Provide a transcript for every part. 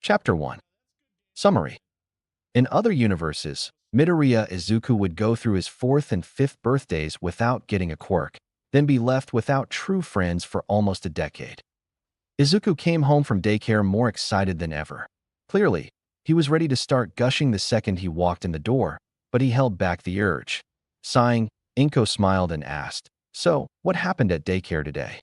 Chapter 1. Summary. In other universes, Midoriya Izuku would go through his 4th and 5th birthdays without getting a quirk, then be left without true friends for almost a decade. Izuku came home from daycare more excited than ever. Clearly, he was ready to start gushing the second he walked in the door, but he held back the urge. Sighing, Inko smiled and asked, "So, what happened at daycare today?"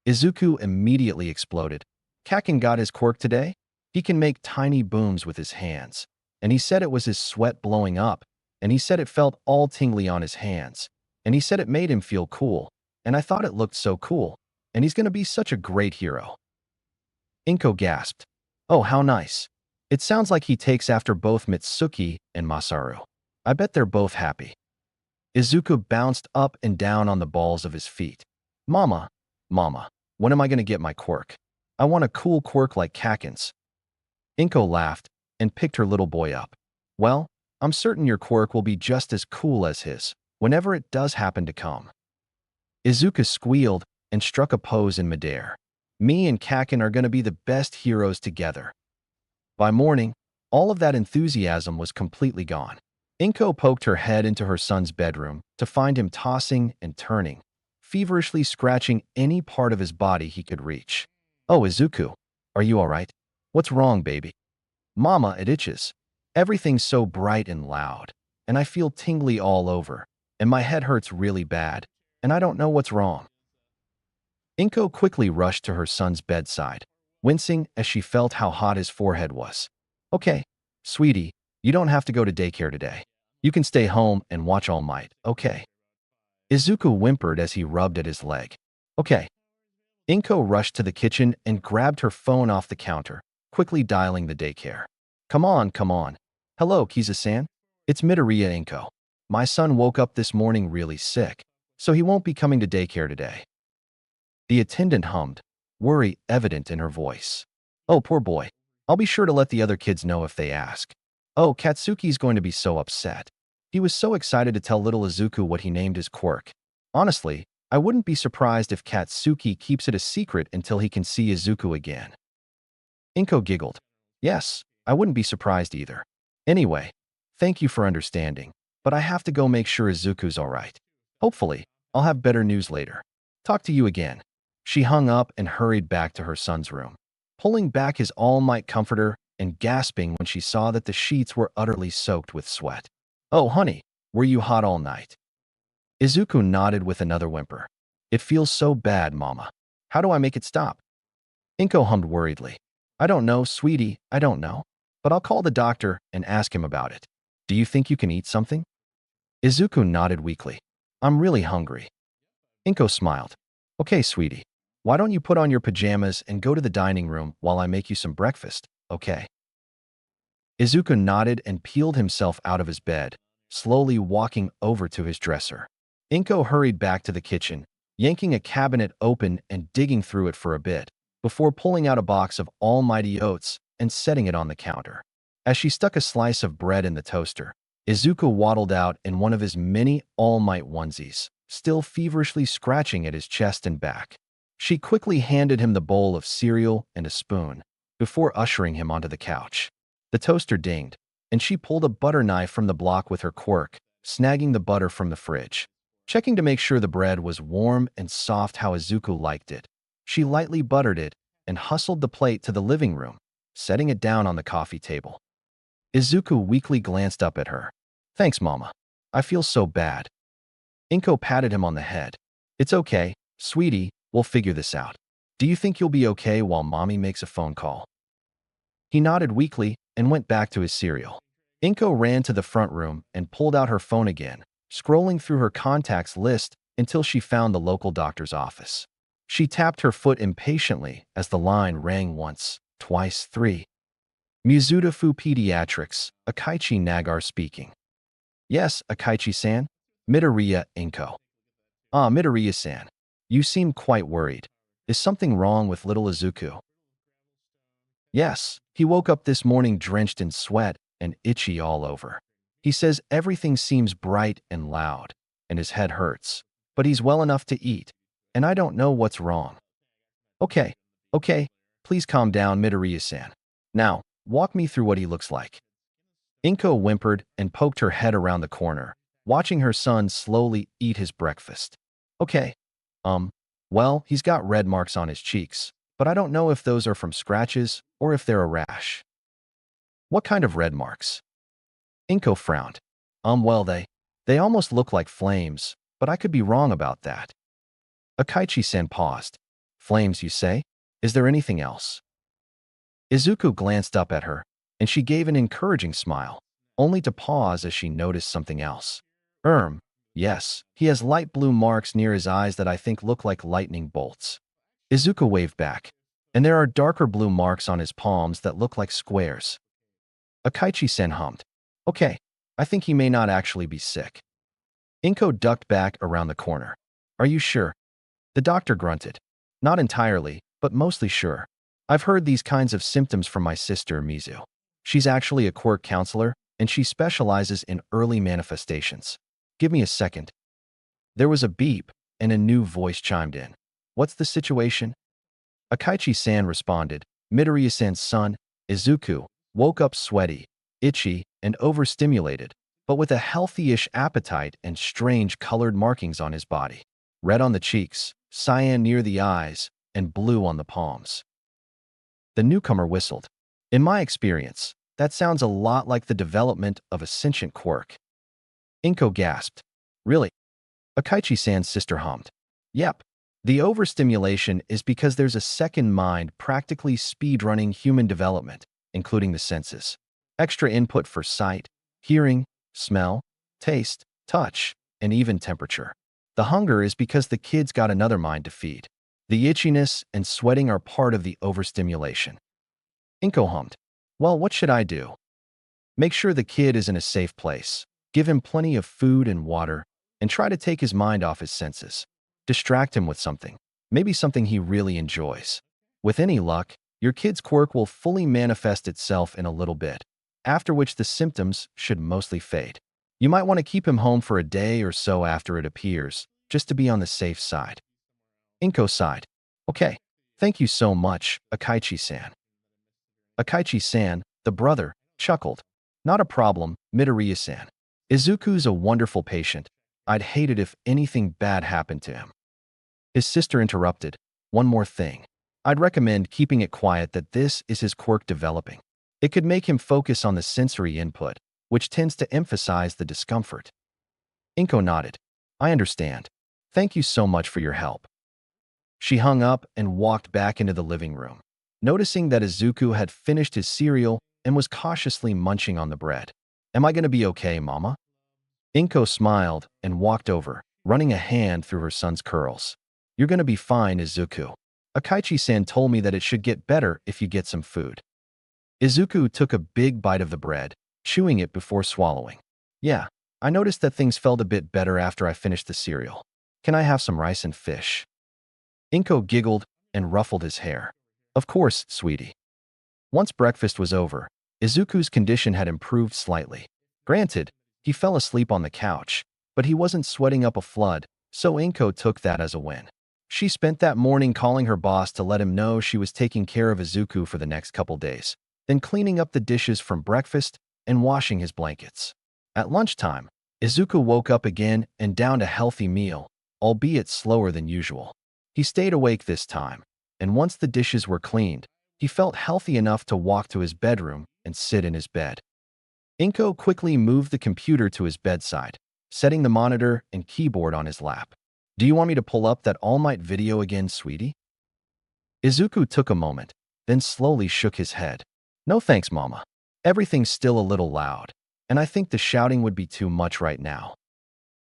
Izuku immediately exploded. "Kaken got his quirk today? He can make tiny booms with his hands. And he said it was his sweat blowing up, and he said it felt all tingly on his hands, and he said it made him feel cool, and I thought it looked so cool, and he's gonna be such a great hero." Inko gasped. "Oh, how nice. It sounds like he takes after both Mitsuki and Masaru. I bet they're both happy." Izuku bounced up and down on the balls of his feet. Mama, when am I gonna get my quirk? I want a cool quirk like Kaken's." Inko laughed and picked her little boy up. "Well, I'm certain your quirk will be just as cool as his, whenever it does happen to come." Izuku squealed and struck a pose in midair. "Me and Kaken are gonna be the best heroes together." By morning, all of that enthusiasm was completely gone. Inko poked her head into her son's bedroom to find him tossing and turning, feverishly scratching any part of his body he could reach. "Oh, Izuku, are you all right? What's wrong, baby?" "Mama, it itches. Everything's so bright and loud, and I feel tingly all over, and my head hurts really bad, and I don't know what's wrong." Inko quickly rushed to her son's bedside, wincing as she felt how hot his forehead was. "Okay, sweetie, you don't have to go to daycare today. You can stay home and watch All Might, okay?" Izuku whimpered as he rubbed at his leg. "Okay." Inko rushed to the kitchen and grabbed her phone off the counter, quickly dialing the daycare. Come on. Hello, Kiza-san. It's Midoriya Inko. My son woke up this morning really sick, so he won't be coming to daycare today." The attendant hummed, worry evident in her voice. "Oh, poor boy. I'll be sure to let the other kids know if they ask." "Oh, Katsuki's going to be so upset. He was so excited to tell little Izuku what he named his quirk. Honestly, I wouldn't be surprised if Katsuki keeps it a secret until he can see Izuku again." Inko giggled. "Yes, I wouldn't be surprised either. Anyway, thank you for understanding, but I have to go make sure Izuku's all right. Hopefully, I'll have better news later. Talk to you again." She hung up and hurried back to her son's room, pulling back his All Might comforter and gasping when she saw that the sheets were utterly soaked with sweat. "Oh, honey, were you hot all night?" Izuku nodded with another whimper. "It feels so bad, Mama. How do I make it stop?" Inko hummed worriedly. "I don't know, sweetie, I don't know. But I'll call the doctor and ask him about it. Do you think you can eat something?" Izuku nodded weakly. "I'm really hungry." Inko smiled. "Okay, sweetie. Why don't you put on your pajamas and go to the dining room while I make you some breakfast, okay?" Izuku nodded and peeled himself out of his bed, slowly walking over to his dresser. Inko hurried back to the kitchen, yanking a cabinet open and digging through it for a bit, before pulling out a box of almighty oats and setting it on the counter. As she stuck a slice of bread in the toaster, Izuku waddled out in one of his many All Might onesies, still feverishly scratching at his chest and back. She quickly handed him the bowl of cereal and a spoon, before ushering him onto the couch. The toaster dinged, and she pulled a butter knife from the block with her quirk, snagging the butter from the fridge. Checking to make sure the bread was warm and soft how Izuku liked it, she lightly buttered it and hustled the plate to the living room, setting it down on the coffee table. Izuku weakly glanced up at her. "Thanks, Mama. I feel so bad." Inko patted him on the head. "It's okay, sweetie, we'll figure this out. Do you think you'll be okay while Mommy makes a phone call?" He nodded weakly and went back to his cereal. Inko ran to the front room and pulled out her phone again, scrolling through her contacts list until she found the local doctor's office. She tapped her foot impatiently as the line rang once, twice, three. "Mizuta-fu Pediatrics, Akaichi Nagar speaking." "Yes, Akaichi-san." "Midoriya Inko." "Ah, Midoriya-san. You seem quite worried. Is something wrong with little Izuku?" "Yes, he woke up this morning drenched in sweat and itchy all over. He says everything seems bright and loud, and his head hurts, but he's well enough to eat, and I don't know what's wrong." Okay, please calm down, Midoriya-san. Now, walk me through what he looks like. Inko whimpered and poked her head around the corner, watching her son slowly eat his breakfast. Okay. Um, well, he's got red marks on his cheeks, but I don't know if those are from scratches or if they're a rash. What kind of red marks? Inko frowned. Well, they almost look like flames, but I could be wrong about that. Akaichi-san paused. Flames, you say? Is there anything else? Izuku glanced up at her, and she gave an encouraging smile, only to pause as she noticed something else. Yes, he has light blue marks near his eyes that I think look like lightning bolts. Izuku waved back, and there are darker blue marks on his palms that look like squares. Akaichi-sen hummed. Okay, I think he may not actually be sick. Inko ducked back around the corner. Are you sure? The doctor grunted. Not entirely, but mostly sure. I've heard these kinds of symptoms from my sister, Mizu. She's actually a quirk counselor, and she specializes in early manifestations. Give me a second. There was a beep, and a new voice chimed in. What's the situation? Akaichi-san responded. Midoriya-san's son, Izuku, woke up sweaty, itchy, and overstimulated, but with a healthy-ish appetite and strange colored markings on his body. Red on the cheeks, cyan near the eyes, and blue on the palms. The newcomer whistled. In my experience, that sounds a lot like the development of a sentient quirk. Inko gasped. Really? Akaichi-san's sister hummed. Yep. The overstimulation is because there's a second mind practically speedrunning human development, including the senses. Extra input for sight, hearing, smell, taste, touch, and even temperature. The hunger is because the kid's got another mind to feed. The itchiness and sweating are part of the overstimulation. Inko hummed. Well, what should I do? Make sure the kid is in a safe place. Give him plenty of food and water, and try to take his mind off his senses. Distract him with something, maybe something he really enjoys. With any luck, your kid's quirk will fully manifest itself in a little bit, after which the symptoms should mostly fade. You might want to keep him home for a day or so after it appears, just to be on the safe side. Inko sighed. Okay, thank you so much, Akaichi-san. Akaichi-san, the brother, chuckled. Not a problem, Midoriya-san. Izuku's a wonderful patient. I'd hate it if anything bad happened to him. His sister interrupted. One more thing. I'd recommend keeping it quiet that this is his quirk developing. It could make him focus on the sensory input, which tends to emphasize the discomfort. Inko nodded. I understand. Thank you so much for your help. She hung up and walked back into the living room, noticing that Izuku had finished his cereal and was cautiously munching on the bread. Am I going to be okay, Mama? Inko smiled and walked over, running a hand through her son's curls. You're going to be fine, Izuku. Akaichi-san told me that it should get better if you get some food. Izuku took a big bite of the bread, chewing it before swallowing. Yeah, I noticed that things felt a bit better after I finished the cereal. Can I have some rice and fish? Inko giggled and ruffled his hair. Of course, sweetie. Once breakfast was over, Izuku's condition had improved slightly. Granted, he fell asleep on the couch, but he wasn't sweating up a flood, so Inko took that as a win. She spent that morning calling her boss to let him know she was taking care of Izuku for the next couple days, then cleaning up the dishes from breakfast and washing his blankets. At lunchtime, Izuku woke up again and downed a healthy meal, albeit slower than usual. He stayed awake this time, and once the dishes were cleaned, he felt healthy enough to walk to his bedroom and sit in his bed. Inko quickly moved the computer to his bedside, setting the monitor and keyboard on his lap. Do you want me to pull up that All Might video again, sweetie? Izuku took a moment, then slowly shook his head. No thanks, Mama. Everything's still a little loud, and I think the shouting would be too much right now.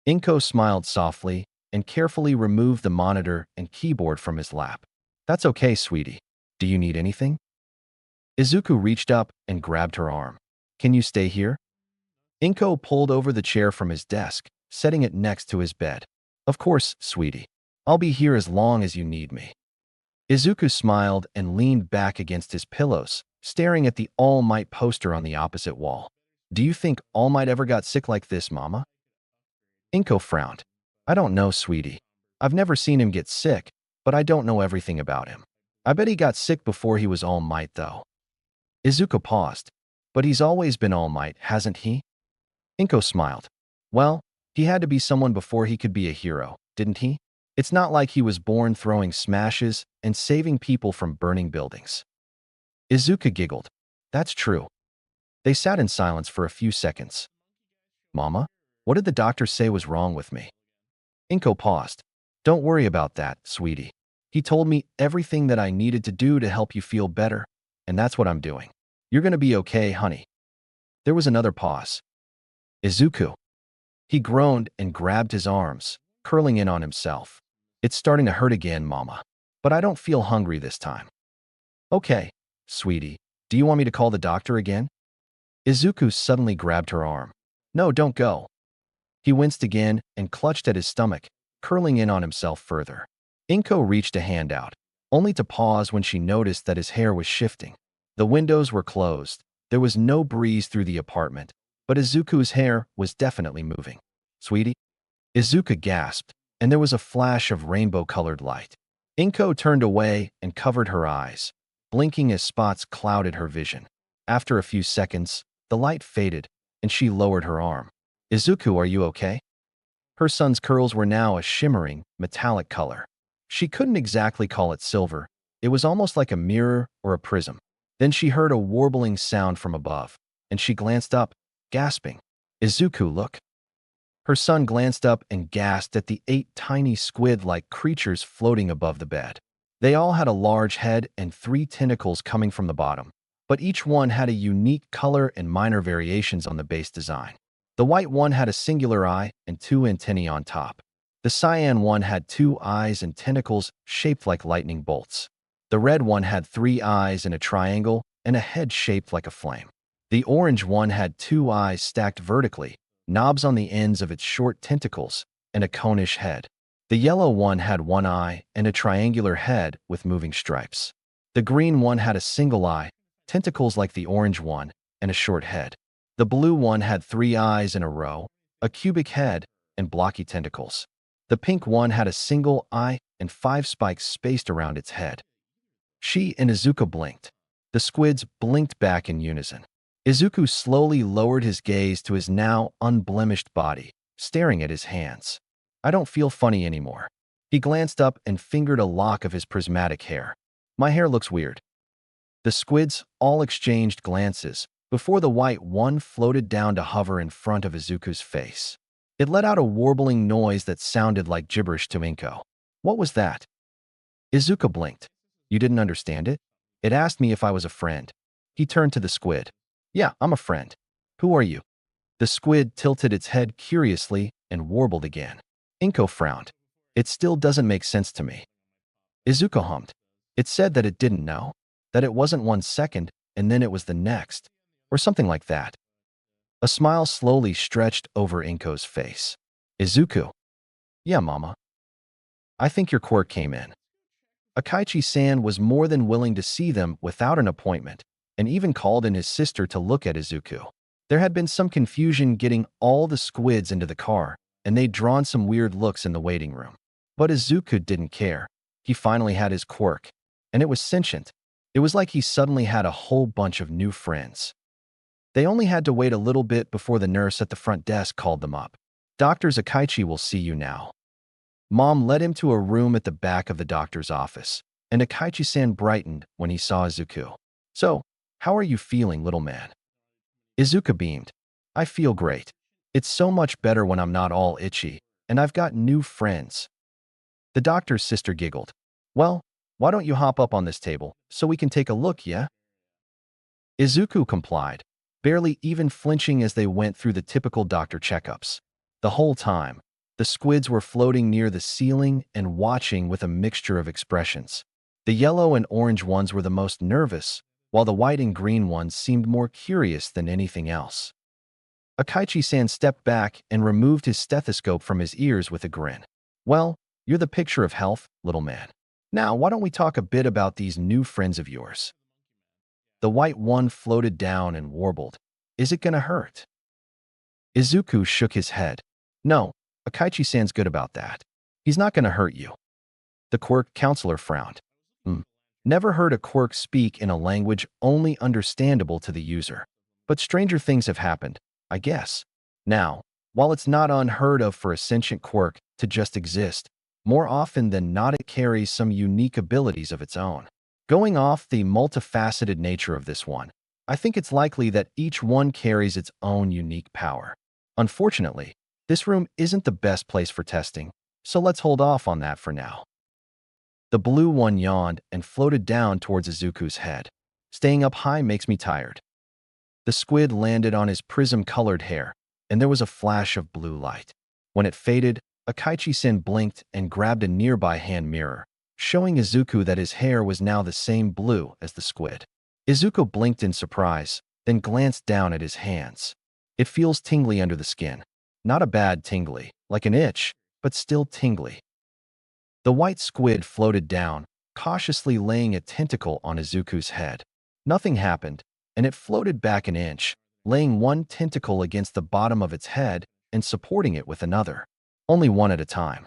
Inko smiled softly and carefully removed the monitor and keyboard from his lap. That's okay, sweetie. Do you need anything? Izuku reached up and grabbed her arm. Can you stay here? Inko pulled over the chair from his desk, setting it next to his bed. Of course, sweetie. I'll be here as long as you need me. Izuku smiled and leaned back against his pillows, staring at the All Might poster on the opposite wall. Do you think All Might ever got sick like this, Mama? Inko frowned. I don't know, sweetie. I've never seen him get sick, but I don't know everything about him. I bet he got sick before he was All Might, though. Izuku paused. But he's always been All Might, hasn't he? Inko smiled. Well, he had to be someone before he could be a hero, didn't he? It's not like he was born throwing smashes and saving people from burning buildings. Izuku giggled. That's true. They sat in silence for a few seconds. Mama, what did the doctor say was wrong with me? Inko paused. Don't worry about that, sweetie. He told me everything that I needed to do to help you feel better, and that's what I'm doing. You're gonna be okay, honey. There was another pause. Izuku. He groaned and grabbed his arms, curling in on himself. It's starting to hurt again, Mama. But I don't feel hungry this time. Okay, sweetie. Do you want me to call the doctor again? Izuku suddenly grabbed her arm. No, don't go. He winced again and clutched at his stomach, curling in on himself further. Inko reached a hand out, only to pause when she noticed that his hair was shifting. The windows were closed. There was no breeze through the apartment, but Izuku's hair was definitely moving. Sweetie? Izuku gasped, and there was a flash of rainbow-colored light. Inko turned away and covered her eyes, blinking as spots clouded her vision. After a few seconds, the light faded, and she lowered her arm. Izuku, are you okay? Her son's curls were now a shimmering, metallic color. She couldn't exactly call it silver. It was almost like a mirror or a prism. Then she heard a warbling sound from above, and she glanced up, gasping. Izuku, look. Her son glanced up and gasped at the 8 tiny squid-like creatures floating above the bed. They all had a large head and 3 tentacles coming from the bottom, but each one had a unique color and minor variations on the base design. The white one had a singular eye and 2 antennae on top. The cyan one had 2 eyes and tentacles shaped like lightning bolts. The red one had 3 eyes in a triangle and a head shaped like a flame. The orange one had 2 eyes stacked vertically, knobs on the ends of its short tentacles, and a conish head. The yellow one had 1 eye and a triangular head with moving stripes. The green one had a single eye, tentacles like the orange one, and a short head. The blue one had 3 eyes in a row, a cubic head, and blocky tentacles. The pink one had a single eye and 5 spikes spaced around its head. She and Izuku blinked. The squids blinked back in unison. Izuku slowly lowered his gaze to his now unblemished body, staring at his hands. I don't feel funny anymore. He glanced up and fingered a lock of his prismatic hair. My hair looks weird. The squids all exchanged glances before the white one floated down to hover in front of Izuku's face. It let out a warbling noise that sounded like gibberish to Inko. What was that? Izuku blinked. You didn't understand it? It asked me if I was a friend. He turned to the squid. Yeah, I'm a friend. Who are you? The squid tilted its head curiously and warbled again. Inko frowned. It still doesn't make sense to me. Izuku hummed. It said that it didn't know, that it wasn't 1 second and then it was the next, or something like that. A smile slowly stretched over Inko's face. Izuku. Yeah, Mama. I think your quirk came in. Akaichi-san was more than willing to see them without an appointment, and even called in his sister to look at Izuku. There had been some confusion getting all the squids into the car, and they'd drawn some weird looks in the waiting room. But Izuku didn't care. He finally had his quirk, and it was sentient. It was like he suddenly had a whole bunch of new friends. They only had to wait a little bit before the nurse at the front desk called them up. Dr. Akaichi will see you now. Mom led him to a room at the back of the doctor's office, and Akaichi-san brightened when he saw Izuku. So, how are you feeling, little man? Izuku beamed. I feel great. It's so much better when I'm not all itchy, and I've got new friends. The doctor's sister giggled. Well, why don't you hop up on this table so we can take a look, yeah? Izuku complied, barely even flinching as they went through the typical doctor checkups. The whole time, the squids were floating near the ceiling and watching with a mixture of expressions. The yellow and orange ones were the most nervous, while the white and green ones seemed more curious than anything else. Akaichi-san stepped back and removed his stethoscope from his ears with a grin. Well, you're the picture of health, little man. Now, why don't we talk a bit about these new friends of yours? The white one floated down and warbled. Is it gonna hurt? Izuku shook his head. No, Akaichi-san's good about that. He's not gonna hurt you. The quirk counselor frowned. Never heard a quirk speak in a language only understandable to the user. But stranger things have happened, I guess. Now, while it's not unheard of for a sentient quirk to just exist, more often than not it carries some unique abilities of its own. Going off the multifaceted nature of this one, I think it's likely that each one carries its own unique power. Unfortunately, this room isn't the best place for testing, so let's hold off on that for now. The blue one yawned and floated down towards Izuku's head. Staying up high makes me tired. The squid landed on his prism-colored hair, and there was a flash of blue light. When it faded, Akaichi-sen blinked and grabbed a nearby hand mirror, showing Izuku that his hair was now the same blue as the squid. Izuku blinked in surprise, then glanced down at his hands. It feels tingly under the skin. Not a bad tingly, like an itch, but still tingly. The white squid floated down, cautiously laying a tentacle on Izuku's head. Nothing happened, and it floated back an inch, laying one tentacle against the bottom of its head and supporting it with another. Only one at a time.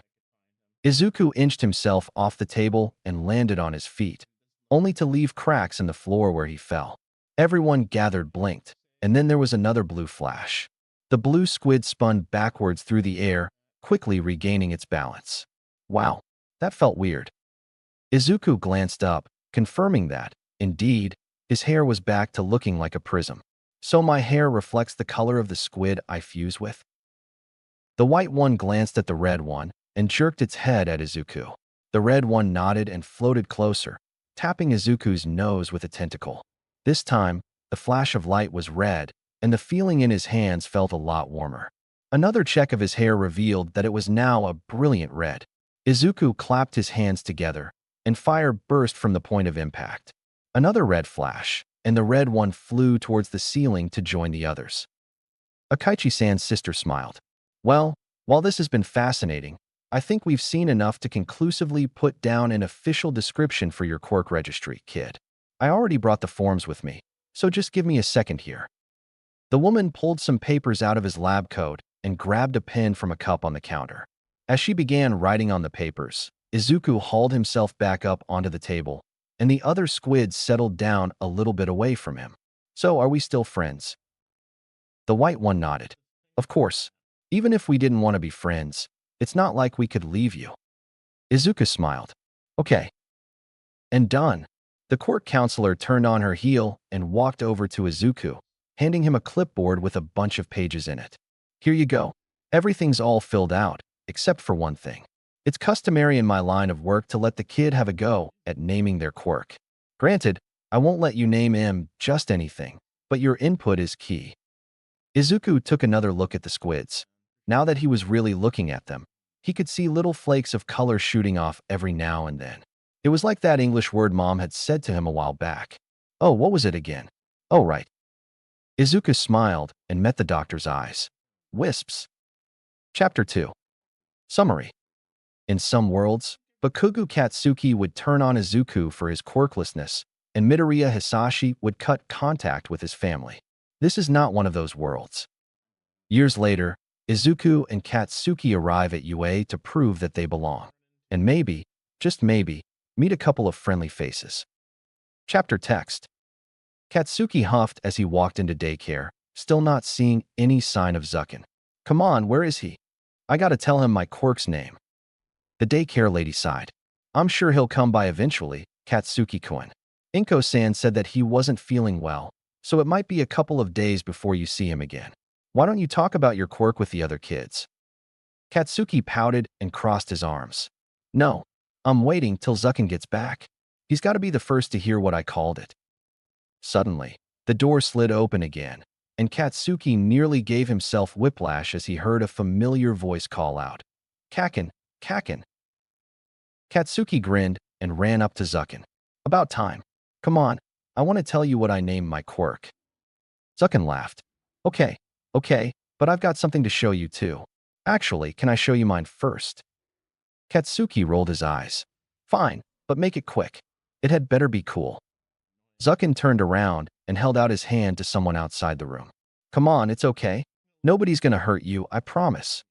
Izuku inched himself off the table and landed on his feet, only to leave cracks in the floor where he fell. Everyone gathered blinked, and then there was another blue flash. The blue squid spun backwards through the air, quickly regaining its balance. Wow, that felt weird. Izuku glanced up, confirming that, indeed, his hair was back to looking like a prism. So my hair reflects the color of the squid I fuse with? The white one glanced at the red one and jerked its head at Izuku. The red one nodded and floated closer, tapping Izuku's nose with a tentacle. This time, the flash of light was red, and the feeling in his hands felt a lot warmer. Another check of his hair revealed that it was now a brilliant red. Izuku clapped his hands together, and fire burst from the point of impact. Another red flash, and the red one flew towards the ceiling to join the others. Akaichi-san's sister smiled. Well, while this has been fascinating, I think we've seen enough to conclusively put down an official description for your quirk registry, kid. I already brought the forms with me, so just give me a second here. The woman pulled some papers out of his lab coat and grabbed a pen from a cup on the counter. As she began writing on the papers, Izuku hauled himself back up onto the table, and the other squids settled down a little bit away from him. So, are we still friends? The white one nodded. Of course. Even if we didn't want to be friends, it's not like we could leave you. Izuku smiled. Okay. And done. The court counselor turned on her heel and walked over to Izuku, handing him a clipboard with a bunch of pages in it. Here you go. Everything's all filled out, except for one thing. It's customary in my line of work to let the kid have a go at naming their quirk. Granted, I won't let you name him just anything, but your input is key. Izuku took another look at the squids. Now that he was really looking at them, he could see little flakes of color shooting off every now and then. It was like that English word Mom had said to him a while back. Oh, what was it again? Oh, right. Izuku smiled and met the doctor's eyes. Wisps. Chapter 2. Summary. In some worlds, Bakugo Katsuki would turn on Izuku for his quirklessness, and Midoriya Hisashi would cut contact with his family. This is not one of those worlds. Years later, Izuku and Katsuki arrive at UA to prove that they belong. And maybe, just maybe, meet a couple of friendly faces. Chapter text. Katsuki huffed as he walked into daycare, still not seeing any sign of Zucken. Come on, where is he? I gotta tell him my quirk's name. The daycare lady sighed. I'm sure he'll come by eventually, Katsuki-kun. Inko-san said that he wasn't feeling well, so it might be a couple of days before you see him again. Why don't you talk about your quirk with the other kids? Katsuki pouted and crossed his arms. No, I'm waiting till Zucken gets back. He's got to be the first to hear what I called it. Suddenly, the door slid open again, and Katsuki nearly gave himself whiplash as he heard a familiar voice call out. Kaken, Kaken. Katsuki grinned and ran up to Zucken. About time. Come on, I want to tell you what I named my quirk. Zucken laughed. Okay, but I've got something to show you too. Actually, can I show you mine first? Katsuki rolled his eyes. Fine, but make it quick. It had better be cool. Zucken turned around and held out his hand to someone outside the room. Come on, it's okay. Nobody's gonna hurt you, I promise.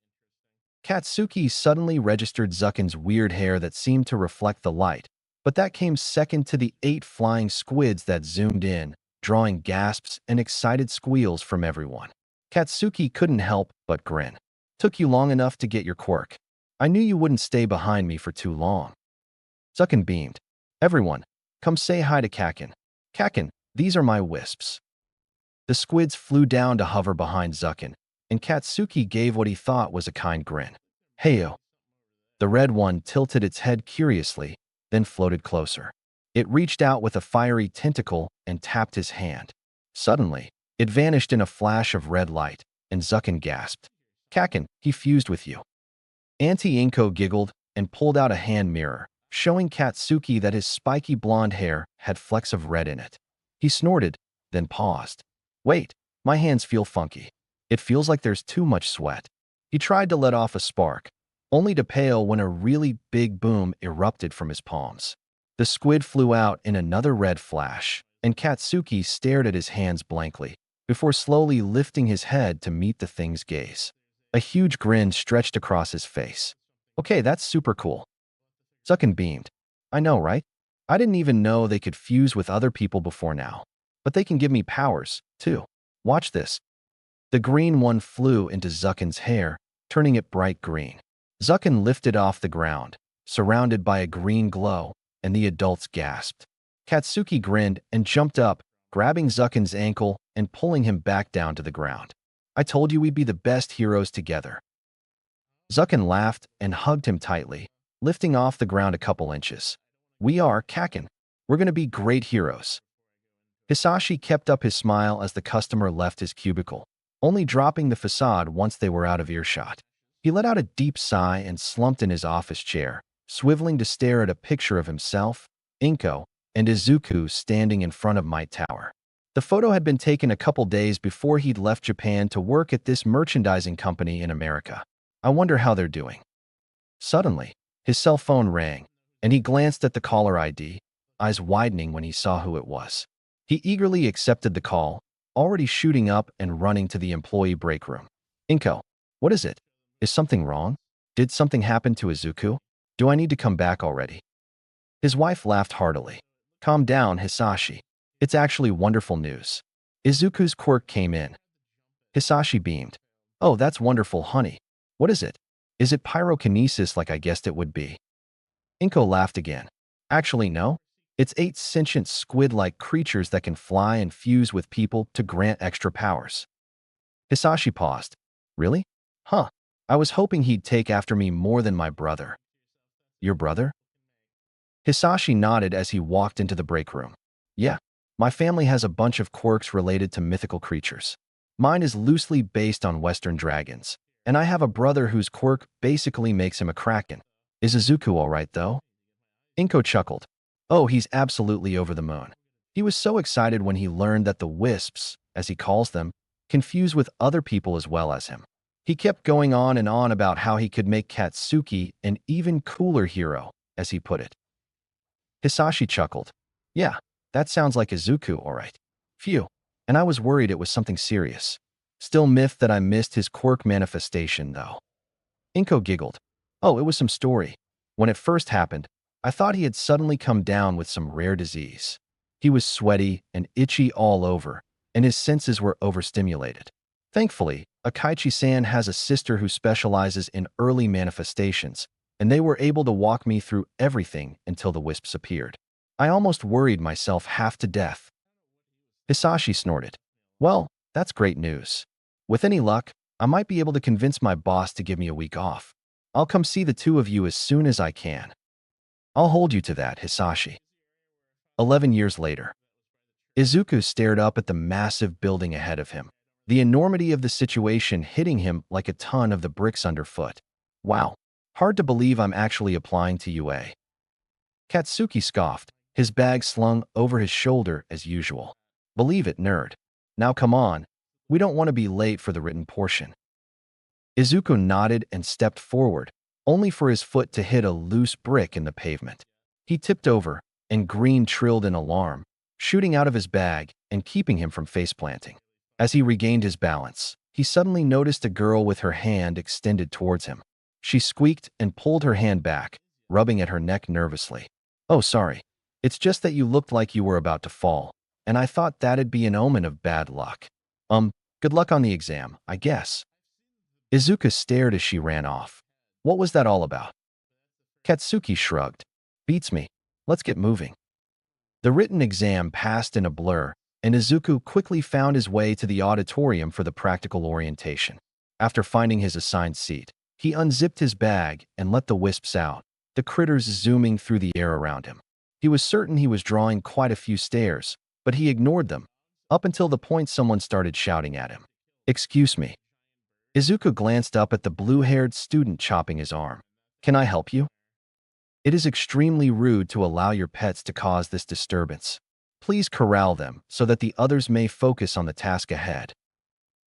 Katsuki suddenly registered Zucken's weird hair that seemed to reflect the light, But that came second to the 8 flying squids that zoomed in, drawing gasps and excited squeals from everyone. Katsuki couldn't help but grin. Took you long enough to get your quirk. I knew you wouldn't stay behind me for too long. Zucken beamed. Everyone, come say hi to Kakin. Kakin, these are my wisps. The squids flew down to hover behind Zucken, and Katsuki gave what he thought was a kind grin. Heyo. The red one tilted its head curiously, then floated closer. It reached out with a fiery tentacle and tapped his hand. Suddenly, it vanished in a flash of red light, and Zucken gasped. Kakin, he fused with you. Auntie Inko giggled and pulled out a hand mirror, showing Katsuki that his spiky blonde hair had flecks of red in it. He snorted, then paused. Wait, my hands feel funky. It feels like there's too much sweat. He tried to let off a spark, only to pale when a really big boom erupted from his palms. The squid flew out in another red flash, and Katsuki stared at his hands blankly, before slowly lifting his head to meet the thing's gaze. A huge grin stretched across his face. Okay, that's super cool. Zucken beamed. I know, right? I didn't even know they could fuse with other people before now. But they can give me powers, too. Watch this. The green one flew into Zucken's hair, turning it bright green. Zucken lifted off the ground, surrounded by a green glow, and the adults gasped. Katsuki grinned and jumped up, grabbing Zucken's ankle and pulling him back down to the ground. I told you we'd be the best heroes together. Zucken laughed and hugged him tightly, lifting off the ground a couple inches. We are, Kakin. We're going to be great heroes. Hisashi kept up his smile as the customer left his cubicle, only dropping the facade once they were out of earshot. He let out a deep sigh and slumped in his office chair, swiveling to stare at a picture of himself, Inko, and Izuku standing in front of Might Tower. The photo had been taken a couple days before he'd left Japan to work at this merchandising company in America. I wonder how they're doing. Suddenly, his cell phone rang, and he glanced at the caller ID, eyes widening when he saw who it was. He eagerly accepted the call, already shooting up and running to the employee break room. Inko, what is it? Is something wrong? Did something happen to Izuku? Do I need to come back already? His wife laughed heartily. Calm down, Hisashi. It's actually wonderful news. Izuku's quirk came in. Hisashi beamed. Oh, that's wonderful, honey. What is it? Is it pyrokinesis like I guessed it would be? Inko laughed again. Actually, no. It's 8 sentient squid-like creatures that can fly and fuse with people to grant extra powers. Hisashi paused. Really? Huh. I was hoping he'd take after me more than my brother. Your brother? Hisashi nodded as he walked into the break room. Yeah, my family has a bunch of quirks related to mythical creatures. Mine is loosely based on Western dragons, and I have a brother whose quirk basically makes him a kraken. Is Izuku all right, though? Inko chuckled. Oh, he's absolutely over the moon. He was so excited when he learned that the wisps, as he calls them, can fuse with other people as well as him. He kept going on and on about how he could make Katsuki an even cooler hero, as he put it. Hisashi chuckled. Yeah, that sounds like Izuku, all right. Phew, and I was worried it was something serious. Still miffed that I missed his quirk manifestation, though. Inko giggled. Oh, it was some story. When it first happened, I thought he had suddenly come down with some rare disease. He was sweaty and itchy all over, and his senses were overstimulated. Thankfully, Akaichi-san has a sister who specializes in early manifestations, and they were able to walk me through everything until the wisps appeared. I almost worried myself half to death. Hisashi snorted. Well, that's great news. With any luck, I might be able to convince my boss to give me a week off. I'll come see the two of you as soon as I can. I'll hold you to that, Hisashi. 11 years later. Izuku stared up at the massive building ahead of him, the enormity of the situation hitting him like a ton of the bricks underfoot. Wow, hard to believe I'm actually applying to UA. Katsuki scoffed, his bag slung over his shoulder as usual. Believe it, nerd. Now come on, we don't want to be late for the written portion. Izuku nodded and stepped forward, only for his foot to hit a loose brick in the pavement. He tipped over, and green trilled in alarm, shooting out of his bag and keeping him from face-planting. As he regained his balance, he suddenly noticed a girl with her hand extended towards him. She squeaked and pulled her hand back, rubbing at her neck nervously. Oh, sorry. It's just that you looked like you were about to fall, and I thought that'd be an omen of bad luck. Good luck on the exam, I guess. Izuku stared as she ran off. What was that all about? Katsuki shrugged. Beats me. Let's get moving. The written exam passed in a blur, and Izuku quickly found his way to the auditorium for the practical orientation. After finding his assigned seat, he unzipped his bag and let the wisps out, the critters zooming through the air around him. He was certain he was drawing quite a few stares, but he ignored them, up until the point someone started shouting at him. Excuse me. Izuku glanced up at the blue-haired student chopping his arm. Can I help you? It is extremely rude to allow your pets to cause this disturbance. Please corral them so that the others may focus on the task ahead.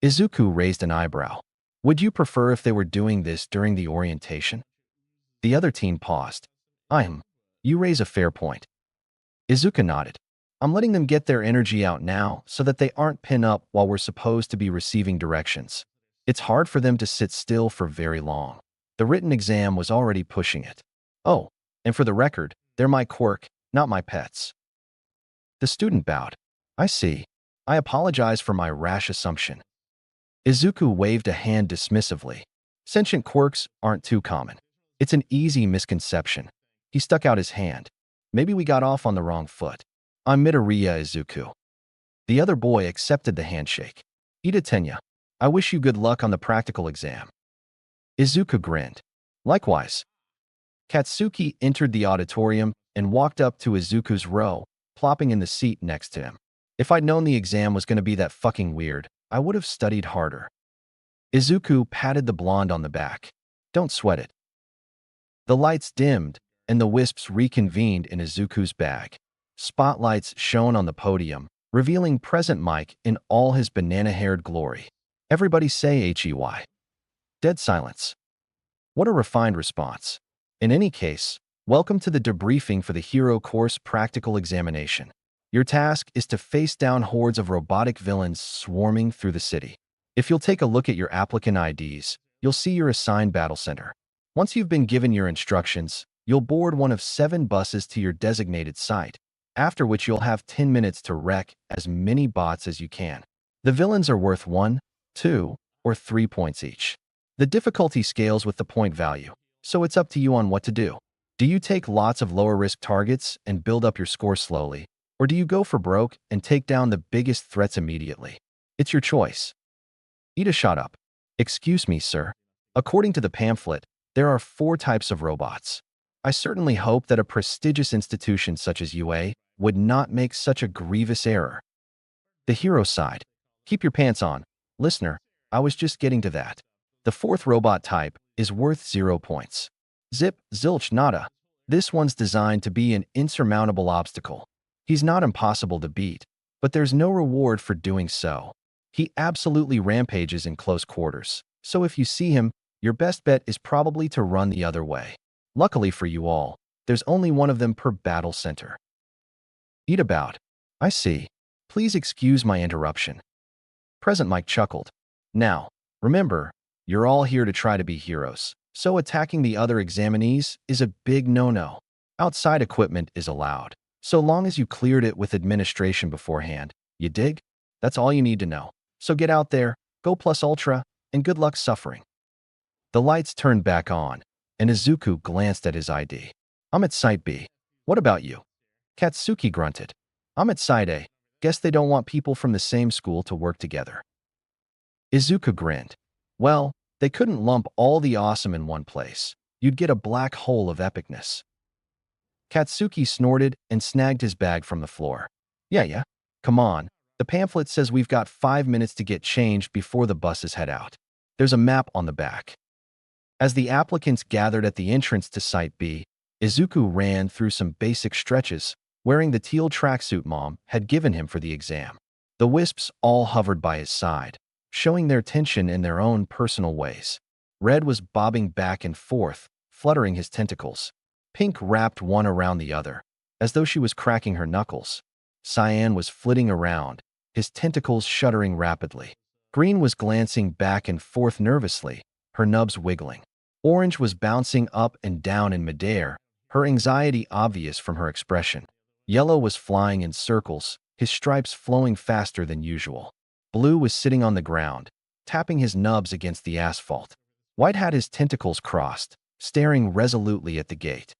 Izuku raised an eyebrow. Would you prefer if they were doing this during the orientation? The other teen paused. You raise a fair point. Izuku nodded. I'm letting them get their energy out now so that they aren't pinned up while we're supposed to be receiving directions. It's hard for them to sit still for very long. The written exam was already pushing it. Oh, and for the record, they're my quirk, not my pets. The student bowed. I see. I apologize for my rash assumption. Izuku waved a hand dismissively. Sentient quirks aren't too common. It's an easy misconception. He stuck out his hand. Maybe we got off on the wrong foot. I'm Midoriya Izuku. The other boy accepted the handshake. Ida Tenya, I wish you good luck on the practical exam. Izuku grinned. Likewise. Katsuki entered the auditorium and walked up to Izuku's row, plopping in the seat next to him. If I'd known the exam was going to be that fucking weird, I would have studied harder. Izuku patted the blonde on the back. Don't sweat it. The lights dimmed, and the wisps reconvened in Izuku's bag. Spotlights shone on the podium, revealing Present Mike in all his banana-haired glory. Everybody say HEY. Dead silence. What a refined response. In any case, welcome to the debriefing for the Hero Course Practical Examination. Your task is to face down hordes of robotic villains swarming through the city. If you'll take a look at your applicant IDs, you'll see your assigned battle center. Once you've been given your instructions, you'll board one of 7 buses to your designated site, after which you'll have 10 minutes to wreck as many bots as you can. The villains are worth 1, 2, or 3 points each. The difficulty scales with the point value, so it's up to you on what to do. Do you take lots of lower-risk targets and build up your score slowly, or do you go for broke and take down the biggest threats immediately? It's your choice. Ida shot up. Excuse me, sir. According to the pamphlet, there are 4 types of robots. I certainly hope that a prestigious institution such as UA would not make such a grievous error. The hero sighed. Keep your pants on. Listener, I was just getting to that. The 4th robot type is worth 0 points. Zip, zilch, nada. This one's designed to be an insurmountable obstacle. He's not impossible to beat, but there's no reward for doing so. He absolutely rampages in close quarters, so if you see him, your best bet is probably to run the other way. Luckily for you all, there's only one of them per battle center. Ida bowed. I see. Please excuse my interruption. Present Mike chuckled. Now, remember, you're all here to try to be heroes, so attacking the other examinees is a big no-no. Outside equipment is allowed, so long as you cleared it with administration beforehand. You dig? That's all you need to know. So get out there, go plus ultra, and good luck suffering. The lights turned back on, and Izuku glanced at his ID. I'm at Site B. What about you? Katsuki grunted. I'm at Site A. Guess they don't want people from the same school to work together. Izuku grinned. Well, they couldn't lump all the awesome in one place. You'd get a black hole of epicness. Katsuki snorted and snagged his bag from the floor. Yeah. Come on. The pamphlet says we've got 5 minutes to get changed before the buses head out. There's a map on the back. As the applicants gathered at the entrance to Site B, Izuku ran through some basic stretches, wearing the teal tracksuit Mom had given him for the exam. The wisps all hovered by his side, showing their tension in their own personal ways. Red was bobbing back and forth, fluttering his tentacles. Pink wrapped one around the other, as though she was cracking her knuckles. Cyan was flitting around, his tentacles shuddering rapidly. Green was glancing back and forth nervously, her nubs wiggling. Orange was bouncing up and down in midair, her anxiety obvious from her expression. Yellow was flying in circles, his stripes flowing faster than usual. Blue was sitting on the ground, tapping his nubs against the asphalt. White had his tentacles crossed, staring resolutely at the gate.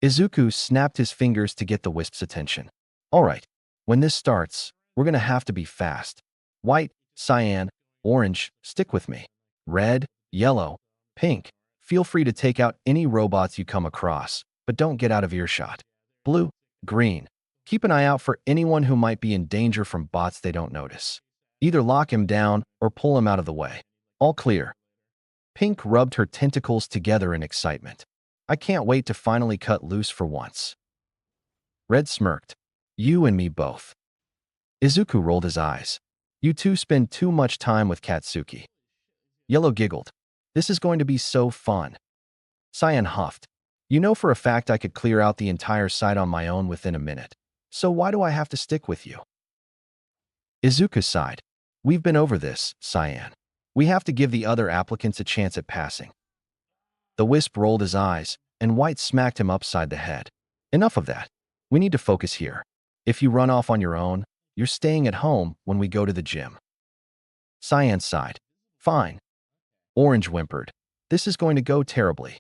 Izuku snapped his fingers to get the wisp's attention. All right, when this starts, we're gonna have to be fast. White, cyan, orange, stick with me. Red, yellow, pink, feel free to take out any robots you come across, but don't get out of earshot. Blue, green, keep an eye out for anyone who might be in danger from bots they don't notice. Either lock him down or pull him out of the way. All clear. Pink rubbed her tentacles together in excitement. I can't wait to finally cut loose for once. Red smirked. You and me both. Izuku rolled his eyes. You two spend too much time with Katsuki. Yellow giggled. This is going to be so fun. Cyan huffed. You know for a fact I could clear out the entire site on my own within a minute. So why do I have to stick with you? Izuku sighed. We've been over this, Cyan. We have to give the other applicants a chance at passing. The wisp rolled his eyes, and White smacked him upside the head. Enough of that. We need to focus here. If you run off on your own, you're staying at home when we go to the gym. Cyan sighed. Fine. Orange whimpered. This is going to go terribly.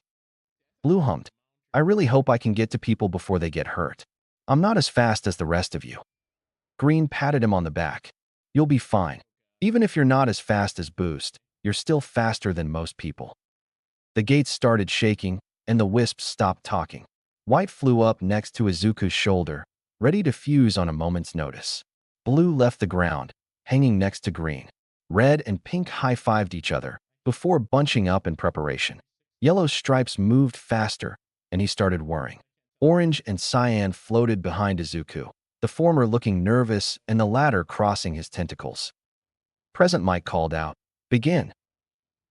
Blue hummed. I really hope I can get to people before they get hurt. I'm not as fast as the rest of you. Green patted him on the back. You'll be fine. Even if you're not as fast as Boost, you're still faster than most people. The gates started shaking, and the wisps stopped talking. White flew up next to Izuku's shoulder, ready to fuse on a moment's notice. Blue left the ground, hanging next to green. Red and pink high-fived each other, before bunching up in preparation. Yellow's stripes moved faster, and he started whirring. Orange and cyan floated behind Izuku, the former looking nervous and the latter crossing his tentacles. Present Mike called out, Begin.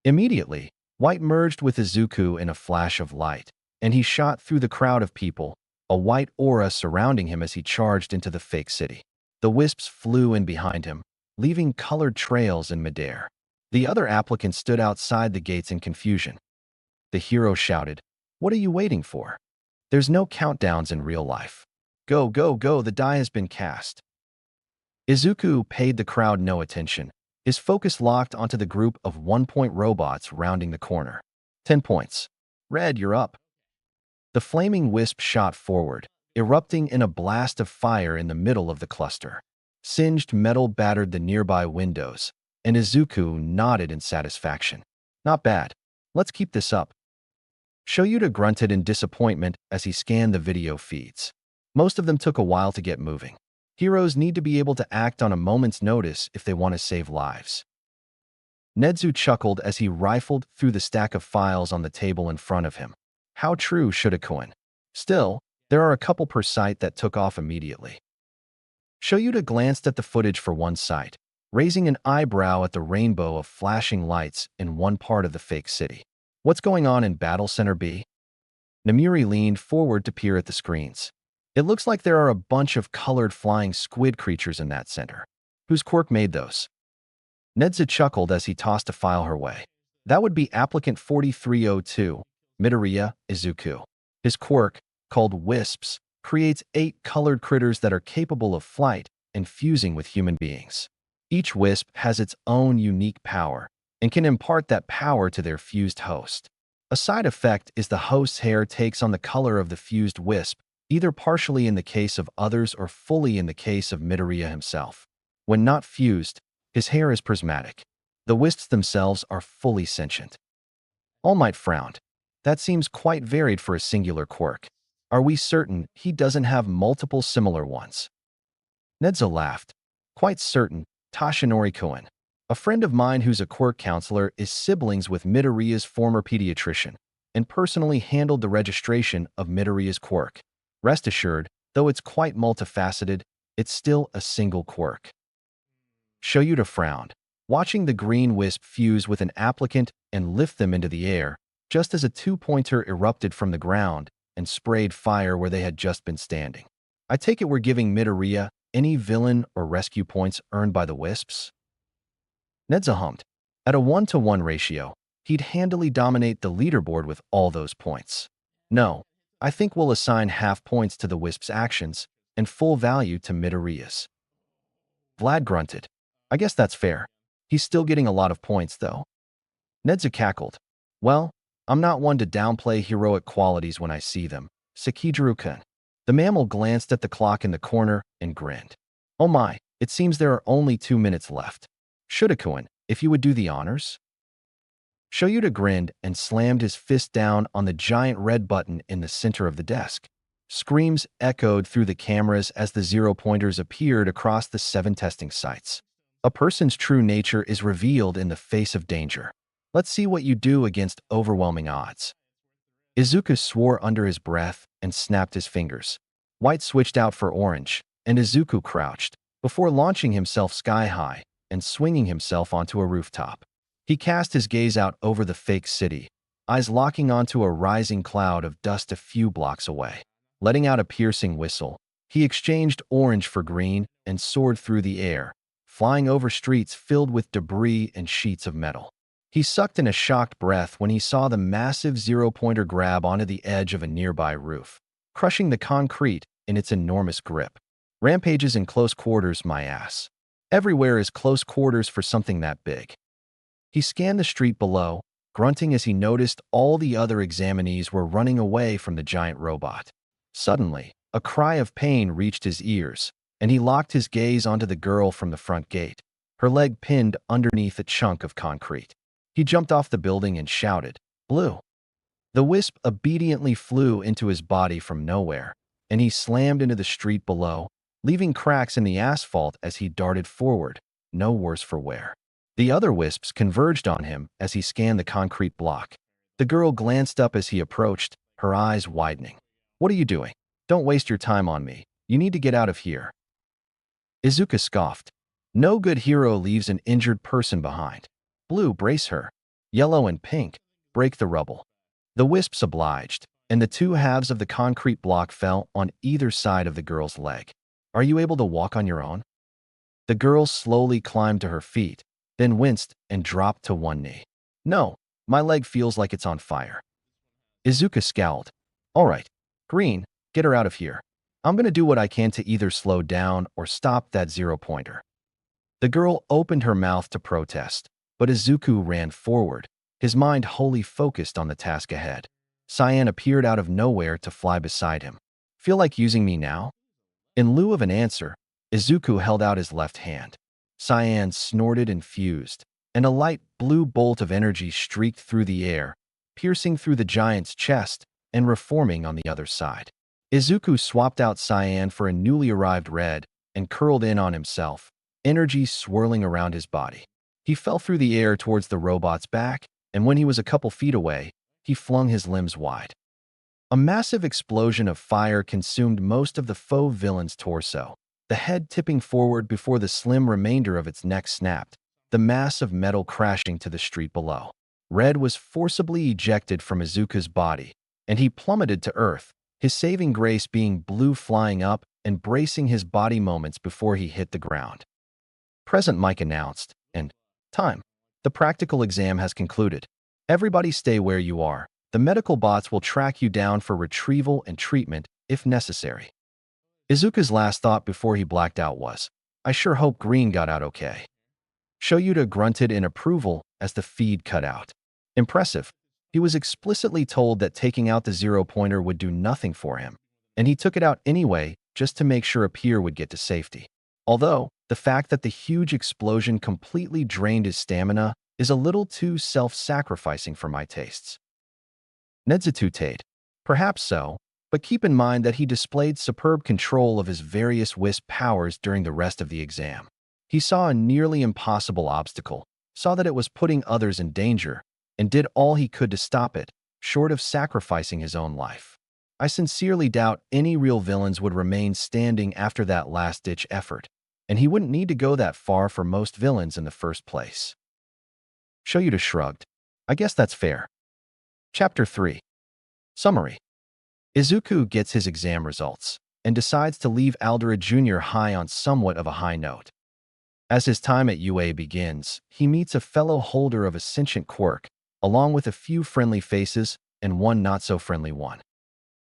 Immediately, White merged with Izuku in a flash of light, and he shot through the crowd of people, a white aura surrounding him as he charged into the fake city. The wisps flew in behind him, leaving colored trails in midair. The other applicants stood outside the gates in confusion. The hero shouted, What are you waiting for? There's no countdowns in real life. Go, go, go, the die has been cast. Izuku paid the crowd no attention, his focus locked onto the group of 1-point robots rounding the corner. 10 points. Red, you're up. The flaming wisp shot forward, erupting in a blast of fire in the middle of the cluster. Singed metal battered the nearby windows, and Izuku nodded in satisfaction. Not bad. Let's keep this up. Shoyuta grunted in disappointment as he scanned the video feeds. Most of them took a while to get moving. Heroes need to be able to act on a moment's notice if they want to save lives. Nedzu chuckled as he rifled through the stack of files on the table in front of him. How true should a coin? Still, there are a couple per site that took off immediately. Shoyuta glanced at the footage for one site, raising an eyebrow at the rainbow of flashing lights in one part of the fake city. What's going on in Battle Center B? Namiri leaned forward to peer at the screens. It looks like there are a bunch of colored flying squid creatures in that center. Whose quirk made those? Nedza chuckled as he tossed a file her way. That would be applicant 4302, Midoriya Izuku. His quirk, called Wisps, creates 8 colored critters that are capable of flight and fusing with human beings. Each wisp has its own unique power and can impart that power to their fused host. A side effect is the host's hair takes on the color of the fused wisp, either partially in the case of others or fully in the case of Midoriya himself. When not fused, his hair is prismatic. The wisps themselves are fully sentient. All Might frowned. That seems quite varied for a singular quirk. Are we certain he doesn't have multiple similar ones? Nedza laughed. Quite certain, Tashinori Koen. A friend of mine who's a quirk counselor is siblings with Midoriya's former pediatrician and personally handled the registration of Midoriya's quirk. Rest assured, though it's quite multifaceted, it's still a single quirk. Shoyuta frowned, watching the green wisp fuse with an applicant and lift them into the air, just as a 2-pointer erupted from the ground and sprayed fire where they had just been standing. I take it we're giving Midoriya any villain or rescue points earned by the wisps? Nedza hummed. At a 1-to-1 ratio, he'd handily dominate the leaderboard with all those points. No, I think we'll assign half points to the Wisp's actions and full value to Midoriya's. Vlad grunted. I guess that's fair. He's still getting a lot of points, though. Nedza cackled. Well, I'm not one to downplay heroic qualities when I see them. Sekijiru-kun. The mammal glanced at the clock in the corner and grinned. Oh my, it seems there are only 2 minutes left. Shudakuen, if you would do the honors? Shoyuta grinned and slammed his fist down on the giant red button in the center of the desk. Screams echoed through the cameras as the zero-pointers appeared across the 7 testing sites. A person's true nature is revealed in the face of danger. Let's see what you do against overwhelming odds. Izuku swore under his breath and snapped his fingers. White switched out for orange, and Izuku crouched, before launching himself sky-high and swinging himself onto a rooftop. He cast his gaze out over the fake city, eyes locking onto a rising cloud of dust a few blocks away. Letting out a piercing whistle, he exchanged orange for green and soared through the air, flying over streets filled with debris and sheets of metal. He sucked in a shocked breath when he saw the massive zero-pointer grab onto the edge of a nearby roof, crushing the concrete in its enormous grip. Rampages in close quarters, my ass. Everywhere is close quarters for something that big. He scanned the street below, grunting as he noticed all the other examinees were running away from the giant robot. Suddenly, a cry of pain reached his ears, and he locked his gaze onto the girl from the front gate, her leg pinned underneath a chunk of concrete. He jumped off the building and shouted, "Blue!" The wisp obediently flew into his body from nowhere, and he slammed into the street below, leaving cracks in the asphalt as he darted forward, no worse for wear. The other wisps converged on him as he scanned the concrete block. The girl glanced up as he approached, her eyes widening. What are you doing? Don't waste your time on me. You need to get out of here. Izuku scoffed. No good hero leaves an injured person behind. Blue, brace her. Yellow and pink, break the rubble. The wisps obliged, and the 2 halves of the concrete block fell on either side of the girl's leg. Are you able to walk on your own? The girl slowly climbed to her feet, then winced and dropped to one knee. No, my leg feels like it's on fire. Izuku scowled. All right, Green, get her out of here. I'm going to do what I can to either slow down or stop that zero-pointer. The girl opened her mouth to protest, but Izuku ran forward, his mind wholly focused on the task ahead. Cyan appeared out of nowhere to fly beside him. Feel like using me now? In lieu of an answer, Izuku held out his left hand. Cyan snorted and fused, and a light blue bolt of energy streaked through the air, piercing through the giant's chest and reforming on the other side. Izuku swapped out Cyan for a newly arrived red and curled in on himself, energy swirling around his body. He fell through the air towards the robot's back, and when he was a couple feet away, he flung his limbs wide. A massive explosion of fire consumed most of the faux villain's torso, the head tipping forward before the slim remainder of its neck snapped, the mass of metal crashing to the street below. Red was forcibly ejected from Izuku's body, and he plummeted to earth, his saving grace being blue flying up and bracing his body moments before he hit the ground. Present Mike announced, and time. The practical exam has concluded. Everybody stay where you are. The medical bots will track you down for retrieval and treatment if necessary. Izuku's last thought before he blacked out was, I sure hope Green got out okay. Shoyuta grunted in approval as the feed cut out. Impressive. He was explicitly told that taking out the zero-pointer would do nothing for him, and he took it out anyway just to make sure a peer would get to safety. Although, the fact that the huge explosion completely drained his stamina is a little too self-sacrificing for my tastes. Nedzetutade. Perhaps so, but keep in mind that he displayed superb control of his various wisp powers during the rest of the exam. He saw a nearly impossible obstacle, saw that it was putting others in danger, and did all he could to stop it, short of sacrificing his own life. I sincerely doubt any real villains would remain standing after that last-ditch effort, and he wouldn't need to go that far for most villains in the first place. Shoyuta shrugged. I guess that's fair. Chapter 3. Summary. Izuku gets his exam results and decides to leave Aldera Jr. high on somewhat of a high note. As his time at UA begins, he meets a fellow holder of a sentient quirk, along with a few friendly faces and one not-so-friendly one.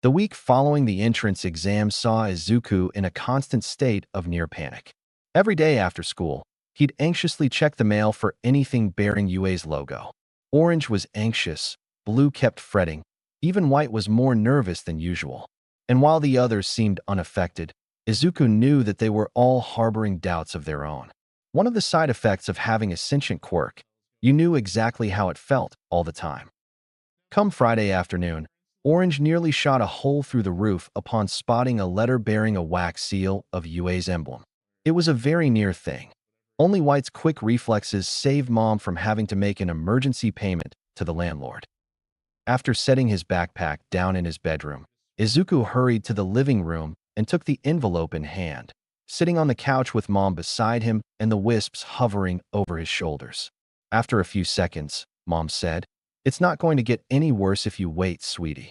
The week following the entrance exam saw Izuku in a constant state of near panic. Every day after school, he'd anxiously check the mail for anything bearing UA's logo. Orange was anxious, blue kept fretting, even white was more nervous than usual. And while the others seemed unaffected, Izuku knew that they were all harboring doubts of their own. One of the side effects of having a sentient quirk, you knew exactly how it felt all the time. Come Friday afternoon, Orange nearly shot a hole through the roof upon spotting a letter bearing a wax seal of UA's emblem. It was a very near thing. Only White's quick reflexes saved Mom from having to make an emergency payment to the landlord. After setting his backpack down in his bedroom, Izuku hurried to the living room and took the envelope in hand, sitting on the couch with Mom beside him and the wisps hovering over his shoulders. After a few seconds, Mom said, "It's not going to get any worse if you wait, sweetie."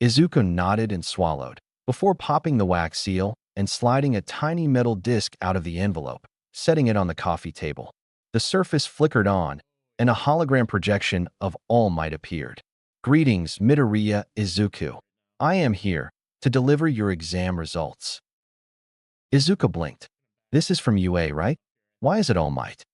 Izuku nodded and swallowed, before popping the wax seal and sliding a tiny metal disc out of the envelope, setting it on the coffee table. The surface flickered on, and a hologram projection of All Might appeared. "Greetings, Midoriya Izuku. I am here to deliver your exam results." Izuku blinked. "This is from UA, right? Why is it All Might?"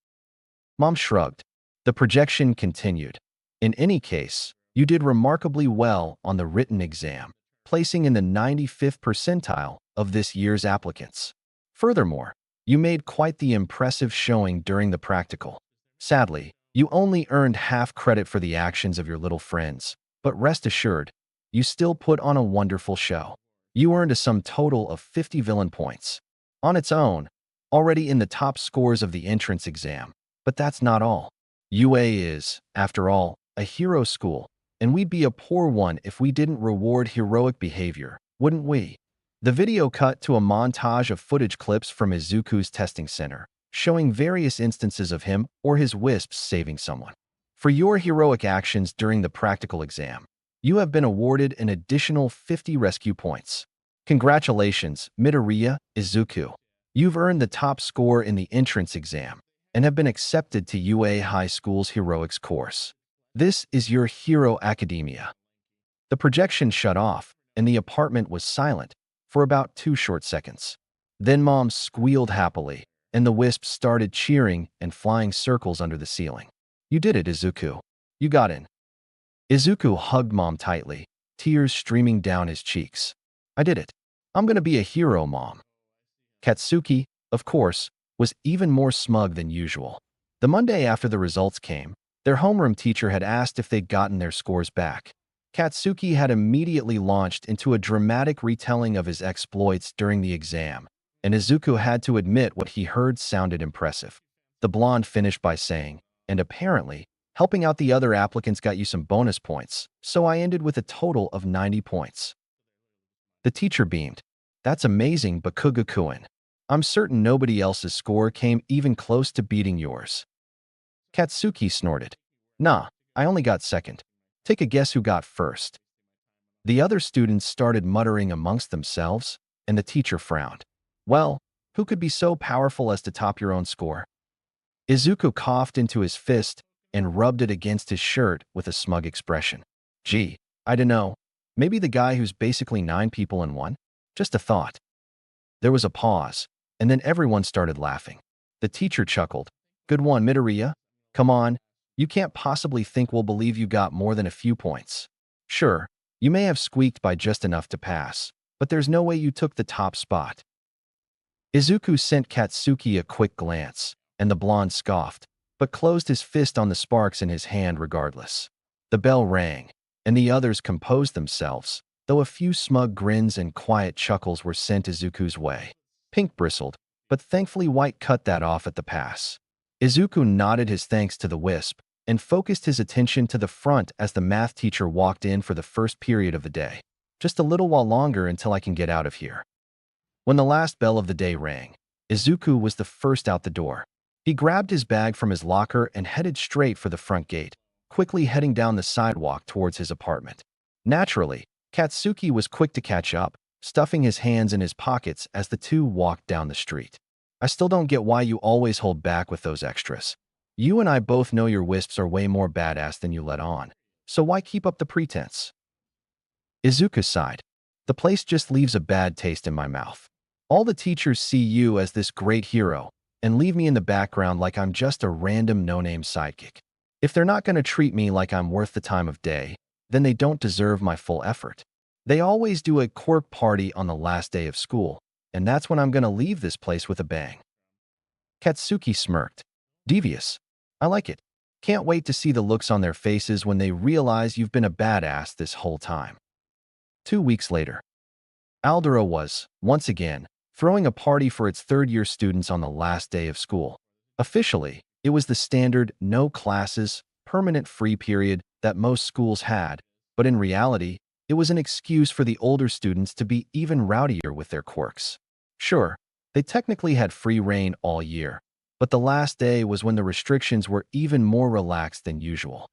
Mom shrugged. The projection continued. "In any case, you did remarkably well on the written exam, placing in the 95th percentile of this year's applicants. Furthermore, you made quite the impressive showing during the practical. Sadly, you only earned half credit for the actions of your little friends, but rest assured, you still put on a wonderful show. You earned a sum total of 50 villain points. On its own, already in the top scores of the entrance exam. But that's not all. UA is, after all, a hero school, and we'd be a poor one if we didn't reward heroic behavior, wouldn't we?" The video cut to a montage of footage clips from Izuku's testing center, showing various instances of him or his wisps saving someone. "For your heroic actions during the practical exam, you have been awarded an additional 50 rescue points. Congratulations, Midoriya Izuku. You've earned the top score in the entrance exam and have been accepted to UA High School's heroics course. This is your Hero Academia." The projection shut off, and the apartment was silent for about 2 short seconds. Then Mom squealed happily, and the wisps started cheering and flying circles under the ceiling. "You did it, Izuku. You got in." Izuku hugged Mom tightly, tears streaming down his cheeks. "I did it. I'm gonna be a hero, Mom." Katsuki, of course, was even more smug than usual. The Monday after the results came, their homeroom teacher had asked if they'd gotten their scores back. Katsuki had immediately launched into a dramatic retelling of his exploits during the exam, and Izuku had to admit what he heard sounded impressive. The blonde finished by saying, "And apparently, helping out the other applicants got you some bonus points, so I ended with a total of 90 points." The teacher beamed. "That's amazing, Bakuga-kun. I'm certain nobody else's score came even close to beating yours." Katsuki snorted. "Nah, I only got second. Take a guess who got first." The other students started muttering amongst themselves, and the teacher frowned. "Well, who could be so powerful as to top your own score?" Izuku coughed into his fist and rubbed it against his shirt with a smug expression. "Gee, I dunno. Maybe the guy who's basically 9 people in one? Just a thought." There was a pause, and then everyone started laughing. The teacher chuckled. "Good one, Midoriya. Come on, you can't possibly think we'll believe you got more than a few points. Sure, you may have squeaked by just enough to pass, but there's no way you took the top spot." Izuku sent Katsuki a quick glance, and the blonde scoffed, but closed his fist on the sparks in his hand regardless. The bell rang, and the others composed themselves, though a few smug grins and quiet chuckles were sent Izuku's way. Pink bristled, but thankfully White cut that off at the pass. Izuku nodded his thanks to the wisp and focused his attention to the front as the math teacher walked in for the first period of the day. "Just a little while longer until I can get out of here." When the last bell of the day rang, Izuku was the first out the door. He grabbed his bag from his locker and headed straight for the front gate, quickly heading down the sidewalk towards his apartment. Naturally, Katsuki was quick to catch up, stuffing his hands in his pockets as the two walked down the street. "I still don't get why you always hold back with those extras. You and I both know your wisps are way more badass than you let on, so why keep up the pretense?" Izuku sighed. The place just leaves a bad taste in my mouth. All the teachers see you as this great hero and leave me in the background like I'm just a random no-name sidekick. If they're not going to treat me like I'm worth the time of day, then they don't deserve my full effort. They always do a quirk party on the last day of school, and that's when I'm going to leave this place with a bang. Katsuki smirked. Devious. I like it. Can't wait to see the looks on their faces when they realize you've been a badass this whole time. 2 weeks later, Aldera was, once again, throwing a party for its third-year students on the last day of school. Officially, it was the standard no classes, permanent free period that most schools had, but in reality, it was an excuse for the older students to be even rowdier with their quirks. Sure, they technically had free reign all year, but the last day was when the restrictions were even more relaxed than usual.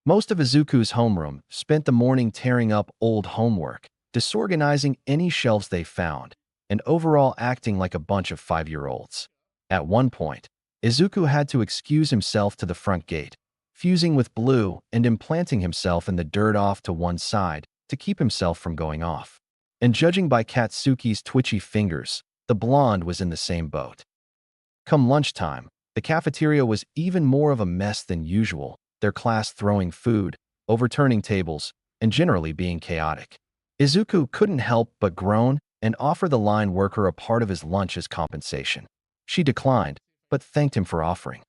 Most of Izuku's homeroom spent the morning tearing up old homework, disorganizing any shelves they found, and overall acting like a bunch of 5-year-olds. At one point, Izuku had to excuse himself to the front gate, fusing with blue and implanting himself in the dirt off to one side to keep himself from going off. And judging by Katsuki's twitchy fingers, the blonde was in the same boat. Come lunchtime, the cafeteria was even more of a mess than usual, their class throwing food, overturning tables, and generally being chaotic. Izuku couldn't help but groan and offer the line worker a part of his lunch as compensation. She declined, but thanked him for offering.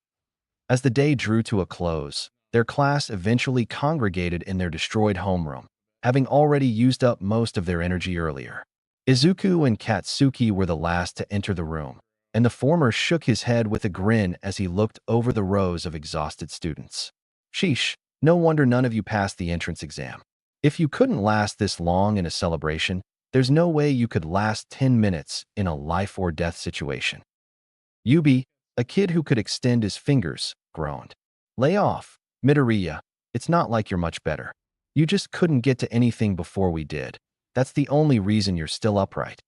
As the day drew to a close, their class eventually congregated in their destroyed homeroom, having already used up most of their energy earlier. Izuku and Katsuki were the last to enter the room, and the former shook his head with a grin as he looked over the rows of exhausted students. Sheesh, no wonder none of you passed the entrance exam. If you couldn't last this long in a celebration, there's no way you could last 10 minutes in a life-or-death situation. Yubi, a kid who could extend his fingers, groaned. Lay off, Midoriya. It's not like you're much better. You just couldn't get to anything before we did. That's the only reason you're still upright.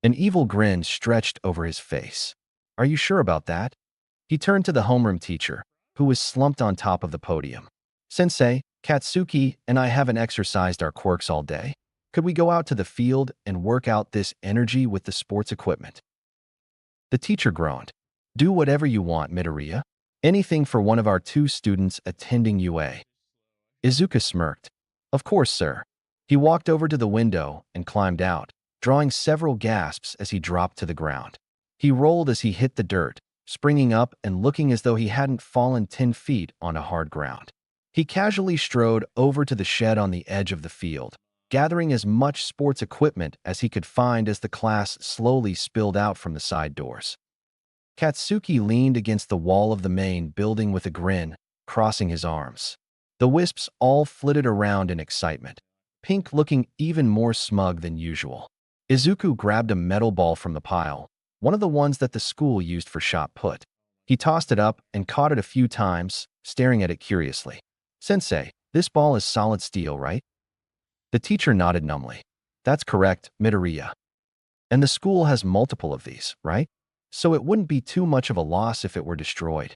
An evil grin stretched over his face. Are you sure about that? He turned to the homeroom teacher, who was slumped on top of the podium. Sensei, Katsuki and I haven't exercised our quirks all day. Could we go out to the field and work out this energy with the sports equipment? The teacher groaned. Do whatever you want, Midoriya. Anything for one of our 2 students attending UA. Izuku smirked. Of course, sir. He walked over to the window and climbed out, drawing several gasps as he dropped to the ground. He rolled as he hit the dirt, springing up and looking as though he hadn't fallen 10 feet on a hard ground. He casually strode over to the shed on the edge of the field, gathering as much sports equipment as he could find as the class slowly spilled out from the side doors. Katsuki leaned against the wall of the main building with a grin, crossing his arms. The wisps all flitted around in excitement, Pink looking even more smug than usual. Izuku grabbed a metal ball from the pile, one of the ones that the school used for shot put. He tossed it up and caught it a few times, staring at it curiously. Sensei, this ball is solid steel, right? The teacher nodded numbly. That's correct, Midoriya. And the school has multiple of these, right? So it wouldn't be too much of a loss if it were destroyed.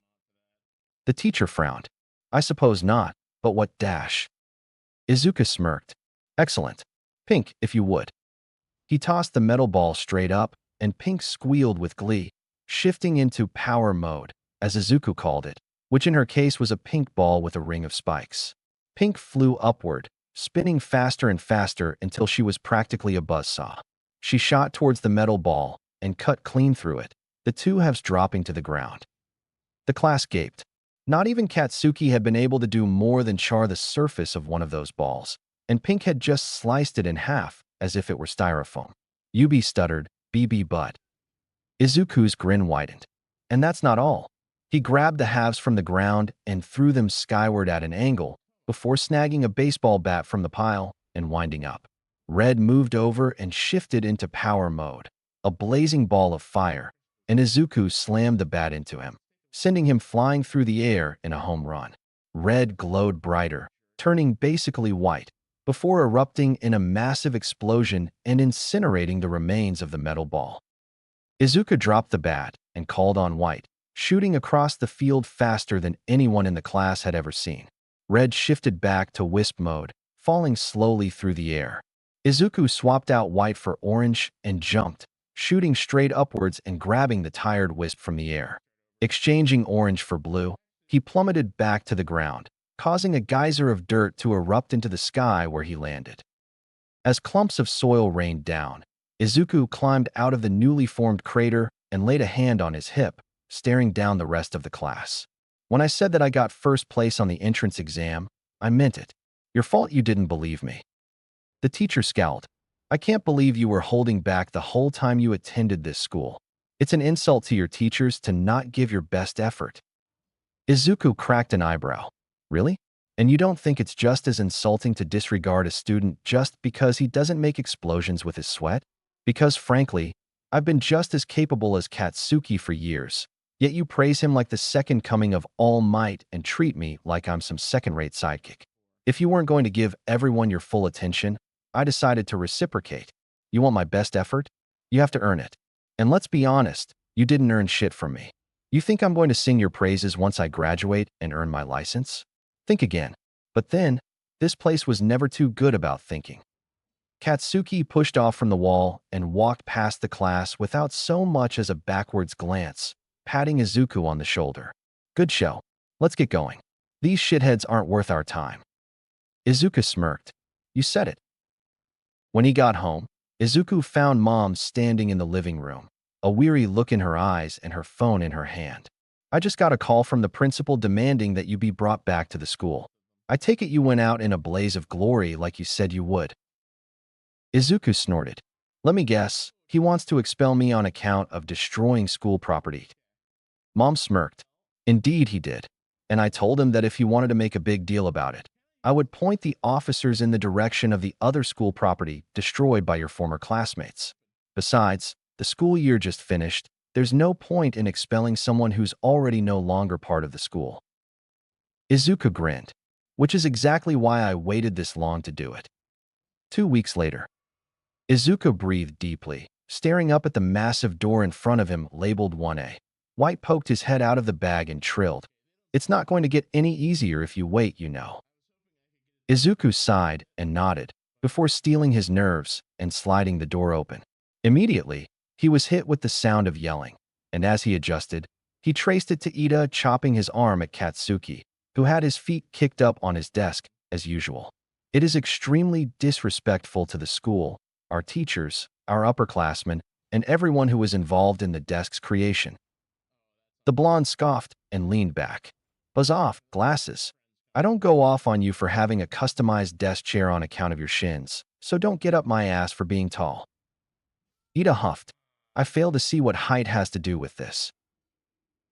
The teacher frowned. I suppose not, but what dash? Izuku smirked. Excellent. Pink, if you would. He tossed the metal ball straight up, and Pink squealed with glee, shifting into power mode, as Izuku called it, which in her case was a pink ball with a ring of spikes. Pink flew upward, spinning faster and faster until she was practically a buzzsaw. She shot towards the metal ball and cut clean through it, the 2 halves dropping to the ground. The class gaped. Not even Katsuki had been able to do more than char the surface of one of those balls, and Pink had just sliced it in half as if it were styrofoam. Yubi stuttered, BB butt. Izuku's grin widened. And that's not all. He grabbed the halves from the ground and threw them skyward at an angle before snagging a baseball bat from the pile and winding up. Red moved over and shifted into power mode, a blazing ball of fire, and Izuku slammed the bat into him, sending him flying through the air in a home run. Red glowed brighter, turning basically white, before erupting in a massive explosion and incinerating the remains of the metal ball. Izuku dropped the bat and called on White, shooting across the field faster than anyone in the class had ever seen. Red shifted back to wisp mode, falling slowly through the air. Izuku swapped out white for orange and jumped, shooting straight upwards and grabbing the tired wisp from the air. Exchanging orange for blue, he plummeted back to the ground, causing a geyser of dirt to erupt into the sky where he landed. As clumps of soil rained down, Izuku climbed out of the newly formed crater and laid a hand on his hip, staring down the rest of the class. When I said that I got first place on the entrance exam, I meant it. Your fault you didn't believe me. The teacher scowled. I can't believe you were holding back the whole time you attended this school. It's an insult to your teachers to not give your best effort. Izuku cracked an eyebrow. Really? And you don't think it's just as insulting to disregard a student just because he doesn't make explosions with his sweat? Because frankly, I've been just as capable as Katsuki for years, yet you praise him like the second coming of All Might and treat me like I'm some second-rate sidekick. If you weren't going to give everyone your full attention, I decided to reciprocate. You want my best effort? You have to earn it. And let's be honest, you didn't earn shit from me. You think I'm going to sing your praises once I graduate and earn my license? Think again. But then, this place was never too good about thinking. Katsuki pushed off from the wall and walked past the class without so much as a backwards glance, patting Izuku on the shoulder. Good show. Let's get going. These shitheads aren't worth our time. Izuku smirked. You said it. When he got home, Izuku found Mom standing in the living room, a weary look in her eyes and her phone in her hand. I just got a call from the principal demanding that you be brought back to the school. I take it you went out in a blaze of glory like you said you would. Izuku snorted. Let me guess, he wants to expel me on account of destroying school property. Mom smirked. Indeed he did. And I told him that if he wanted to make a big deal about it, I would point the officers in the direction of the other school property destroyed by your former classmates. Besides, the school year just finished. There's no point in expelling someone who's already no longer part of the school. Izuku grinned, which is exactly why I waited this long to do it. 2 weeks later, Izuku breathed deeply, staring up at the massive door in front of him labeled 1A. White poked his head out of the bag and trilled. It's not going to get any easier if you wait, you know. Izuku sighed and nodded, before steeling his nerves and sliding the door open. Immediately, he was hit with the sound of yelling, and as he adjusted, he traced it to Ida chopping his arm at Katsuki, who had his feet kicked up on his desk, as usual. It is extremely disrespectful to the school, our teachers, our upperclassmen, and everyone who was involved in the desk's creation. The blonde scoffed and leaned back. Buzz off, glasses. I don't go off on you for having a customized desk chair on account of your shins, so don't get up my ass for being tall. Ida huffed. I fail to see what height has to do with this.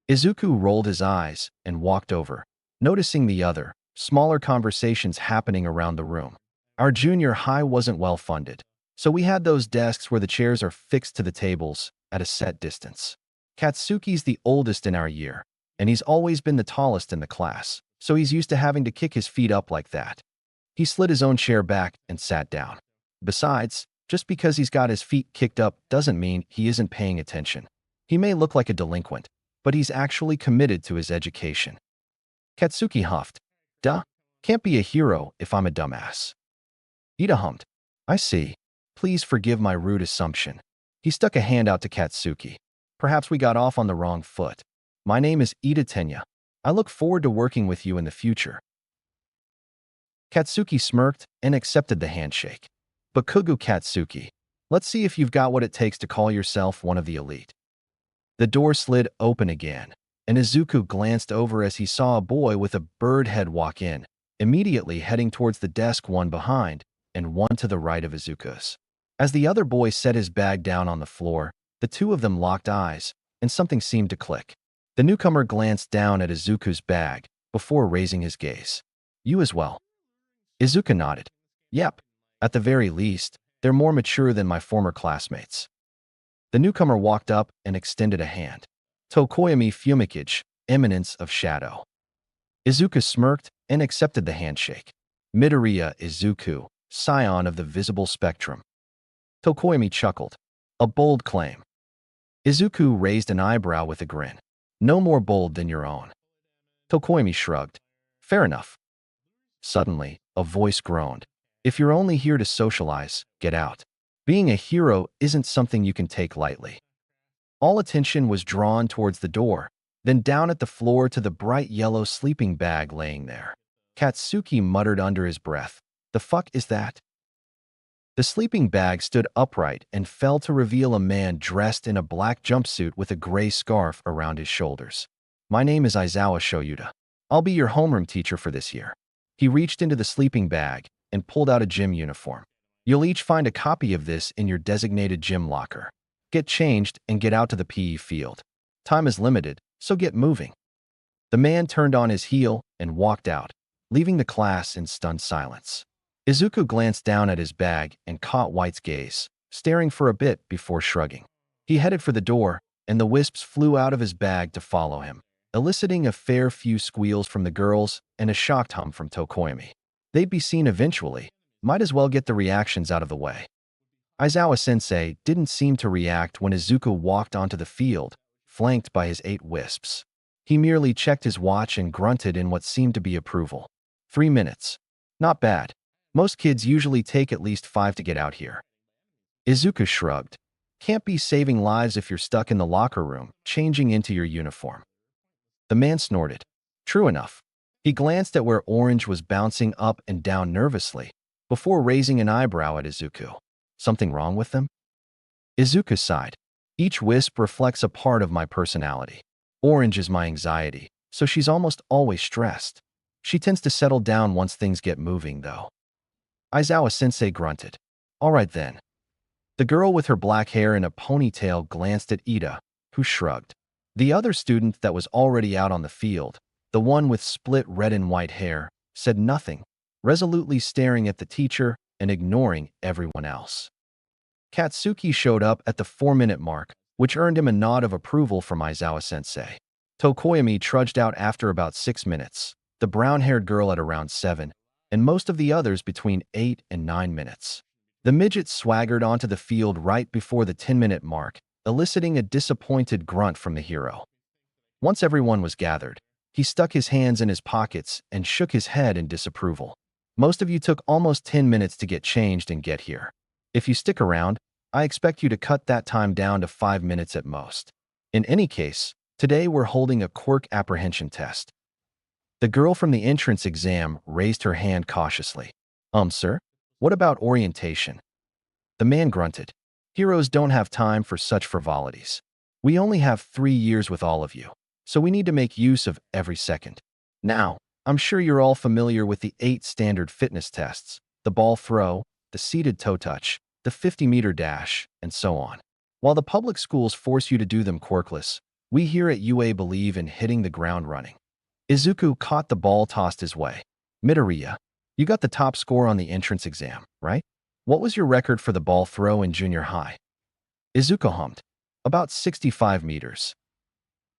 Izuku rolled his eyes and walked over, noticing the other, smaller conversations happening around the room. Our junior high wasn't well funded, so we had those desks where the chairs are fixed to the tables at a set distance. Katsuki's the oldest in our year, and he's always been the tallest in the class, so he's used to having to kick his feet up like that. He slid his own chair back and sat down. Besides, just because he's got his feet kicked up doesn't mean he isn't paying attention. He may look like a delinquent, but he's actually committed to his education. Katsuki huffed. Duh, can't be a hero if I'm a dumbass. Ida hummed. I see. Please forgive my rude assumption. He stuck a hand out to Katsuki. Perhaps we got off on the wrong foot. My name is Ida Tenya. I look forward to working with you in the future. Katsuki smirked and accepted the handshake. Bakugo Katsuki, let's see if you've got what it takes to call yourself one of the elite. The door slid open again, and Izuku glanced over as he saw a boy with a bird head walk in, immediately heading towards the desk one behind and one to the right of Izuku's. As the other boy set his bag down on the floor, the two of them locked eyes, and something seemed to click. The newcomer glanced down at Izuku's bag before raising his gaze. You as well. Izuku nodded. Yep. At the very least, they're more mature than my former classmates. The newcomer walked up and extended a hand. Tokoyami Fumikage, Eminence of Shadow. Izuku smirked and accepted the handshake. Midoriya Izuku, Scion of the Visible Spectrum. Tokoyami chuckled. A bold claim. Izuku raised an eyebrow with a grin. No more bold than your own. Tokoyami shrugged. Fair enough. Suddenly, a voice groaned. If you're only here to socialize, get out. Being a hero isn't something you can take lightly. All attention was drawn towards the door, then down at the floor to the bright yellow sleeping bag laying there. Katsuki muttered under his breath, "The fuck is that?" The sleeping bag stood upright and fell to reveal a man dressed in a black jumpsuit with a gray scarf around his shoulders. "My name is Izawa Shoyuta. I'll be your homeroom teacher for this year." He reached into the sleeping bag and pulled out a gym uniform. "You'll each find a copy of this in your designated gym locker. Get changed and get out to the PE field. Time is limited, so get moving." The man turned on his heel and walked out, leaving the class in stunned silence. Izuku glanced down at his bag and caught White's gaze, staring for a bit before shrugging. He headed for the door, and the wisps flew out of his bag to follow him, eliciting a fair few squeals from the girls and a shocked hum from Tokoyami. They'd be seen eventually. Might as well get the reactions out of the way. Aizawa-sensei didn't seem to react when Izuku walked onto the field, flanked by his 8 wisps. He merely checked his watch and grunted in what seemed to be approval. 3 minutes. Not bad. Most kids usually take at least 5 to get out here. Izuku shrugged. Can't be saving lives if you're stuck in the locker room, changing into your uniform. The man snorted. True enough. He glanced at where Orange was bouncing up and down nervously, before raising an eyebrow at Izuku. Something wrong with them? Izuku sighed. Each wisp reflects a part of my personality. Orange is my anxiety, so she's almost always stressed. She tends to settle down once things get moving, though. Aizawa-sensei grunted. All right then. The girl with her black hair in a ponytail glanced at Ida, who shrugged. The other student that was already out on the field, the one with split red and white hair, said nothing, resolutely staring at the teacher and ignoring everyone else. Katsuki showed up at the 4-minute mark, which earned him a nod of approval from Aizawa-sensei. Tokoyami trudged out after about 6 minutes, the brown-haired girl at around 7, and most of the others between 8 and 9 minutes. The midget swaggered onto the field right before the 10-minute mark, eliciting a disappointed grunt from the hero. Once everyone was gathered, he stuck his hands in his pockets and shook his head in disapproval. Most of you took almost 10 minutes to get changed and get here. If you stick around, I expect you to cut that time down to 5 minutes at most. In any case, today we're holding a quirk apprehension test. The girl from the entrance exam raised her hand cautiously. Sir? What about orientation? The man grunted. Heroes don't have time for such frivolities. We only have 3 years with all of you, so we need to make use of every second. Now, I'm sure you're all familiar with the 8 standard fitness tests, the ball throw, the seated toe touch, the 50-meter dash, and so on. While the public schools force you to do them quirkless, we here at UA believe in hitting the ground running. Izuku caught the ball tossed his way. Midoriya, you got the top score on the entrance exam, right? What was your record for the ball throw in junior high? Izuku hummed. About 65 meters.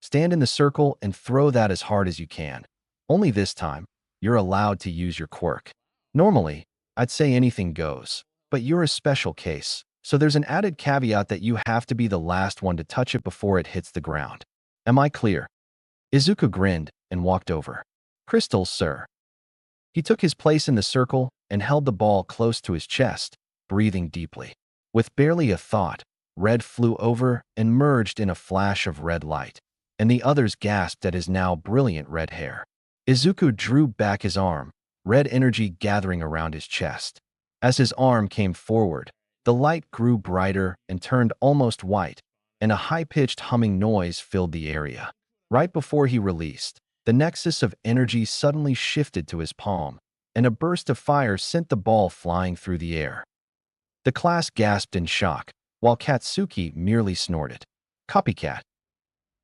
Stand in the circle and throw that as hard as you can. Only this time, you're allowed to use your quirk. Normally, I'd say anything goes, but you're a special case, so there's an added caveat that you have to be the last one to touch it before it hits the ground. Am I clear? Izuku grinned and walked over. Crystals, sir. He took his place in the circle and held the ball close to his chest, breathing deeply. With barely a thought, Red flew over and merged in a flash of red light, and the others gasped at his now brilliant red hair. Izuku drew back his arm, red energy gathering around his chest. As his arm came forward, the light grew brighter and turned almost white, and a high-pitched humming noise filled the area. Right before he released, the nexus of energy suddenly shifted to his palm, and a burst of fire sent the ball flying through the air. The class gasped in shock, while Katsuki merely snorted. Copycat.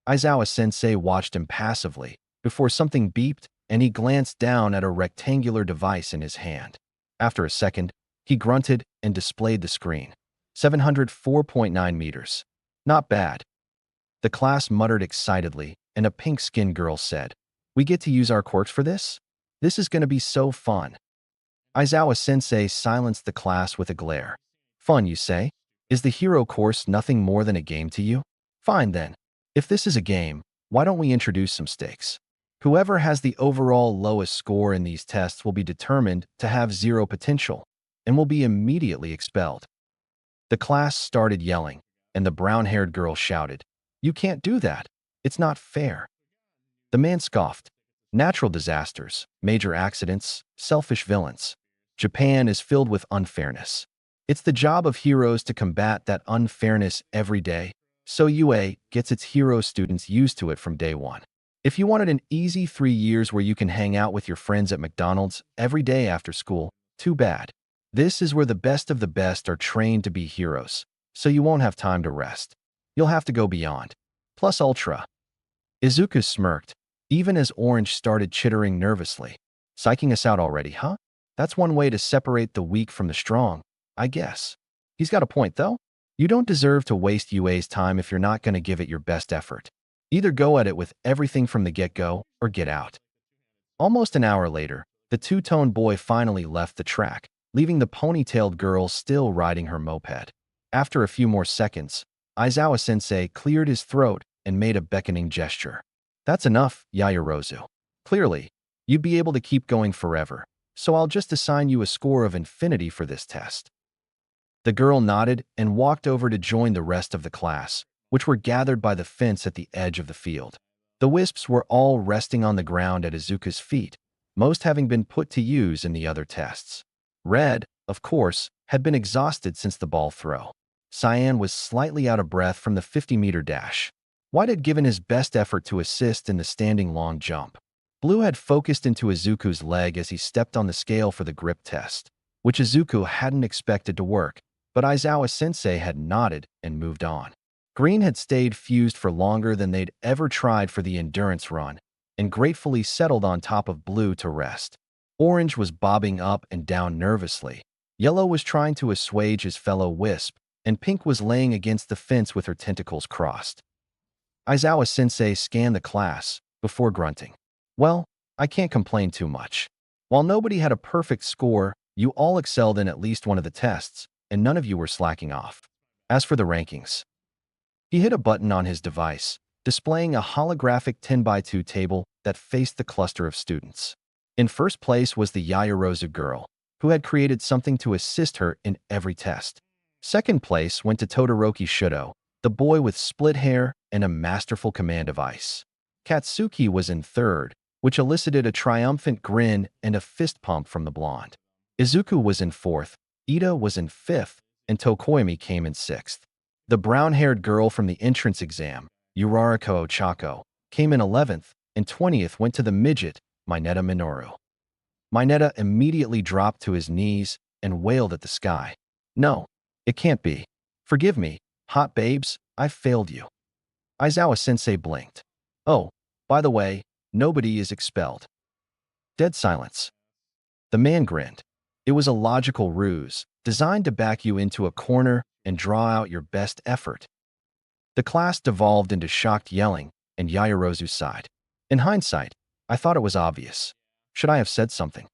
Aizawa-sensei watched him passively, before something beeped and he glanced down at a rectangular device in his hand. After a second, he grunted and displayed the screen. 704.9 meters. Not bad. The class muttered excitedly, and a pink-skinned girl said, We get to use our quirks for this? This is going to be so fun. Aizawa-sensei silenced the class with a glare. Fun, you say? Is the hero course nothing more than a game to you? Fine then. If this is a game, why don't we introduce some stakes? Whoever has the overall lowest score in these tests will be determined to have 0 potential. and will be immediately expelled. The class started yelling, and the brown-haired girl shouted, "You can't do that. It's not fair." The man scoffed. "Natural disasters, major accidents, selfish villains. Japan is filled with unfairness. It's the job of heroes to combat that unfairness every day, so UA gets its hero students used to it from day one. If you wanted an easy 3 years where you can hang out with your friends at McDonald's every day after school, too bad. This is where the best of the best are trained to be heroes, so you won't have time to rest. You'll have to go beyond. Plus ultra." Izuku smirked, even as Orange started chittering nervously. "Psyching us out already, huh? That's one way to separate the weak from the strong, I guess." He's got a point, though. You don't deserve to waste UA's time if you're not going to give it your best effort. Either go at it with everything from the get-go or get out. Almost an hour later, the two-tone boy finally left the track, leaving the ponytailed girl still riding her moped. After a few more seconds, Aizawa-sensei cleared his throat and made a beckoning gesture. "That's enough, Yaoyorozu. Clearly, you'd be able to keep going forever, so I'll just assign you a score of infinity for this test." The girl nodded and walked over to join the rest of the class, which were gathered by the fence at the edge of the field. The wisps were all resting on the ground at Izuku's feet, most having been put to use in the other tests. Red, of course, had been exhausted since the ball throw. Cyan was slightly out of breath from the 50-meter dash. White had given his best effort to assist in the standing long jump. Blue had focused into Izuku's leg as he stepped on the scale for the grip test, which Izuku hadn't expected to work, but Aizawa-sensei had nodded and moved on. Green had stayed fused for longer than they'd ever tried for the endurance run, and gratefully settled on top of Blue to rest. Orange was bobbing up and down nervously. Yellow was trying to assuage his fellow wisp, and Pink was laying against the fence with her tentacles crossed. Aizawa-sensei scanned the class before grunting. "Well, I can't complain too much. While nobody had a perfect score, you all excelled in at least one of the tests, and none of you were slacking off." As for the rankings, he hit a button on his device, displaying a holographic 10x2 table that faced the cluster of students. In first place was the Yaoyorozu girl, who had created something to assist her in every test. Second place went to Todoroki Shudo, the boy with split hair and a masterful command of ice. Katsuki was in third, which elicited a triumphant grin and a fist pump from the blonde. Izuku was in fourth, Ida was in fifth, and Tokoyami came in sixth. The brown-haired girl from the entrance exam, Yurariko Ochako, came in 11th, and 20th went to the midget, Mineta Minoru. Mineta immediately dropped to his knees and wailed at the sky. "No, it can't be. Forgive me, hot babes, I've failed you." Aizawa-sensei blinked. "Oh, by the way, nobody is expelled." Dead silence. The man grinned. It was a logical ruse, designed to back you into a corner and draw out your best effort. The class devolved into shocked yelling, and Yaoyorozu sighed. "In hindsight, I thought it was obvious. Should I have said something?"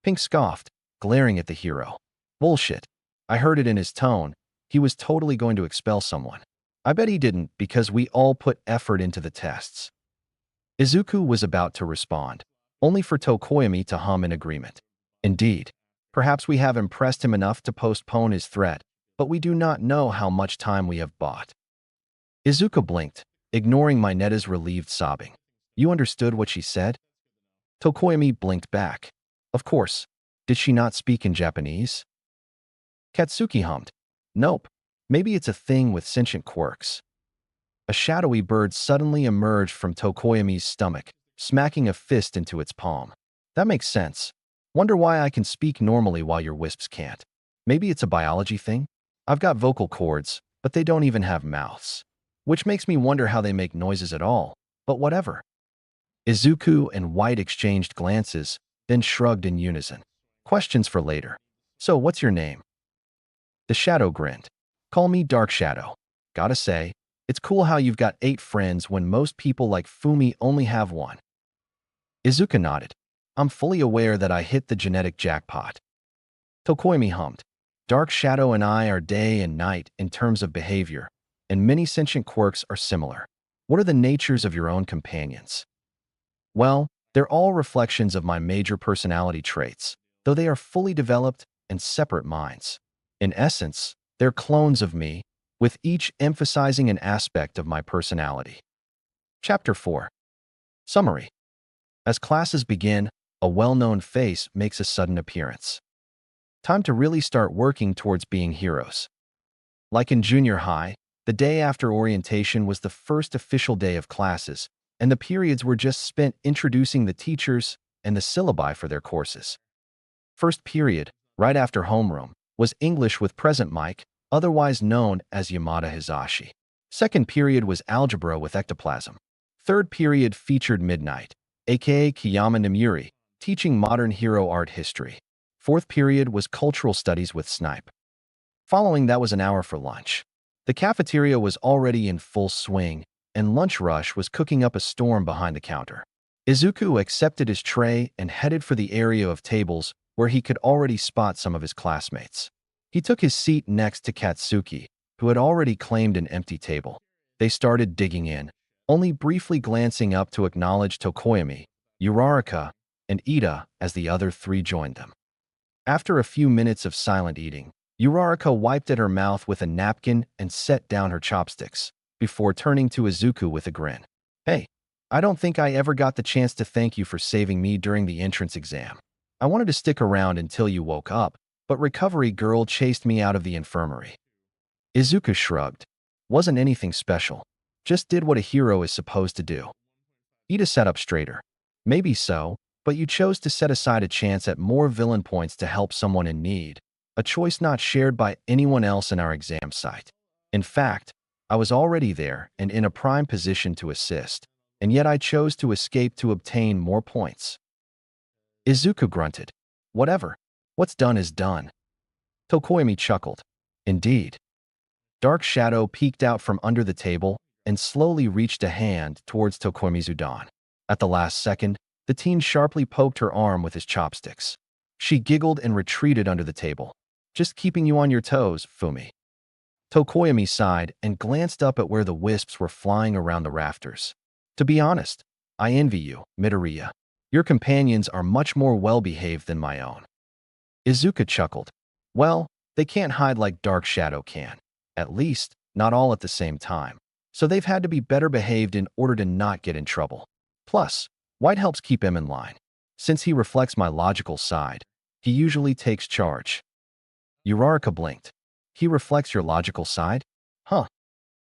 Pink scoffed, glaring at the hero. "Bullshit. I heard it in his tone. He was totally going to expel someone. I bet he didn't because we all put effort into the tests." Izuku was about to respond, only for Tokoyami to hum in agreement. "Indeed. Perhaps we have impressed him enough to postpone his threat, but we do not know how much time we have bought." Izuku blinked, ignoring Mineta's relieved sobbing. "You understood what she said?" Tokoyami blinked back. "Of course. Did she not speak in Japanese?" Katsuki hummed. "Nope. Maybe it's a thing with sentient quirks." A shadowy bird suddenly emerged from Tokoyami's stomach, smacking a fist into its palm. "That makes sense. Wonder why I can speak normally while your wisps can't. Maybe it's a biology thing? I've got vocal cords, but they don't even have mouths. Which makes me wonder how they make noises at all, but whatever." Izuku and White exchanged glances, then shrugged in unison. "Questions for later. So what's your name?" The shadow grinned. "Call me Dark Shadow. Gotta say, it's cool how you've got 8 friends when most people like Fumi only have 1." Izuku nodded. "I'm fully aware that I hit the genetic jackpot." Tokoyami hummed. "Dark Shadow and I are day and night in terms of behavior, and many sentient quirks are similar. What are the natures of your own companions?" "Well, they're all reflections of my major personality traits, though they are fully developed and separate minds. In essence, they're clones of me, with each emphasizing an aspect of my personality. Chapter 4. Summary. As classes begin, a well-known face makes a sudden appearance. Time to really start working towards being heroes. Like in junior high, the day after orientation was the first official day of classes, and the periods were just spent introducing the teachers and the syllabi for their courses. First period, right after homeroom, was English with present Mike, otherwise known as Yamada Hizashi. Second period was algebra with ectoplasm. Third period featured Midnight, aka Kiyama Namuri, teaching modern hero art history. Fourth period was cultural studies with Snipe. Following that was an hour for lunch. The cafeteria was already in full swing, and Lunch Rush was cooking up a storm behind the counter. Izuku accepted his tray and headed for the area of tables where he could already spot some of his classmates. He took his seat next to Katsuki, who had already claimed an empty table. They started digging in, only briefly glancing up to acknowledge Tokoyami, Uraraka, and Ida as the other three joined them. After a few minutes of silent eating, Uraraka wiped at her mouth with a napkin and set down her chopsticks, before turning to Izuku with a grin. "Hey, I don't think I ever got the chance to thank you for saving me during the entrance exam. I wanted to stick around until you woke up, but Recovery Girl chased me out of the infirmary." Izuku shrugged. Wasn't anything special. Just did what a hero is supposed to do. Ida sat up straighter. "Maybe so, but you chose to set aside a chance at more villain points to help someone in need, a choice not shared by anyone else in our exam site. In fact, I was already there and in a prime position to assist, and yet I chose to escape to obtain more points." Izuku grunted. "Whatever. What's done is done." Tokoyami chuckled. "Indeed." Dark Shadow peeked out from under the table and slowly reached a hand towards Tokoyami's udon. At the last second, the teen sharply poked her arm with his chopsticks. She giggled and retreated under the table. "Just keeping you on your toes, Fumi." Tokoyami sighed and glanced up at where the wisps were flying around the rafters. "To be honest, I envy you, Midoriya. Your companions are much more well-behaved than my own." Izuku chuckled. "Well, they can't hide like Dark Shadow can. At least, not all at the same time. So they've had to be better behaved in order to not get in trouble. Plus, White helps keep him in line. Since he reflects my logical side, he usually takes charge." Uraraka blinked. "He reflects your logical side? Huh."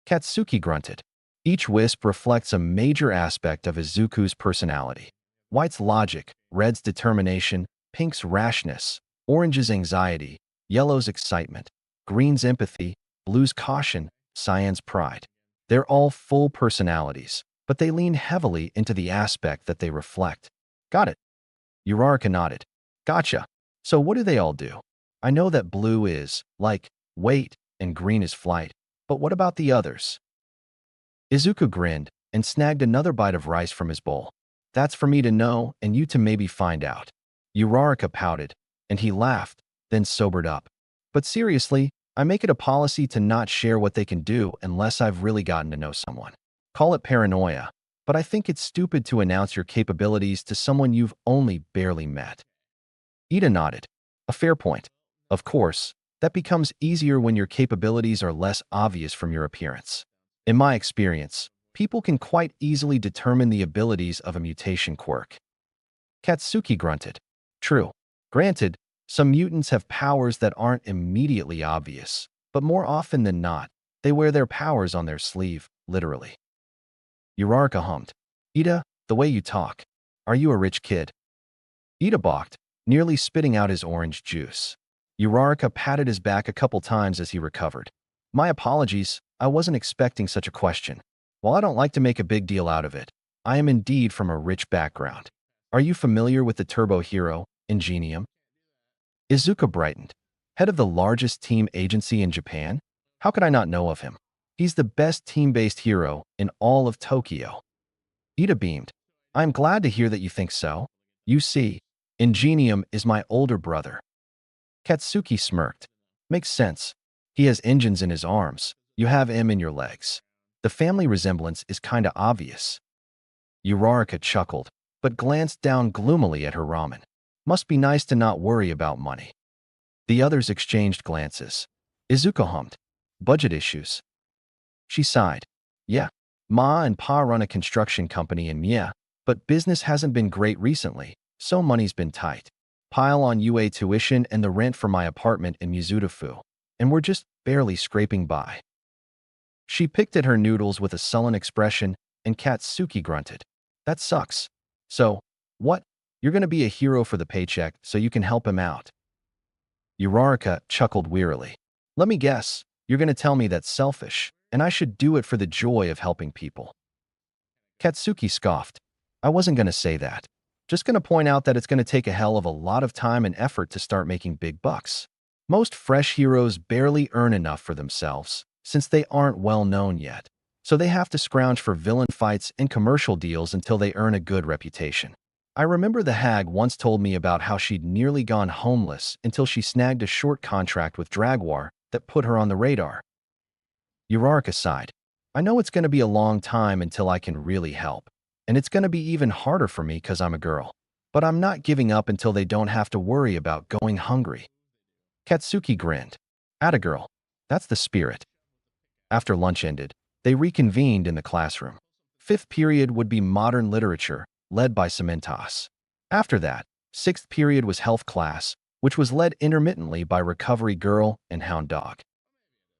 Katsuki grunted. Each wisp reflects a major aspect of Izuku's personality. White's logic, red's determination, pink's rashness, orange's anxiety, yellow's excitement, green's empathy, blue's caution, cyan's pride. They're all full personalities, but they lean heavily into the aspect that they reflect. "Got it." Uraraka nodded. "Gotcha. So what do they all do? I know that blue is, like, weight, and green is flight, but what about the others?" Izuku grinned and snagged another bite of rice from his bowl. "That's for me to know and you to maybe find out." Uraraka pouted, and he laughed, then sobered up. "But seriously, I make it a policy to not share what they can do unless I've really gotten to know someone. Call it paranoia, but I think it's stupid to announce your capabilities to someone you've only barely met." Ida nodded. "A fair point. Of course, that becomes easier when your capabilities are less obvious from your appearance. In my experience, people can quite easily determine the abilities of a mutation quirk." Katsuki grunted. "True. Granted, some mutants have powers that aren't immediately obvious, but more often than not, they wear their powers on their sleeve, literally." Uraraka hummed. "Ida, the way you talk. Are you a rich kid?" Ida balked, nearly spitting out his orange juice. Uraraka patted his back a couple times as he recovered. "My apologies, I wasn't expecting such a question. While I don't like to make a big deal out of it, I am indeed from a rich background. Are you familiar with the turbo hero, Ingenium?" Izuku brightened. "Head of the largest team agency in Japan? How could I not know of him? He's the best team-based hero in all of Tokyo." Ida beamed. "I'm glad to hear that you think so. You see, Ingenium is my older brother." Katsuki smirked. "Makes sense. He has engines in his arms. You have M in your legs. The family resemblance is kinda obvious." Uraraka chuckled, but glanced down gloomily at her ramen. "Must be nice to not worry about money." The others exchanged glances. Izuku hummed. Budget issues. She sighed. Yeah, Ma and Pa run a construction company in Mie, but business hasn't been great recently, so money's been tight. Pile on UA tuition and the rent for my apartment in Mizutofu, and we're just barely scraping by. She picked at her noodles with a sullen expression, and Katsuki grunted. That sucks. So, what? You're gonna be a hero for the paycheck so you can help him out. Uraraka chuckled wearily. Let me guess, you're gonna tell me that's selfish, and I should do it for the joy of helping people. Katsuki scoffed. I wasn't gonna say that. Just gonna point out that it's gonna take a hell of a lot of time and effort to start making big bucks. Most fresh heroes barely earn enough for themselves, since they aren't well known yet. So they have to scrounge for villain fights and commercial deals until they earn a good reputation. I remember the hag once told me about how she'd nearly gone homeless until she snagged a short contract with Dragwar that put her on the radar. Uraraka sighed. I know it's going to be a long time until I can really help, and it's going to be even harder for me because I'm a girl. But I'm not giving up until they don't have to worry about going hungry. Katsuki grinned. Atta girl. That's the spirit. After lunch ended, they reconvened in the classroom. Fifth period would be modern literature, led by Cementas. After that, sixth period was health class, which was led intermittently by Recovery Girl and Hound Dog.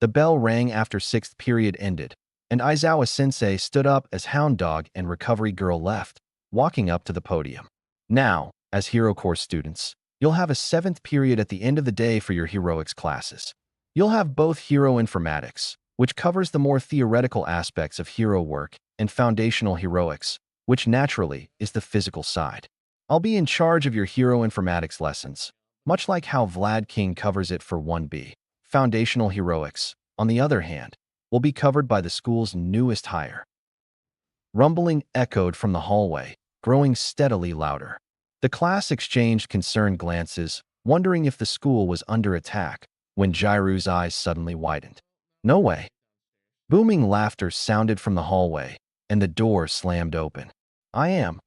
The bell rang after sixth period ended, and Aizawa-sensei stood up as Hound Dog and Recovery Girl left, walking up to the podium. Now, as Hero Course students, you'll have a seventh period at the end of the day for your heroics classes. You'll have both Hero Informatics, which covers the more theoretical aspects of hero work, and Foundational Heroics, which naturally is the physical side. I'll be in charge of your Hero Informatics lessons, much like how Vlad King covers it for 1B. Foundational Heroics, on the other hand, will be covered by the school's newest hire. Rumbling echoed from the hallway, growing steadily louder. The class exchanged concerned glances, wondering if the school was under attack, when Jairu's eyes suddenly widened. No way. Booming laughter sounded from the hallway, and the door slammed open. I am.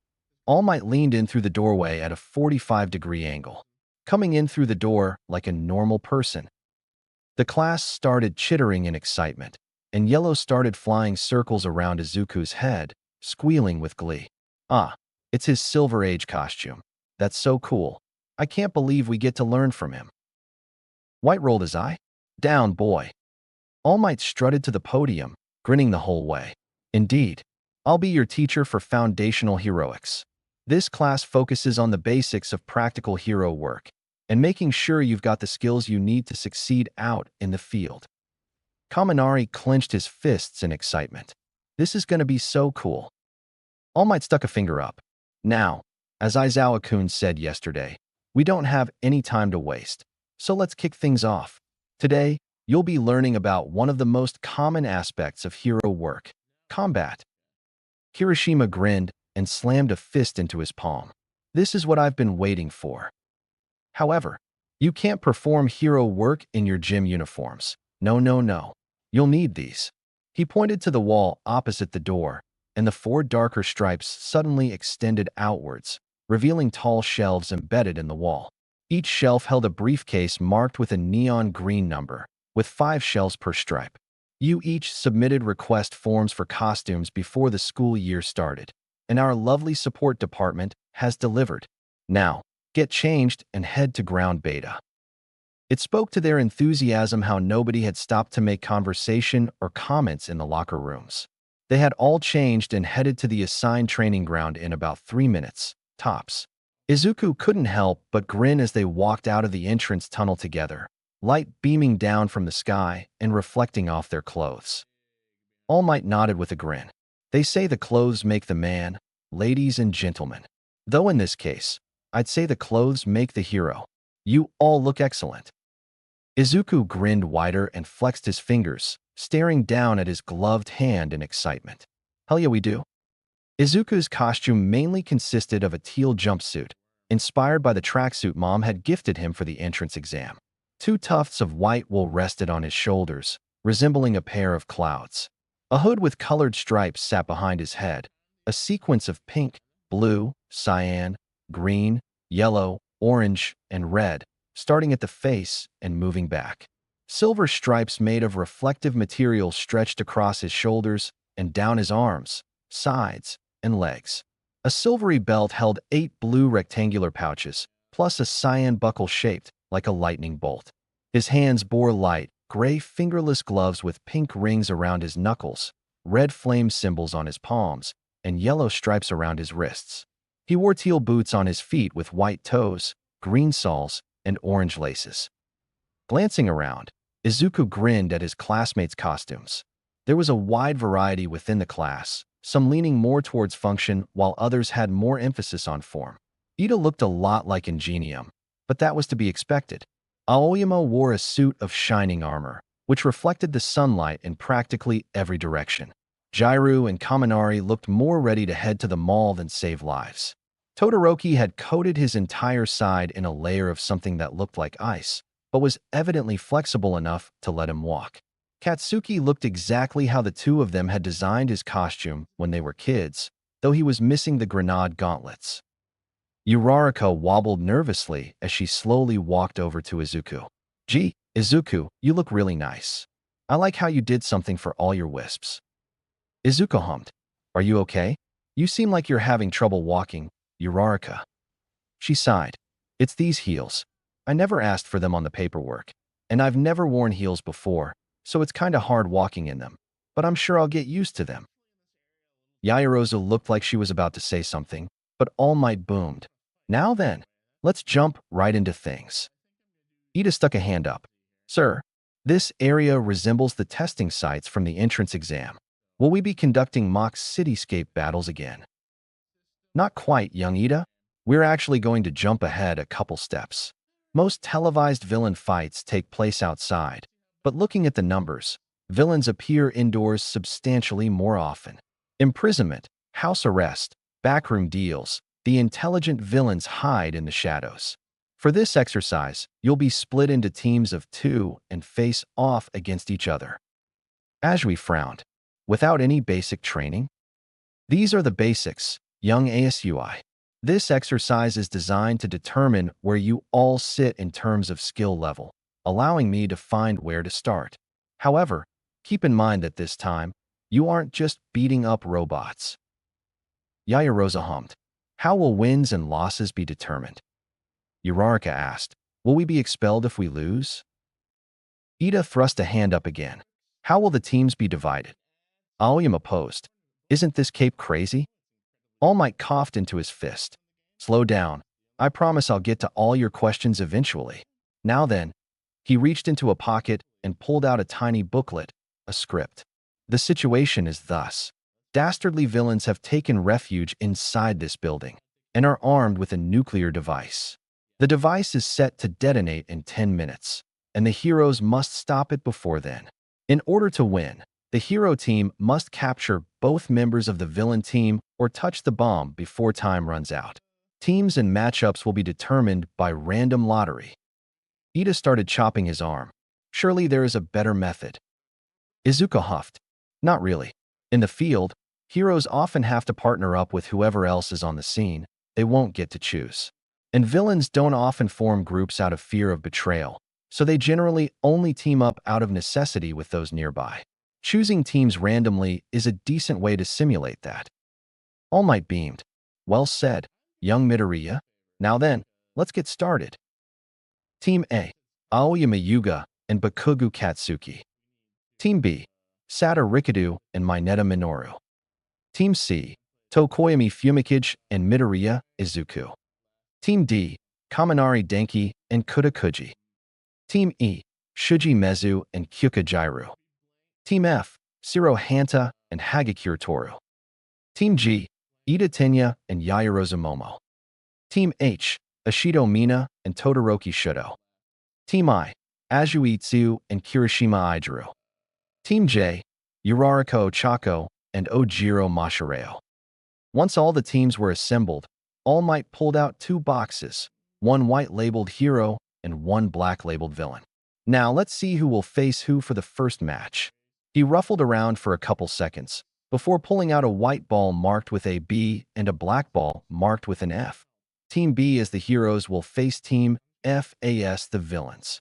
All Might leaned in through the doorway at a 45-degree angle, coming in through the door like a normal person. The class started chittering in excitement, and Yellow started flying circles around Izuku's head, squealing with glee. Ah, it's his Silver Age costume. That's so cool. I can't believe we get to learn from him. White rolled his eye. Down, boy. All Might strutted to the podium, grinning the whole way. Indeed, I'll be your teacher for Foundational Heroics. This class focuses on the basics of practical hero work, and making sure you've got the skills you need to succeed out in the field. Kaminari clenched his fists in excitement. This is going to be so cool. All Might stuck a finger up. Now, as Aizawa-kun said yesterday, we don't have any time to waste, so let's kick things off. Today, you'll be learning about one of the most common aspects of hero work, combat. Kirishima grinned and slammed a fist into his palm. This is what I've been waiting for. However, you can't perform hero work in your gym uniforms. No, no, no. You'll need these. He pointed to the wall opposite the door, and the 4 darker stripes suddenly extended outwards, revealing tall shelves embedded in the wall. Each shelf held a briefcase marked with a neon green number, with 5 shells per stripe. You each submitted request forms for costumes before the school year started, and our lovely support department has delivered. Now, get changed and head to ground beta. It spoke to their enthusiasm how nobody had stopped to make conversation or comments in the locker rooms. They had all changed and headed to the assigned training ground in about 3 minutes, tops. Izuku couldn't help but grin as they walked out of the entrance tunnel together, light beaming down from the sky and reflecting off their clothes. All Might nodded with a grin. They say the clothes make the man, ladies and gentlemen. Though in this case, I'd say the clothes make the hero. You all look excellent. Izuku grinned wider and flexed his fingers, staring down at his gloved hand in excitement. Hell yeah, we do. Izuku's costume mainly consisted of a teal jumpsuit, inspired by the tracksuit Mom had gifted him for the entrance exam. 2 tufts of white wool rested on his shoulders, resembling a pair of clouds. A hood with colored stripes sat behind his head. A sequence of pink, blue, cyan, green, yellow, orange, and red starting at the face and moving back. Silver stripes made of reflective material stretched across his shoulders and down his arms, sides, and legs. A silvery belt held 8 blue rectangular pouches, plus a cyan buckle shaped like a lightning bolt. His hands bore light, gray fingerless gloves with pink rings around his knuckles, red flame symbols on his palms, and yellow stripes around his wrists. He wore teal boots on his feet with white toes, green soles, and orange laces. Glancing around, Izuku grinned at his classmates' costumes. There was a wide variety within the class, some leaning more towards function while others had more emphasis on form. Ida looked a lot like Ingenium, but that was to be expected. Aoyama wore a suit of shining armor, which reflected the sunlight in practically every direction. Jairu and Kaminari looked more ready to head to the mall than save lives. Todoroki had coated his entire side in a layer of something that looked like ice, but was evidently flexible enough to let him walk. Katsuki looked exactly how the two of them had designed his costume when they were kids, though he was missing the grenade gauntlets. Uraraka wobbled nervously as she slowly walked over to Izuku. "Gee, Izuku, you look really nice. I like how you did something for all your wisps." Izuku hummed. "Are you okay? You seem like you're having trouble walking, Uraraka." She sighed. "It's these heels. I never asked for them on the paperwork, and I've never worn heels before, so it's kinda hard walking in them, but I'm sure I'll get used to them." Yaoyorozu looked like she was about to say something, but All Might boomed. "Now then, let's jump right into things." Ida stuck a hand up. "Sir, this area resembles the testing sites from the entrance exam. Will we be conducting mock cityscape battles again?" "Not quite, young Ida. We're actually going to jump ahead a couple steps. Most televised villain fights take place outside, but looking at the numbers, villains appear indoors substantially more often. Imprisonment, house arrest, backroom deals, the intelligent villains hide in the shadows. For this exercise, you'll be split into teams of 2 and face off against each other." Ajui frowned. "Without any basic training?" "These are the basics, young Asui. This exercise is designed to determine where you all sit in terms of skill level, allowing me to find where to start. However, keep in mind that this time, you aren't just beating up robots." Yaoyorozu hummed. "How will wins and losses be determined?" Uraraka asked. "Will we be expelled if we lose?" Ida thrust a hand up again. "How will the teams be divided?" Aoyama posed. "Isn't this cape crazy?" All Might coughed into his fist. "Slow down. I promise I'll get to all your questions eventually. Now then." He reached into a pocket and pulled out a tiny booklet, a script. "The situation is thus. Dastardly villains have taken refuge inside this building and are armed with a nuclear device. The device is set to detonate in 10 minutes, and the heroes must stop it before then. In order to win, the hero team must capture both members of the villain team or touch the bomb before time runs out. Teams and matchups will be determined by random lottery." Ida started chopping his arm. "Surely there is a better method." Izuku huffed. "Not really. In the field, heroes often have to partner up with whoever else is on the scene. They won't get to choose. And villains don't often form groups out of fear of betrayal, so they generally only team up out of necessity with those nearby. Choosing teams randomly is a decent way to simulate that." All Might beamed. "Well said, young Midoriya. Now then, let's get started." Team A, Aoyama Yuga and Bakugo Katsuki. Team B, Sata Rikadu and Mineta Minoru. Team C, Tokoyami Fumikage and Midoriya Izuku. Team D, Kaminari Denki and Kudakuji. Team E, Shuji Mezu and Kyuka Jairu. Team F, Shiro Hanta and Hagakure Toru. Team G, Ida Tenya and Yaoyorozu Momo. Team H, Ashido Mina and Todoroki Shudo. Team I, Ajui Itsu and Kirishima Ijiru. Team J, Uraraka Ochako and Ojiro Mashireo. Once all the teams were assembled, All Might pulled out 2 boxes, one white-labeled hero and one black-labeled villain. "Now let's see who will face who for the first match." He ruffled around for a couple seconds before pulling out a white ball marked with a B and a black ball marked with an F. Team B as the heroes will face Team FAS the villains.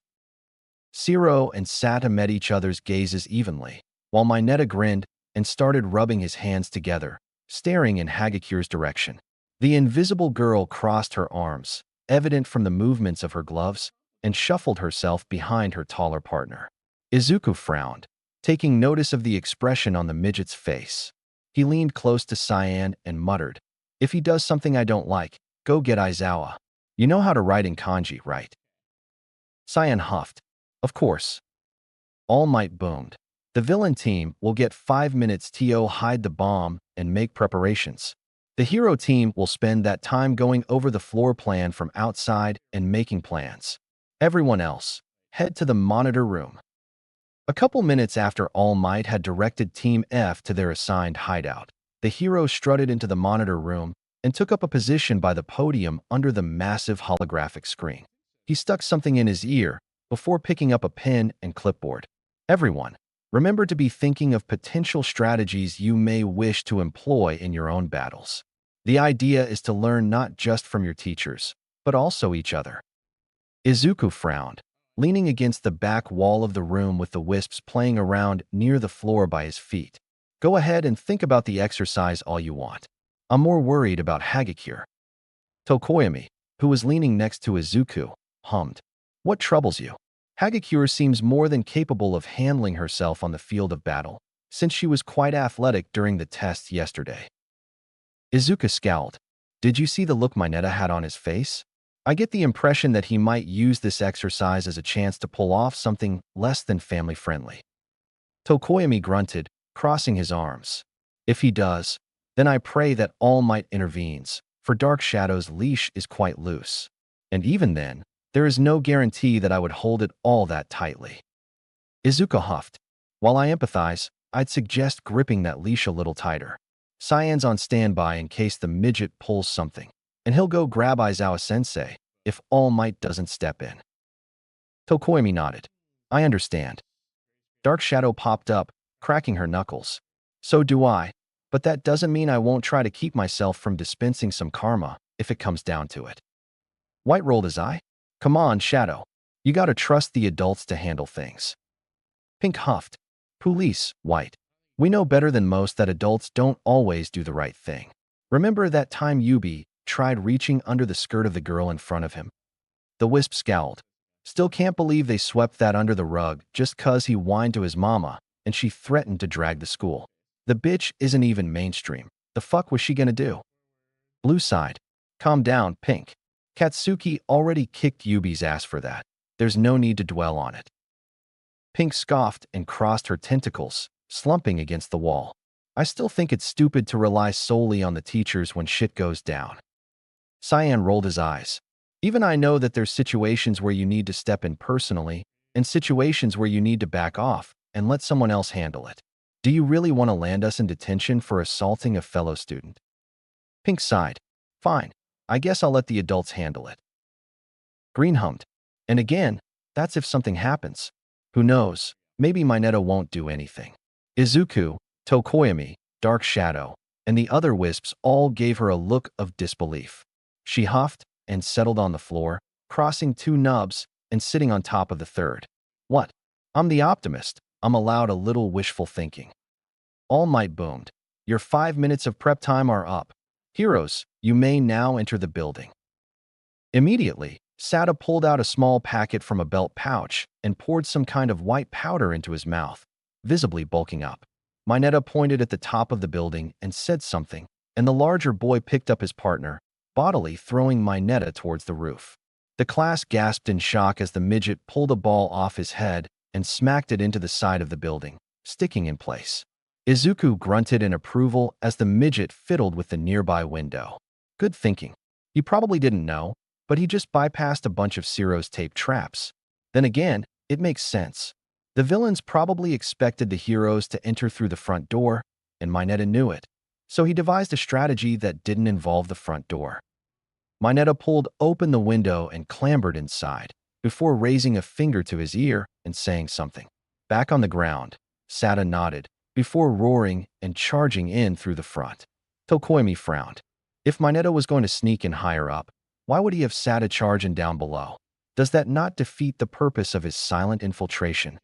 Zero and Sata met each other's gazes evenly, while Mineta grinned and started rubbing his hands together, staring in Hagakure's direction. The invisible girl crossed her arms, evident from the movements of her gloves, and shuffled herself behind her taller partner. Izuku frowned, taking notice of the expression on the midget's face. He leaned close to Cyan and muttered, "If he does something I don't like, go get Aizawa. You know how to write in kanji, right?" Cyan huffed. "Of course." All Might boomed. "The villain team will get 5 minutes to hide the bomb and make preparations. The hero team will spend that time going over the floor plan from outside and making plans. Everyone else, head to the monitor room." A couple minutes after All Might had directed Team F to their assigned hideout, the hero strutted into the monitor room and took up a position by the podium under the massive holographic screen. He stuck something in his ear before picking up a pen and clipboard. "Everyone, remember to be thinking of potential strategies you may wish to employ in your own battles. The idea is to learn not just from your teachers, but also each other." Izuku frowned, leaning against the back wall of the room with the wisps playing around near the floor by his feet. "Go ahead and think about the exercise all you want. I'm more worried about Hagakure." Tokoyami, who was leaning next to Izuku, hummed, "What troubles you? Hagakure seems more than capable of handling herself on the field of battle, since she was quite athletic during the tests yesterday." Izuku scowled. "Did you see the look Mineta had on his face? I get the impression that he might use this exercise as a chance to pull off something less than family-friendly." Tokoyami grunted, crossing his arms. "If he does, then I pray that All Might intervenes, for Dark Shadow's leash is quite loose. And even then, there is no guarantee that I would hold it all that tightly." Izuku huffed. "While I empathize, I'd suggest gripping that leash a little tighter. Cyan's on standby in case the midget pulls something, and he'll go grab Aizawa-sensei if All Might doesn't step in." Tokoyami nodded. "I understand." Dark Shadow popped up, cracking her knuckles. "So do I, but that doesn't mean I won't try to keep myself from dispensing some karma if it comes down to it." White rolled his eye. "Come on, Shadow. You gotta trust the adults to handle things." Pink huffed. "Police, White. We know better than most that adults don't always do the right thing. Remember that time Yubi tried reaching under the skirt of the girl in front of him?" The wisp scowled. "Still can't believe they swept that under the rug just 'cause he whined to his mama and she threatened to drag the school. The bitch isn't even mainstream. The fuck was she gonna do?" Blue sighed. "Calm down, Pink. Katsuki already kicked Yubi's ass for that. There's no need to dwell on it." Pink scoffed and crossed her tentacles, slumping against the wall. "I still think it's stupid to rely solely on the teachers when shit goes down." Cyan rolled his eyes. "Even I know that there's situations where you need to step in personally, and situations where you need to back off and let someone else handle it. Do you really want to land us in detention for assaulting a fellow student?" Pink sighed. "Fine. I guess I'll let the adults handle it." Green hummed. "And again, that's if something happens. Who knows, maybe Mineta won't do anything." Izuku, Tokoyami, Dark Shadow, and the other wisps all gave her a look of disbelief. She huffed and settled on the floor, crossing 2 nubs and sitting on top of the third. "What? I'm the optimist. I'm allowed a little wishful thinking." All Might boomed. "Your 5 minutes of prep time are up. Heroes, you may now enter the building." Immediately, Sata pulled out a small packet from a belt pouch and poured some kind of white powder into his mouth, visibly bulking up. Mineta pointed at the top of the building and said something, and the larger boy picked up his partner, bodily throwing Mineta towards the roof. The class gasped in shock as the midget pulled a ball off his head and smacked it into the side of the building, sticking in place. Izuku grunted in approval as the midget fiddled with the nearby window. Good thinking. He probably didn't know, but he just bypassed a bunch of Zero's tape traps. Then again, it makes sense. The villains probably expected the heroes to enter through the front door, and Mineta knew it, so he devised a strategy that didn't involve the front door. Mineta pulled open the window and clambered inside, before raising a finger to his ear and saying something. Back on the ground, Sata nodded, before roaring and charging in through the front. Tokoyami frowned. If Mineta was going to sneak in higher up, why would he have Sata charging down below? Does that not defeat the purpose of his silent infiltration?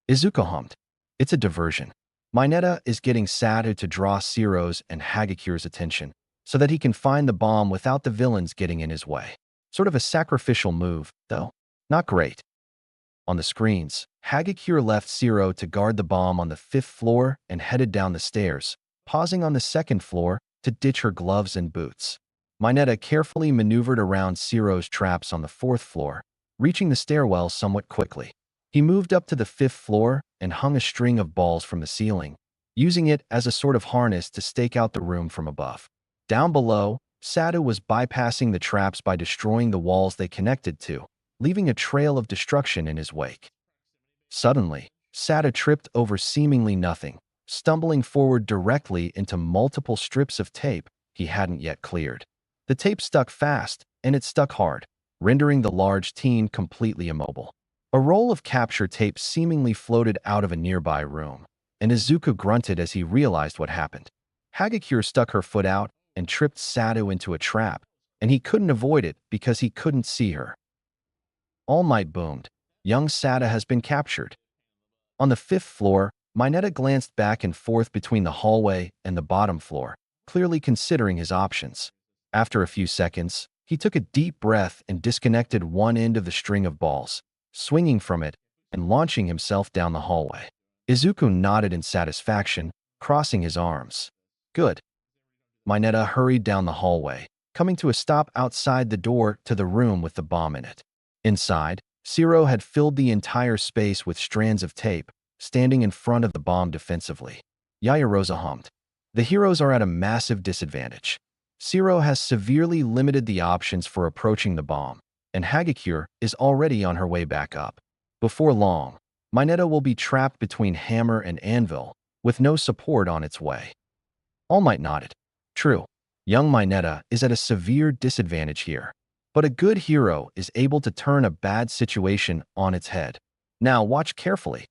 Izuku hummed. It's a diversion. Mineta is getting Sadu to draw Siro's and Hagikure's attention, so that he can find the bomb without the villains getting in his way. Sort of a sacrificial move, though. Not great. On the screens, Hagikure left Siro to guard the bomb on the 5th floor and headed down the stairs, pausing on the 2nd floor to ditch her gloves and boots. Mineta carefully maneuvered around Siro's traps on the 4th floor, reaching the stairwell somewhat quickly. He moved up to the 5th floor and hung a string of balls from the ceiling, using it as a sort of harness to stake out the room from above. Down below, Sadu was bypassing the traps by destroying the walls they connected to, leaving a trail of destruction in his wake. Suddenly, Sadu tripped over seemingly nothing, stumbling forward directly into multiple strips of tape he hadn't yet cleared. The tape stuck fast, and it stuck hard, rendering the large teen completely immobile. A roll of capture tape seemingly floated out of a nearby room, and Izuku grunted as he realized what happened. Hagikure stuck her foot out and tripped Sadu into a trap, and he couldn't avoid it because he couldn't see her. All Might boomed. Young Sadu has been captured. On the 5th floor, Mineta glanced back and forth between the hallway and the bottom floor, clearly considering his options. After a few seconds, he took a deep breath and disconnected one end of the string of balls, swinging from it and launching himself down the hallway. Izuku nodded in satisfaction, crossing his arms. Good. Mineta hurried down the hallway, coming to a stop outside the door to the room with the bomb in it. Inside, Siro had filled the entire space with strands of tape, standing in front of the bomb defensively. Yayarosa hummed. The heroes are at a massive disadvantage. Siro has severely limited the options for approaching the bomb, and Hagikure is already on her way back up. Before long, Mineta will be trapped between hammer and anvil, with no support on its way. All Might nodded. True, young Mineta is at a severe disadvantage here, but a good hero is able to turn a bad situation on its head. Now watch carefully.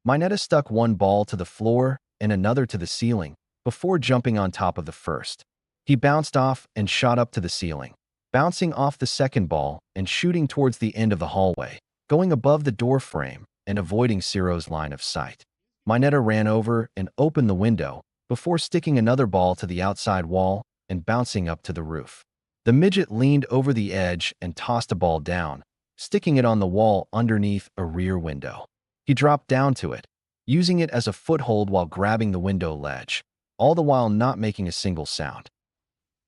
Mineta stuck one ball to the floor and another to the ceiling before jumping on top of the first. He bounced off and shot up to the ceiling, bouncing off the second ball and shooting towards the end of the hallway, going above the door frame and avoiding Siro's line of sight. Mineta ran over and opened the window before sticking another ball to the outside wall and bouncing up to the roof. The midget leaned over the edge and tossed a ball down, sticking it on the wall underneath a rear window. He dropped down to it, using it as a foothold while grabbing the window ledge, all the while not making a single sound.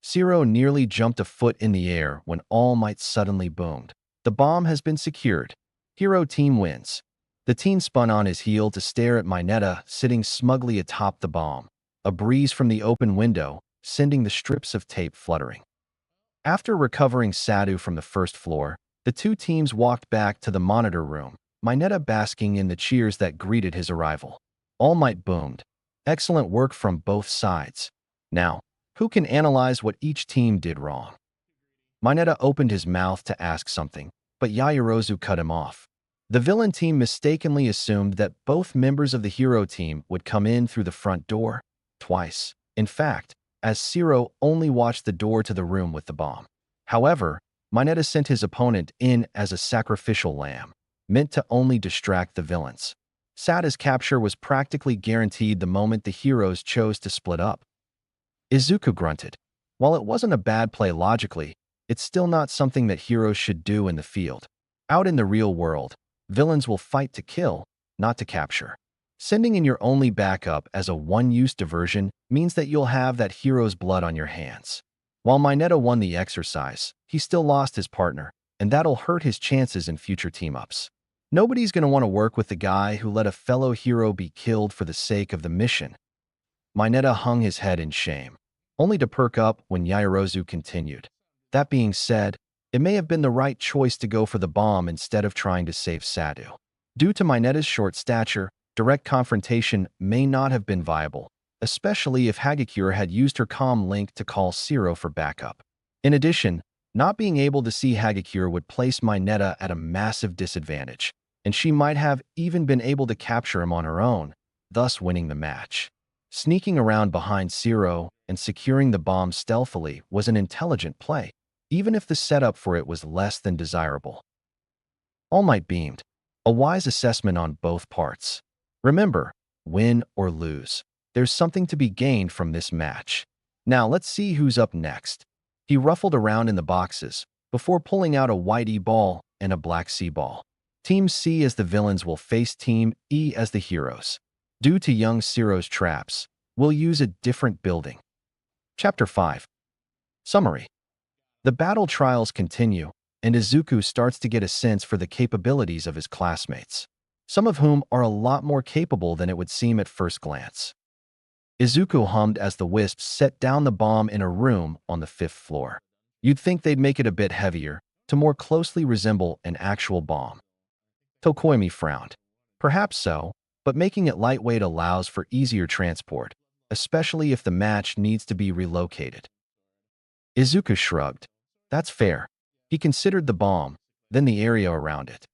Siro nearly jumped a foot in the air when All Might suddenly boomed. The bomb has been secured. Hero team wins. The teen spun on his heel to stare at Mineta sitting smugly atop the bomb, a breeze from the open window sending the strips of tape fluttering. After recovering Sadu from the 1st floor, the two teams walked back to the monitor room, Mineta basking in the cheers that greeted his arrival. All Might boomed. Excellent work from both sides. Now, who can analyze what each team did wrong? Mineta opened his mouth to ask something, but Yayarozu cut him off. The villain team mistakenly assumed that both members of the hero team would come in through the front door, twice. In fact, as Siro only watched the door to the room with the bomb. However, Mineta sent his opponent in as a sacrificial lamb, meant to only distract the villains. Sada's capture was practically guaranteed the moment the heroes chose to split up. Izuku grunted. While it wasn't a bad play logically, it's still not something that heroes should do in the field. Out in the real world, villains will fight to kill, not to capture. Sending in your only backup as a one-use diversion means that you'll have that hero's blood on your hands. While Mineta won the exercise, he still lost his partner, and that'll hurt his chances in future team-ups. Nobody's going to want to work with the guy who let a fellow hero be killed for the sake of the mission. Mineta hung his head in shame, only to perk up when Yayarozu continued. That being said, it may have been the right choice to go for the bomb instead of trying to save Sadu. Due to Mineta's short stature, direct confrontation may not have been viable, especially if Hagikure had used her comm link to call Siro for backup. In addition, not being able to see Hagikure would place Mineta at a massive disadvantage, and she might have even been able to capture him on her own, thus winning the match. Sneaking around behind Siro and securing the bomb stealthily was an intelligent play. even if the setup for it was less than desirable. All Might beamed. A wise assessment on both parts. Remember, win or lose, there's something to be gained from this match. Now let's see who's up next. He ruffled around in the boxes before pulling out a white E ball and a black C ball. Team C as the villains will face Team E as the heroes. Due to young Ciro's traps, we'll use a different building. Chapter 5. Summary. The battle trials continue, and Izuku starts to get a sense for the capabilities of his classmates, some of whom are a lot more capable than it would seem at first glance. Izuku hummed as the wisps set down the bomb in a room on the 5th floor. You'd think they'd make it a bit heavier, to more closely resemble an actual bomb. Tokoimi frowned. Perhaps so, but making it lightweight allows for easier transport, especially if the match needs to be relocated. Izuku shrugged. That's fair. He considered the bomb, then the area around it.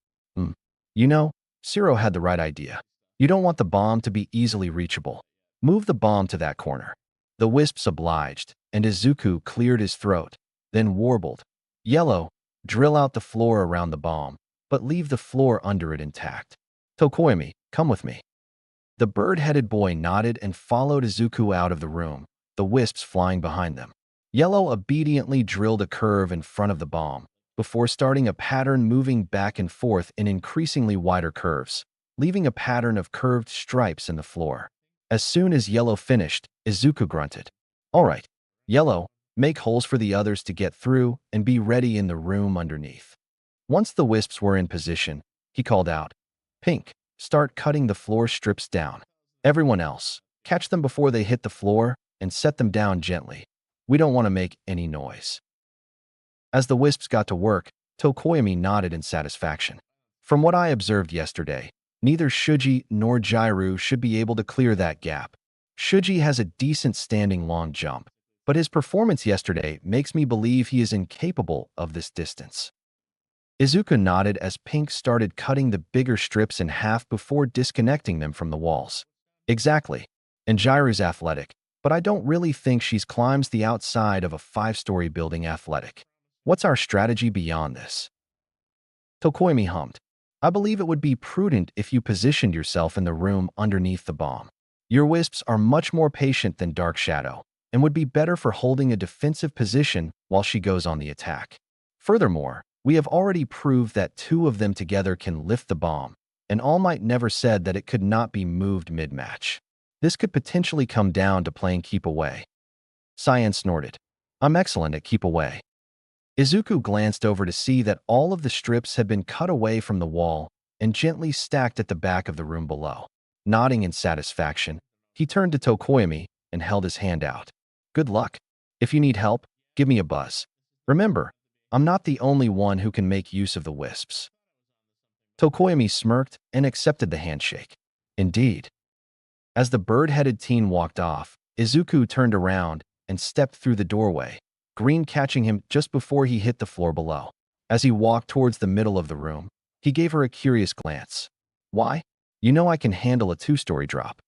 You know, Ciro had the right idea. You don't want the bomb to be easily reachable. Move the bomb to that corner. The wisps obliged, and Izuku cleared his throat, then warbled. Yellow, drill out the floor around the bomb, but leave the floor under it intact. Tokoimi, come with me. The bird-headed boy nodded and followed Izuku out of the room, the wisps flying behind them. Yellow obediently drilled a curve in front of the bomb, before starting a pattern moving back and forth in increasingly wider curves, leaving a pattern of curved stripes in the floor. As soon as Yellow finished, Izuku grunted. All right, Yellow, make holes for the others to get through and be ready in the room underneath. Once the wisps were in position, he called out, Pink, start cutting the floor strips down. Everyone else, catch them before they hit the floor and set them down gently. We don't want to make any noise. As the wisps got to work, Tokoimi nodded in satisfaction. From what I observed yesterday, neither Shuji nor Jairu should be able to clear that gap. Shuji has a decent standing long jump, but his performance yesterday makes me believe he is incapable of this distance. Izuku nodded as Pink started cutting the bigger strips in half before disconnecting them from the walls. Exactly. And Jairu's athletic, but I don't really think she's climbs the outside of a 5-story building athletic. What's our strategy beyond this? Tokoimi hummed. I believe it would be prudent if you positioned yourself in the room underneath the bomb. Your wisps are much more patient than Dark Shadow, and would be better for holding a defensive position while she goes on the attack. Furthermore, we have already proved that 2 of them together can lift the bomb, and All Might never said that it could not be moved mid-match. This could potentially come down to playing keep away. Cyan snorted. I'm excellent at keep away. Izuku glanced over to see that all of the strips had been cut away from the wall and gently stacked at the back of the room below. Nodding in satisfaction, he turned to Tokoimi and held his hand out. Good luck. If you need help, give me a buzz. Remember, I'm not the only one who can make use of the wisps. Tokoimi smirked and accepted the handshake. Indeed. As the bird-headed teen walked off, Izuku turned around and stepped through the doorway, Green catching him just before he hit the floor below. As he walked towards the middle of the room, he gave her a curious glance. Why? You know I can handle a 2-story drop.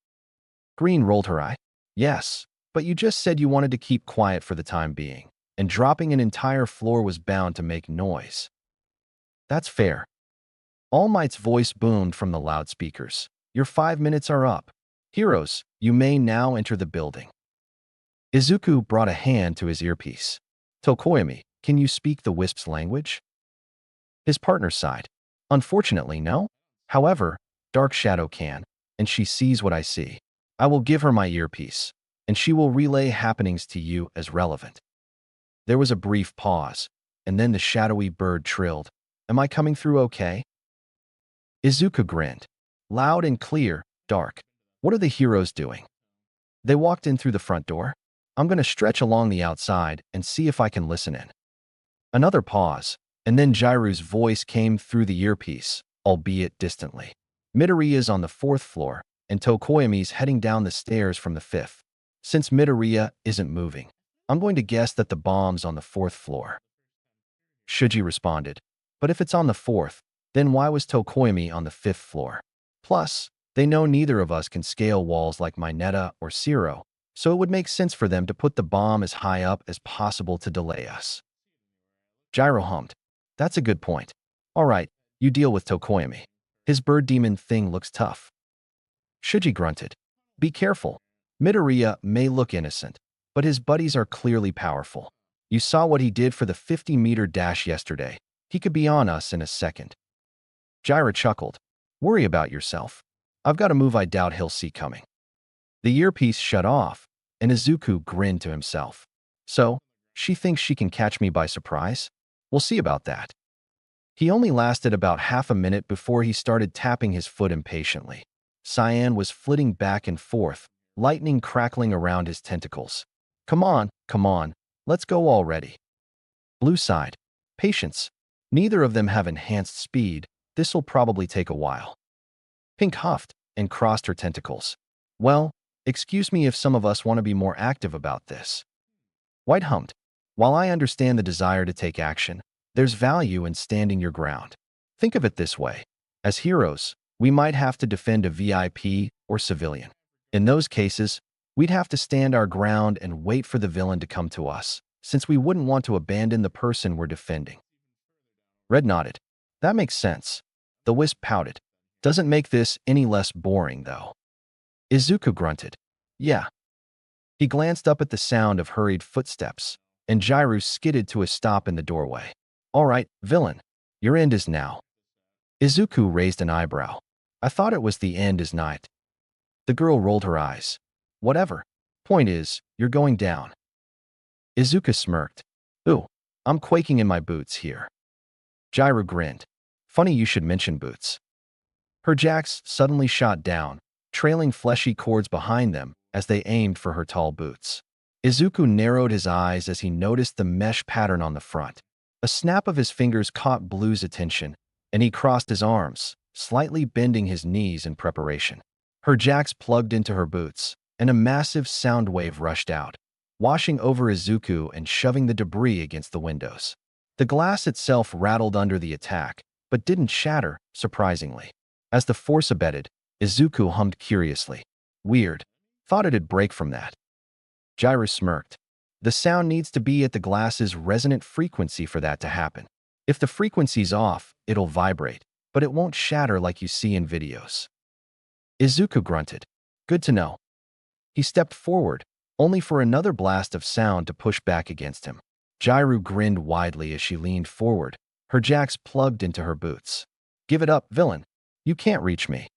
Green rolled her eye. Yes, but you just said you wanted to keep quiet for the time being, and dropping an entire floor was bound to make noise. That's fair. All Might's voice boomed from the loudspeakers. Your 5 minutes are up. Heroes, you may now enter the building. Izuku brought a hand to his earpiece. Tokoimi, can you speak the wisp's language? His partner sighed. Unfortunately, no. However, Dark Shadow can, and she sees what I see. I will give her my earpiece, and she will relay happenings to you as relevant. There was a brief pause, and then the shadowy bird trilled. Am I coming through okay? Izuku grinned. Loud and clear, Dark. What are the heroes doing? They walked in through the front door. I'm going to stretch along the outside and see if I can listen in. Another pause, and then Jairu's voice came through the earpiece, albeit distantly. Midoriya's on the 4th floor, and Tokoimi's heading down the stairs from the 5th. Since Midoriya isn't moving, I'm going to guess that the bomb's on the 4th floor. Shuji responded. But if it's on the 4th, then why was Tokoimi on the 5th floor? Plus, they know neither of us can scale walls like Mineta or Ciro, so it would make sense for them to put the bomb as high up as possible to delay us. Gyro hummed. That's a good point. All right, you deal with Tokoyami. His bird demon thing looks tough. Shuji grunted. Be careful. Midoriya may look innocent, but his buddies are clearly powerful. You saw what he did for the 50-meter dash yesterday. He could be on us in a second. Gyro chuckled. Worry about yourself. I've got a move I doubt he'll see coming. The earpiece shut off, and Izuku grinned to himself. So, she thinks she can catch me by surprise? We'll see about that. He only lasted about half a minute before he started tapping his foot impatiently. Cyan was flitting back and forth, lightning crackling around his tentacles. Come on, let's go already. Blue sighed. Patience. Neither of them have enhanced speed. This'll probably take a while. Pink huffed and crossed her tentacles. Well, excuse me if some of us want to be more active about this. White hummed. While I understand the desire to take action, there's value in standing your ground. Think of it this way. As heroes, we might have to defend a VIP or civilian. In those cases, we'd have to stand our ground and wait for the villain to come to us, since we wouldn't want to abandon the person we're defending. Red nodded. That makes sense. The wisp pouted. Doesn't make this any less boring, though. Izuku grunted. Yeah. He glanced up at the sound of hurried footsteps, and Gyru skidded to a stop in the doorway. All right, villain. Your end is now. Izuku raised an eyebrow. I thought it was the end is night. The girl rolled her eyes. Whatever. Point is, you're going down. Izuku smirked. Ooh, I'm quaking in my boots here. Gyru grinned. Funny you should mention boots. Her jacks suddenly shot down, trailing fleshy cords behind them as they aimed for her tall boots. Izuku narrowed his eyes as he noticed the mesh pattern on the front. A snap of his fingers caught Blue's attention, and he crossed his arms, slightly bending his knees in preparation. Her jacks plugged into her boots, and a massive sound wave rushed out, washing over Izuku and shoving the debris against the windows. The glass itself rattled under the attack, but didn't shatter, surprisingly. As the force abated, Izuku hummed curiously. Weird. Thought it'd break from that. Gyru smirked. The sound needs to be at the glass's resonant frequency for that to happen. If the frequency's off, it'll vibrate, but it won't shatter like you see in videos. Izuku grunted. Good to know. He stepped forward, only for another blast of sound to push back against him. Gyru grinned widely as she leaned forward, her jacks plugged into her boots. Give it up, villain. You can't reach me.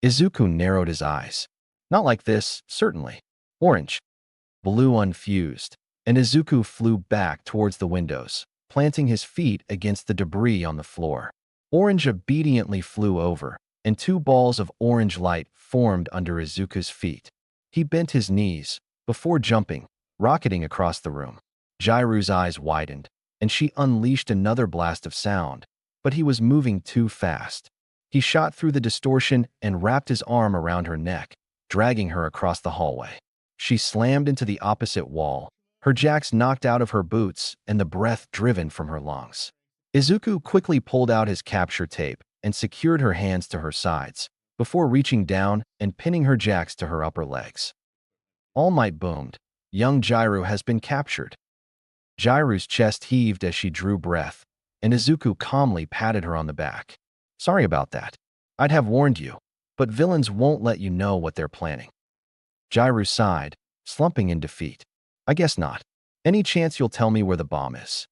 Izuku narrowed his eyes. Not like this, certainly. Orange. Blue unfused, and Izuku flew back towards the windows, planting his feet against the debris on the floor. Orange obediently flew over, and two balls of orange light formed under Izuku's feet. He bent his knees, before jumping, rocketing across the room. Gyru's eyes widened, and she unleashed another blast of sound, but he was moving too fast. He shot through the distortion and wrapped his arm around her neck, dragging her across the hallway. She slammed into the opposite wall, her jacks knocked out of her boots and the breath driven from her lungs. Izuku quickly pulled out his capture tape and secured her hands to her sides, before reaching down and pinning her jacks to her upper legs. All Might boomed. Young Gyru has been captured. Gyru's chest heaved as she drew breath, and Izuku calmly patted her on the back. Sorry about that. I'd have warned you, but villains won't let you know what they're planning. Gyru sighed, slumping in defeat. I guess not. Any chance you'll tell me where the bomb is?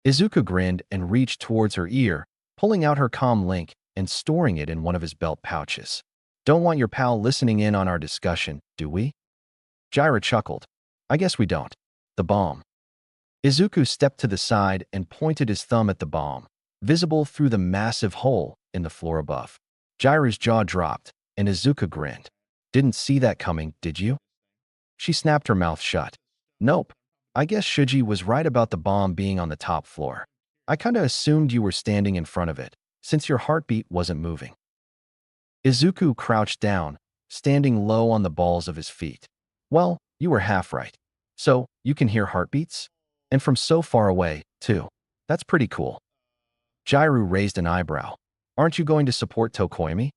Izuku grinned and reached towards her ear, pulling out her comm link and storing it in one of his belt pouches. Don't want your pal listening in on our discussion, do we? Gyru chuckled. I guess we don't. The bomb. Izuku stepped to the side and pointed his thumb at the bomb, visible through the massive hole in the floor above. Gyru's jaw dropped, and Izuku grinned. Didn't see that coming, did you? She snapped her mouth shut. Nope. I guess Shuji was right about the bomb being on the top floor. I kinda assumed you were standing in front of it, since your heartbeat wasn't moving. Izuku crouched down, standing low on the balls of his feet. Well, you were half right. So, you can hear heartbeats? And from so far away, too. That's pretty cool. Gyru raised an eyebrow. Aren't you going to support Tokoyami?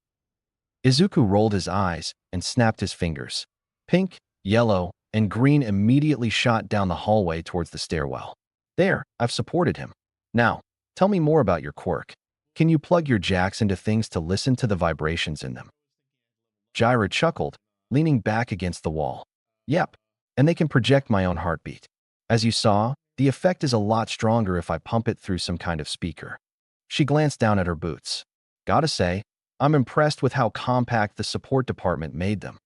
Izuku rolled his eyes and snapped his fingers. Pink, yellow, and green immediately shot down the hallway towards the stairwell. There, I've supported him. Now, tell me more about your quirk. Can you plug your jacks into things to listen to the vibrations in them? Jairo chuckled, leaning back against the wall. Yep, and they can project my own heartbeat. As you saw, the effect is a lot stronger if I pump it through some kind of speaker. She glanced down at her boots. Gotta say, I'm impressed with how compact the support department made them.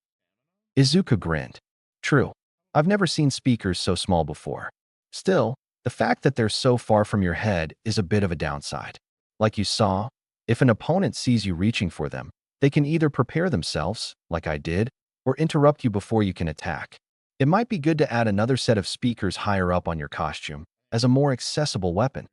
Izuku grinned. True, I've never seen speakers so small before. Still, the fact that they're so far from your head is a bit of a downside. Like you saw, if an opponent sees you reaching for them, they can either prepare themselves, like I did, or interrupt you before you can attack. It might be good to add another set of speakers higher up on your costume, as a more accessible weapon.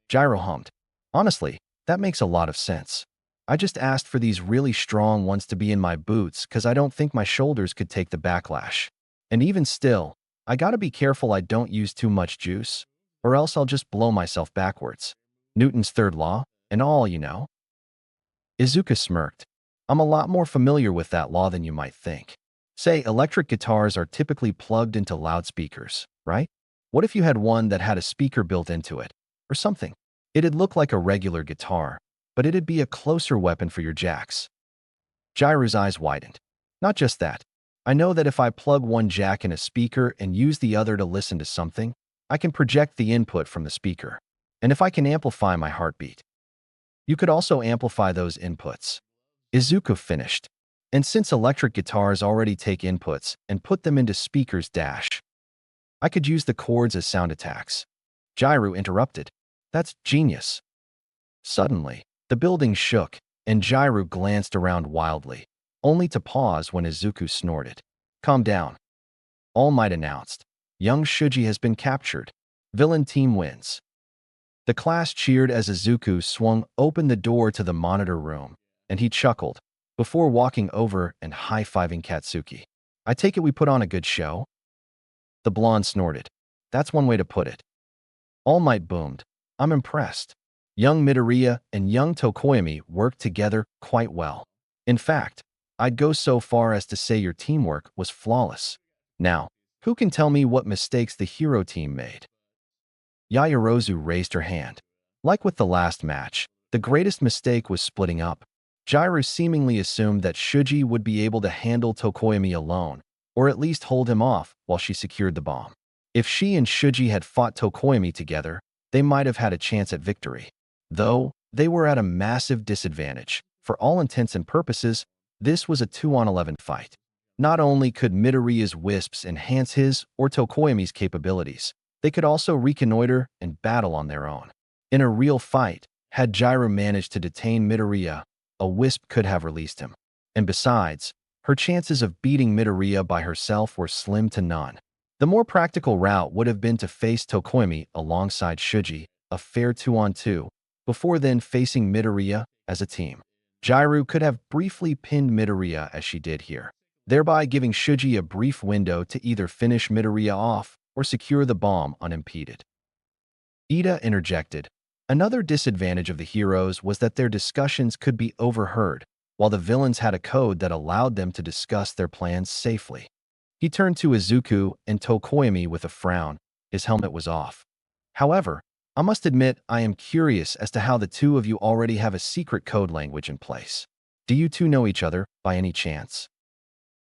Gyro hummed. Honestly, that makes a lot of sense. I just asked for these really strong ones to be in my boots because I don't think my shoulders could take the backlash. And even still, I gotta be careful I don't use too much juice, or else I'll just blow myself backwards. Newton's third law, and all, you know. Izuku smirked. I'm a lot more familiar with that law than you might think. Say, electric guitars are typically plugged into loudspeakers, right? What if you had one that had a speaker built into it, or something? It'd look like a regular guitar, but it'd be a closer weapon for your jacks. Jairo's eyes widened. Not just that. I know that if I plug one jack in a speaker and use the other to listen to something, I can project the input from the speaker. And if I can amplify my heartbeat, you could also amplify those inputs. Izuku finished. And since electric guitars already take inputs and put them into speakers I could use the chords as sound attacks. Jairo interrupted. That's genius. Suddenly, the building shook, and Jairo glanced around wildly, only to pause when Izuku snorted. Calm down. All Might announced. Young Shuji has been captured. Villain team wins. The class cheered as Izuku swung open the door to the monitor room, and he chuckled, before walking over and high-fiving Katsuki. I take it we put on a good show? The blonde snorted. That's one way to put it. All Might boomed. I'm impressed. Young Midoriya and young Tokoyami worked together quite well. In fact, I'd go so far as to say your teamwork was flawless. Now, who can tell me what mistakes the hero team made? Yaoyorozu raised her hand. Like with the last match, the greatest mistake was splitting up. Jairo seemingly assumed that Shuji would be able to handle Tokoyami alone, or at least hold him off while she secured the bomb. If she and Shuji had fought Tokoyami together, they might have had a chance at victory. Though, they were at a massive disadvantage. For all intents and purposes, this was a 2-on-11 fight. Not only could Midoriya's wisps enhance his or Tokoyami's capabilities, they could also reconnoiter and battle on their own. In a real fight, had Jairo managed to detain Midoriya, a wisp could have released him. And besides, her chances of beating Midoriya by herself were slim to none. The more practical route would have been to face Tokoyami alongside Shuji, a fair 2-on-2, before then facing Midoriya as a team. Jairo could have briefly pinned Midoriya as she did here, thereby giving Shuji a brief window to either finish Midoriya off or secure the bomb unimpeded. Ida interjected. Another disadvantage of the heroes was that their discussions could be overheard, while the villains had a code that allowed them to discuss their plans safely. He turned to Izuku and Tokoyami with a frown. His helmet was off. However, I must admit I am curious as to how the two of you already have a secret code language in place. Do you two know each other, by any chance?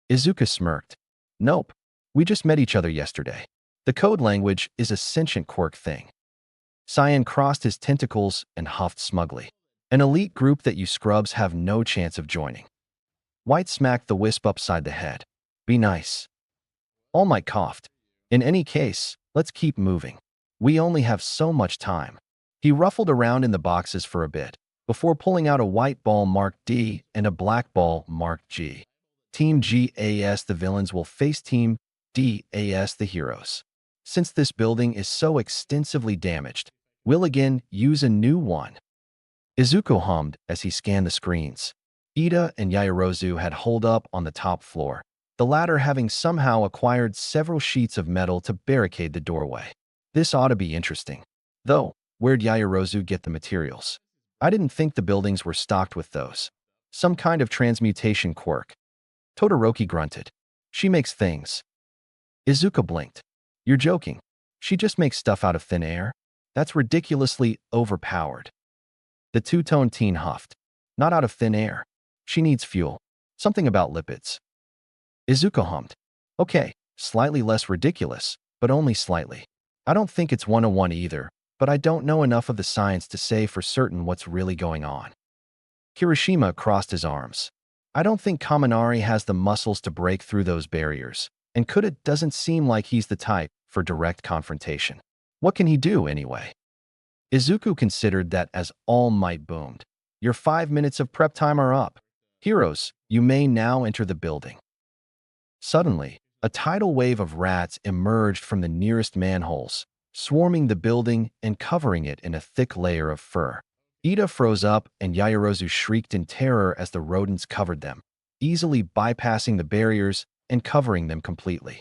Izuku smirked. Nope. We just met each other yesterday. The code language is a sentient quirk thing. Cyan crossed his tentacles and huffed smugly. An elite group that you scrubs have no chance of joining. White smacked the wisp upside the head. Be nice. All Might coughed. In any case, let's keep moving. We only have so much time. He ruffled around in the boxes for a bit, before pulling out a white ball marked D and a black ball marked G. Team GAS the villains will face Team DAS the heroes. Since this building is so extensively damaged, we'll again use a new one. Izuku hummed as he scanned the screens. Ida and Yaoyorozu had holed up on the top floor, the latter having somehow acquired several sheets of metal to barricade the doorway. This ought to be interesting. Though, where'd Yaoyorozu get the materials? I didn't think the buildings were stocked with those. Some kind of transmutation quirk. Todoroki grunted. She makes things. Izuku blinked. You're joking. She just makes stuff out of thin air? That's ridiculously overpowered. The two-tone teen huffed. Not out of thin air. She needs fuel. Something about lipids. Izuku hummed. Okay, slightly less ridiculous, but only slightly. I don't think it's 101 either, but I don't know enough of the science to say for certain what's really going on. Kirishima crossed his arms. I don't think Kaminari has the muscles to break through those barriers, and Kuda doesn't seem like he's the type for direct confrontation. What can he do, anyway? Izuku considered that as All Might boomed. Your 5 minutes of prep time are up. Heroes, you may now enter the building. Suddenly, a tidal wave of rats emerged from the nearest manholes, swarming the building and covering it in a thick layer of fur. Ida froze up and Yaoyorozu shrieked in terror as the rodents covered them, easily bypassing the barriers and covering them completely.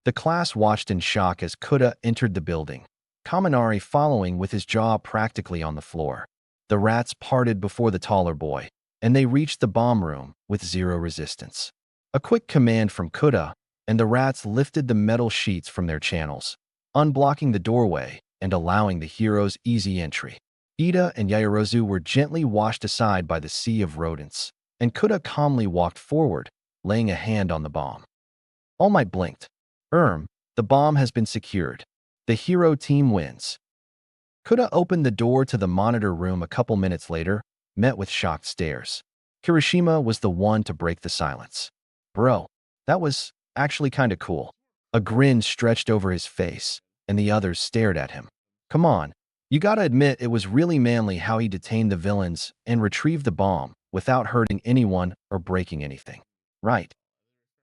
The class watched in shock as Kuda entered the building, Kaminari following with his jaw practically on the floor. The rats parted before the taller boy, and they reached the bomb room with zero resistance. A quick command from Kuda, and the rats lifted the metal sheets from their channels, unblocking the doorway and allowing the heroes easy entry. Ida and Yaoyorozu were gently washed aside by the sea of rodents, and Kuda calmly walked forward, laying a hand on the bomb. All Might blinked. The bomb has been secured. The hero team wins. Kuda opened the door to the monitor room a couple minutes later, met with shocked stares. Kirishima was the one to break the silence. Bro, that was actually kinda cool. A grin stretched over his face, and the others stared at him. Come on, you gotta admit it was really manly how he detained the villains and retrieved the bomb without hurting anyone or breaking anything. Right.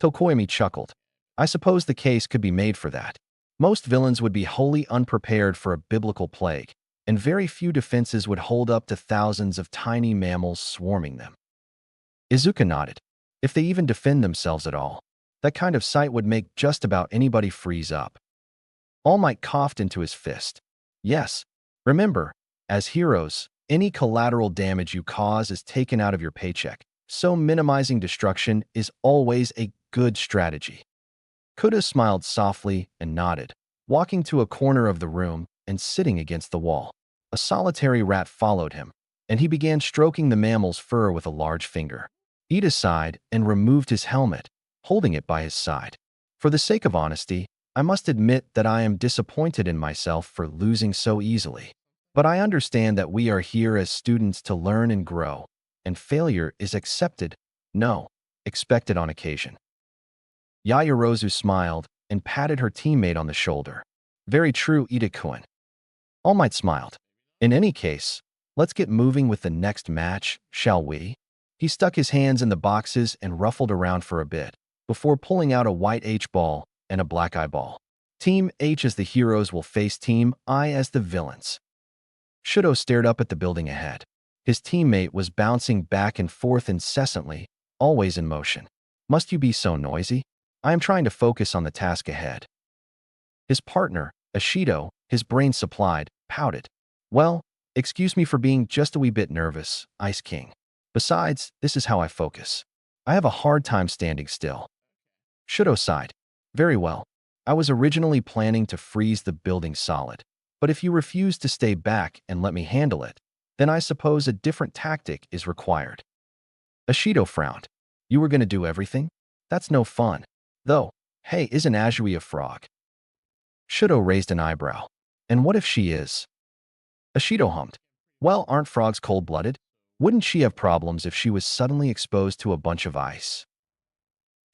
Tokoyami chuckled. I suppose the case could be made for that. Most villains would be wholly unprepared for a biblical plague, and very few defenses would hold up to thousands of tiny mammals swarming them. Izuku nodded. If they even defend themselves at all, that kind of sight would make just about anybody freeze up. All Might coughed into his fist. Yes, remember, as heroes, any collateral damage you cause is taken out of your paycheck, so minimizing destruction is always a good strategy. Kuda smiled softly and nodded, walking to a corner of the room and sitting against the wall. A solitary rat followed him, and he began stroking the mammal's fur with a large finger. Ida sighed and removed his helmet, holding it by his side. For the sake of honesty, I must admit that I am disappointed in myself for losing so easily. But I understand that we are here as students to learn and grow, and failure is accepted, no, expected on occasion. Yaoyorozu smiled and patted her teammate on the shoulder. Very true, Ida-kun. All Might smiled. In any case, let's get moving with the next match, shall we? He stuck his hands in the boxes and ruffled around for a bit, before pulling out a white H ball and a black eye ball. Team H as the heroes will face Team I as the villains. Shudo stared up at the building ahead. His teammate was bouncing back and forth incessantly, always in motion. Must you be so noisy? I am trying to focus on the task ahead. His partner, Ashido, his brain supplied, pouted. Well, excuse me for being just a wee bit nervous, Ice King. Besides, this is how I focus. I have a hard time standing still. Shudo sighed. Very well. I was originally planning to freeze the building solid, but if you refuse to stay back and let me handle it, then I suppose a different tactic is required. Ashido frowned. You were going to do everything? That's no fun. Though, hey, isn't Azui a frog? Shudo raised an eyebrow. And what if she is? Ashido hummed. Well, aren't frogs cold-blooded? Wouldn't she have problems if she was suddenly exposed to a bunch of ice?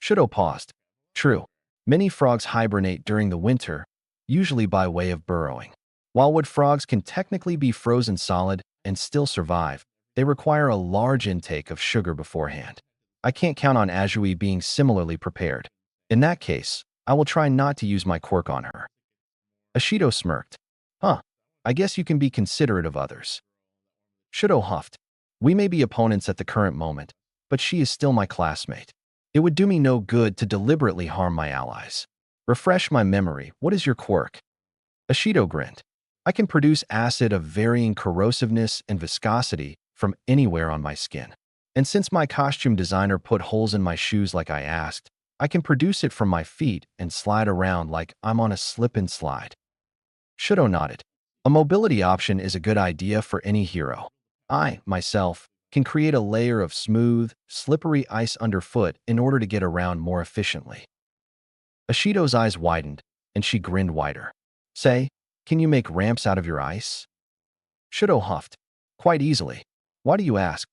Shudo paused. True. Many frogs hibernate during the winter, usually by way of burrowing. While wood frogs can technically be frozen solid and still survive, they require a large intake of sugar beforehand. I can't count on Azui being similarly prepared. In that case, I will try not to use my quirk on her. Ashido smirked. Huh, I guess you can be considerate of others. Shudo huffed. We may be opponents at the current moment, but she is still my classmate. It would do me no good to deliberately harm my allies. Refresh my memory, what is your quirk? Ashido grinned. I can produce acid of varying corrosiveness and viscosity from anywhere on my skin. And since my costume designer put holes in my shoes like I asked, I can produce it from my feet and slide around like I'm on a slip and slide. Shudo nodded. A mobility option is a good idea for any hero. I, myself, can create a layer of smooth, slippery ice underfoot in order to get around more efficiently. Ashido's eyes widened, and she grinned wider. Say, can you make ramps out of your ice? Shudo huffed. Quite easily. Why do you ask?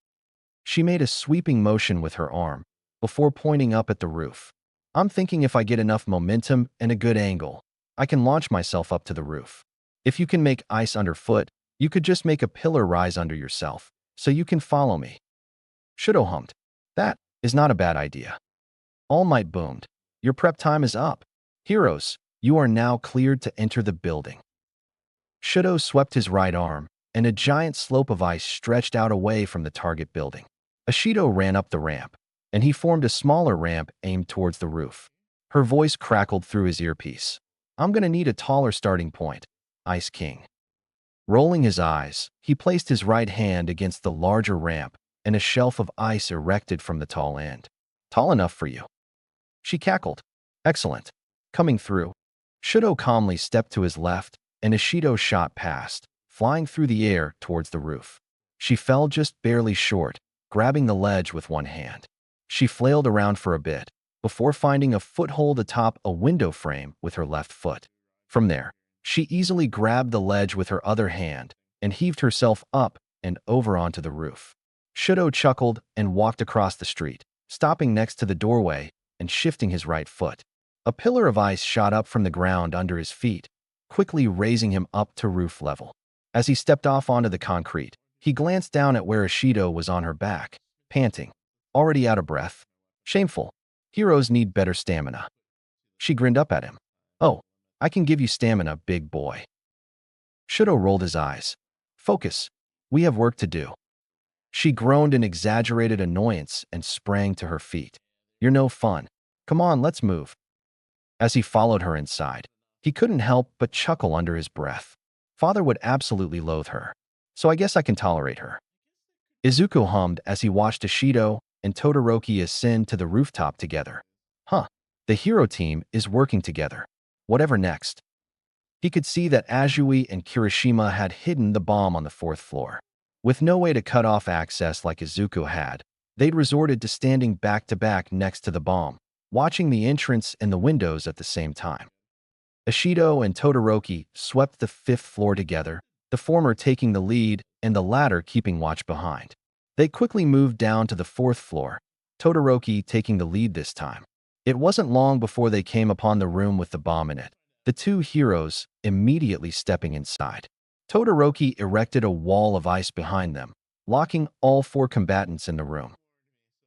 She made a sweeping motion with her arm, before pointing up at the roof. I'm thinking if I get enough momentum and a good angle, I can launch myself up to the roof. If you can make ice underfoot, you could just make a pillar rise under yourself, so you can follow me. Shudo hummed. That is not a bad idea. All Might boomed. Your prep time is up. Heroes, you are now cleared to enter the building. Shudo swept his right arm, and a giant slope of ice stretched out away from the target building. Ashido ran up the ramp, and he formed a smaller ramp aimed towards the roof. Her voice crackled through his earpiece. I'm gonna need a taller starting point, Ice King. Rolling his eyes, he placed his right hand against the larger ramp, and a shelf of ice erected from the tall end. Tall enough for you. She cackled. Excellent. Coming through. Shudo calmly stepped to his left, and Ashido shot past, flying through the air towards the roof. She fell just barely short, grabbing the ledge with one hand. She flailed around for a bit, before finding a foothold atop a window frame with her left foot. From there, she easily grabbed the ledge with her other hand and heaved herself up and over onto the roof. Shudo chuckled and walked across the street, stopping next to the doorway and shifting his right foot. A pillar of ice shot up from the ground under his feet, quickly raising him up to roof level. As he stepped off onto the concrete, he glanced down at where Ashido was on her back, panting, already out of breath. Shameful. Heroes need better stamina. She grinned up at him. Oh, I can give you stamina, big boy. Shudo rolled his eyes. Focus. We have work to do. She groaned in exaggerated annoyance and sprang to her feet. You're no fun. Come on, let's move. As he followed her inside, he couldn't help but chuckle under his breath. Father would absolutely loathe her, so I guess I can tolerate her. Izuku hummed as he watched Ashido and Todoroki ascend to the rooftop together. Huh, the hero team is working together. Whatever next. He could see that Azui and Kirishima had hidden the bomb on the fourth floor. With no way to cut off access like Izuku had, they'd resorted to standing back-to-back next to the bomb, watching the entrance and the windows at the same time. Ashido and Todoroki swept the fifth floor together, the former taking the lead and the latter keeping watch behind. They quickly moved down to the fourth floor, Todoroki taking the lead this time. It wasn't long before they came upon the room with the bomb in it, the two heroes immediately stepping inside. Todoroki erected a wall of ice behind them, locking all four combatants in the room.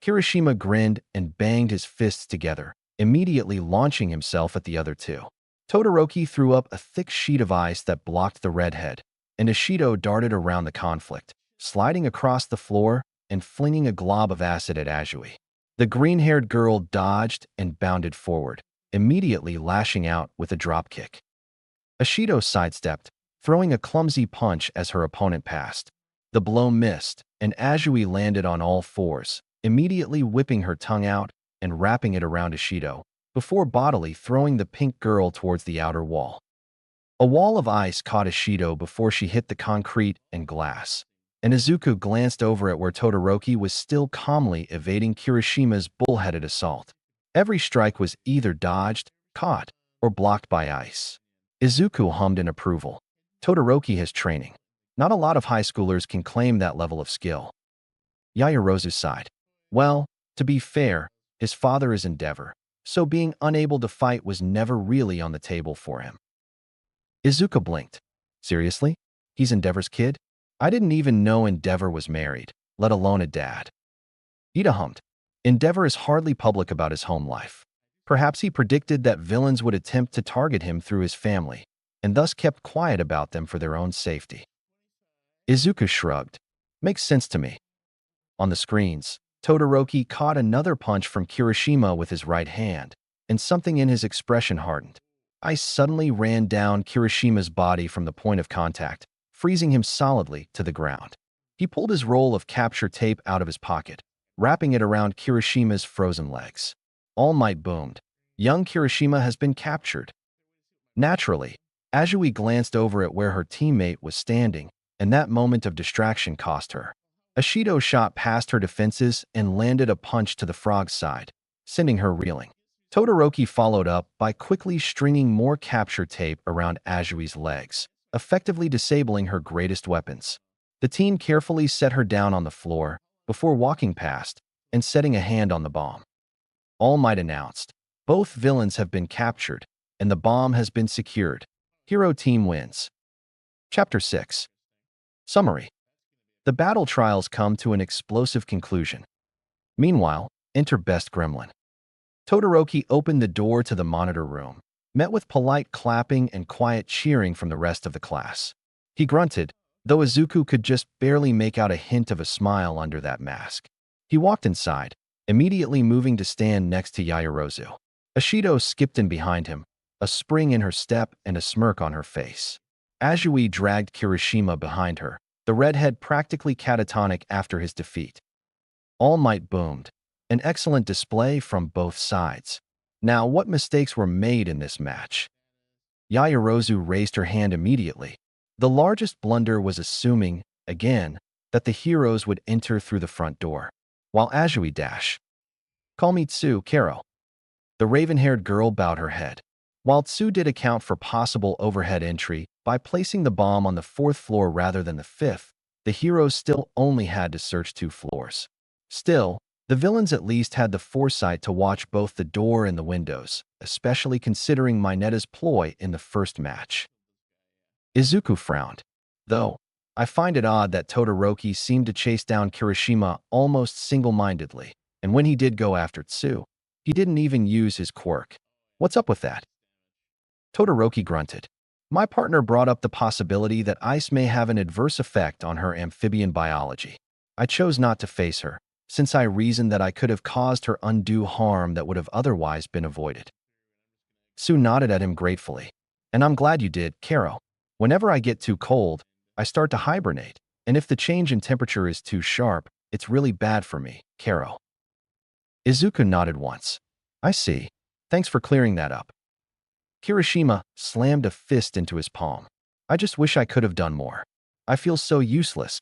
Kirishima grinned and banged his fists together, immediately launching himself at the other two. Todoroki threw up a thick sheet of ice that blocked the redhead, and Ashido darted around the conflict, sliding across the floor and flinging a glob of acid at Azui. The green-haired girl dodged and bounded forward, immediately lashing out with a dropkick. Ashido sidestepped, throwing a clumsy punch as her opponent passed. The blow missed, and Azui landed on all fours, immediately whipping her tongue out and wrapping it around Ashido, before bodily throwing the pink girl towards the outer wall. A wall of ice caught Ashido before she hit the concrete and glass, and Izuku glanced over at where Todoroki was still calmly evading Kirishima's bullheaded assault. Every strike was either dodged, caught, or blocked by ice. Izuku hummed in approval. Todoroki has training. Not a lot of high schoolers can claim that level of skill. Yaoyorozu sighed. Well, to be fair, his father is Endeavor, so being unable to fight was never really on the table for him. Izuku blinked. Seriously? He's Endeavor's kid? I didn't even know Endeavor was married, let alone a dad. Ida hummed. Endeavor is hardly public about his home life. Perhaps he predicted that villains would attempt to target him through his family, and thus kept quiet about them for their own safety. Izuku shrugged. Makes sense to me. On the screens, Todoroki caught another punch from Kirishima with his right hand, and something in his expression hardened. Ice suddenly ran down Kirishima's body from the point of contact, freezing him solidly to the ground. He pulled his roll of capture tape out of his pocket, wrapping it around Kirishima's frozen legs. All Might boomed. Young Kirishima has been captured. Naturally, Azui glanced over at where her teammate was standing, and that moment of distraction cost her. Ashido shot past her defenses and landed a punch to the frog's side, sending her reeling. Todoroki followed up by quickly stringing more capture tape around Azui's legs, effectively disabling her greatest weapons. The team carefully set her down on the floor before walking past and setting a hand on the bomb. All Might announced, both villains have been captured, and the bomb has been secured. Hero team wins. Chapter 6. Summary. The battle trials come to an explosive conclusion. Meanwhile, enter Best Gremlin. Todoroki opened the door to the monitor room, met with polite clapping and quiet cheering from the rest of the class. He grunted, though Izuku could just barely make out a hint of a smile under that mask. He walked inside, immediately moving to stand next to Yaoyorozu. Ashido skipped in behind him, a spring in her step and a smirk on her face. Azui dragged Kirishima behind her, the redhead practically catatonic after his defeat. All Might boomed. An excellent display from both sides. Now, what mistakes were made in this match? Yaoyorozu raised her hand immediately. The largest blunder was assuming, again, that the heroes would enter through the front door, while Azui dash. Call me Tsu, Karo. The raven-haired girl bowed her head. While Tsu did account for possible overhead entry by placing the bomb on the 4th floor rather than the 5th, the heroes still only had to search 2 floors. Still, the villains at least had the foresight to watch both the door and the windows, especially considering Minetta's ploy in the first match. Izuku frowned. Though, I find it odd that Todoroki seemed to chase down Kirishima almost single-mindedly, and when he did go after Tsu, he didn't even use his quirk. What's up with that? Todoroki grunted. My partner brought up the possibility that ice may have an adverse effect on her amphibian biology. I chose not to face her, since I reasoned that I could have caused her undue harm that would have otherwise been avoided. Tsu nodded at him gratefully. And I'm glad you did, Karo. Whenever I get too cold, I start to hibernate, and if the change in temperature is too sharp, it's really bad for me, Karo. Izuku nodded once. I see. Thanks for clearing that up. Kirishima slammed a fist into his palm. I just wish I could have done more. I feel so useless.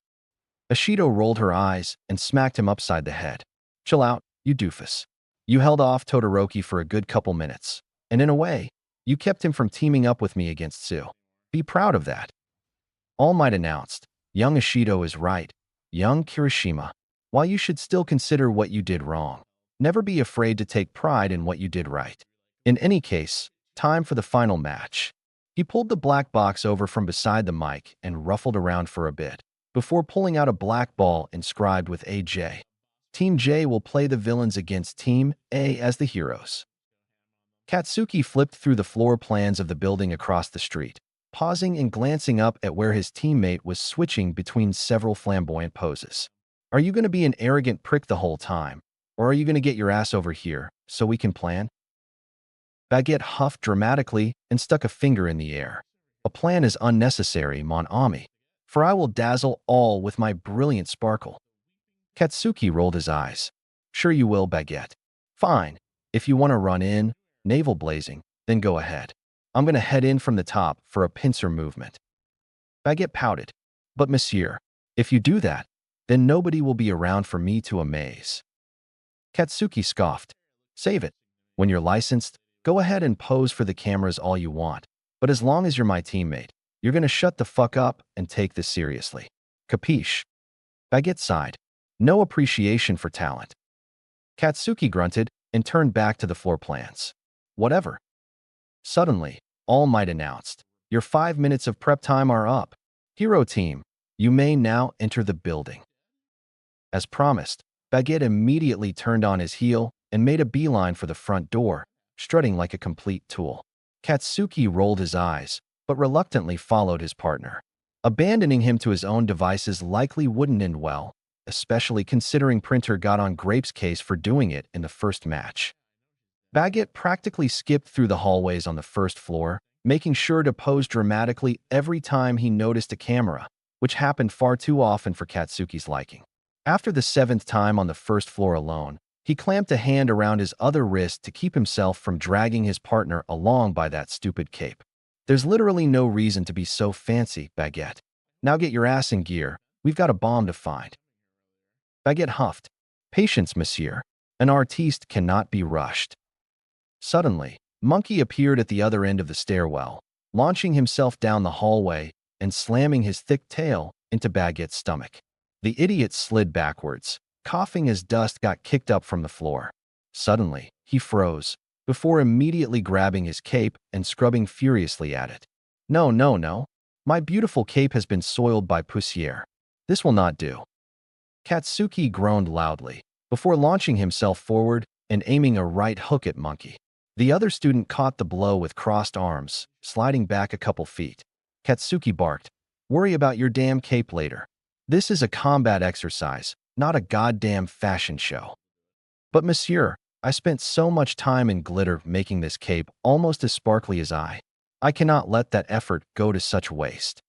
Ashido rolled her eyes and smacked him upside the head. Chill out, you doofus. You held off Todoroki for a good couple minutes, and in a way, you kept him from teaming up with me against Tsu. Be proud of that. All Might announced, young Ashido is right, young Kirishima. While you should still consider what you did wrong, never be afraid to take pride in what you did right. In any case, time for the final match. He pulled the black box over from beside the mic and ruffled around for a bit, before pulling out a black ball inscribed with AJ. Team J will play the villains against Team A as the heroes. Katsuki flipped through the floor plans of the building across the street, pausing and glancing up at where his teammate was switching between several flamboyant poses. Are you going to be an arrogant prick the whole time, or are you going to get your ass over here so we can plan? Baguette huffed dramatically and stuck a finger in the air. A plan is unnecessary, mon ami, for I will dazzle all with my brilliant sparkle. Katsuki rolled his eyes. Sure you will, Baguette. Fine. If you want to run in, navel blazing, then go ahead. I'm going to head in from the top for a pincer movement. Baguette pouted. But monsieur, if you do that, then nobody will be around for me to amaze. Katsuki scoffed. Save it. When you're licensed, go ahead and pose for the cameras all you want, but as long as you're my teammate, you're going to shut the fuck up and take this seriously. Capiche? Baguette sighed. No appreciation for talent. Katsuki grunted and turned back to the floor plans. Whatever. Suddenly, All Might announced, your 5 minutes of prep time are up. Hero team, you may now enter the building. As promised, Baguette immediately turned on his heel and made a beeline for the front door, strutting like a complete tool. Katsuki rolled his eyes, but reluctantly followed his partner. Abandoning him to his own devices likely wouldn't end well, especially considering Printer got on Grape's case for doing it in the first match. Baguette practically skipped through the hallways on the first floor, making sure to pose dramatically every time he noticed a camera, which happened far too often for Katsuki's liking. After the 7th time on the first floor alone, he clamped a hand around his other wrist to keep himself from dragging his partner along by that stupid cape. There's literally no reason to be so fancy, Baguette. Now get your ass in gear. We've got a bomb to find. Baguette huffed. Patience, monsieur. An artiste cannot be rushed. Suddenly, Monkey appeared at the other end of the stairwell, launching himself down the hallway and slamming his thick tail into Baguette's stomach. The idiot slid backwards, coughing as dust got kicked up from the floor. Suddenly, he froze, before immediately grabbing his cape and scrubbing furiously at it. No, no, no. My beautiful cape has been soiled by poussière. This will not do. Katsuki groaned loudly, before launching himself forward and aiming a right hook at Monkey. The other student caught the blow with crossed arms, sliding back a couple feet. Katsuki barked, "Worry about your damn cape later. This is a combat exercise, not a goddamn fashion show." But monsieur, I spent so much time in glitter making this cape almost as sparkly as I cannot let that effort go to such waste.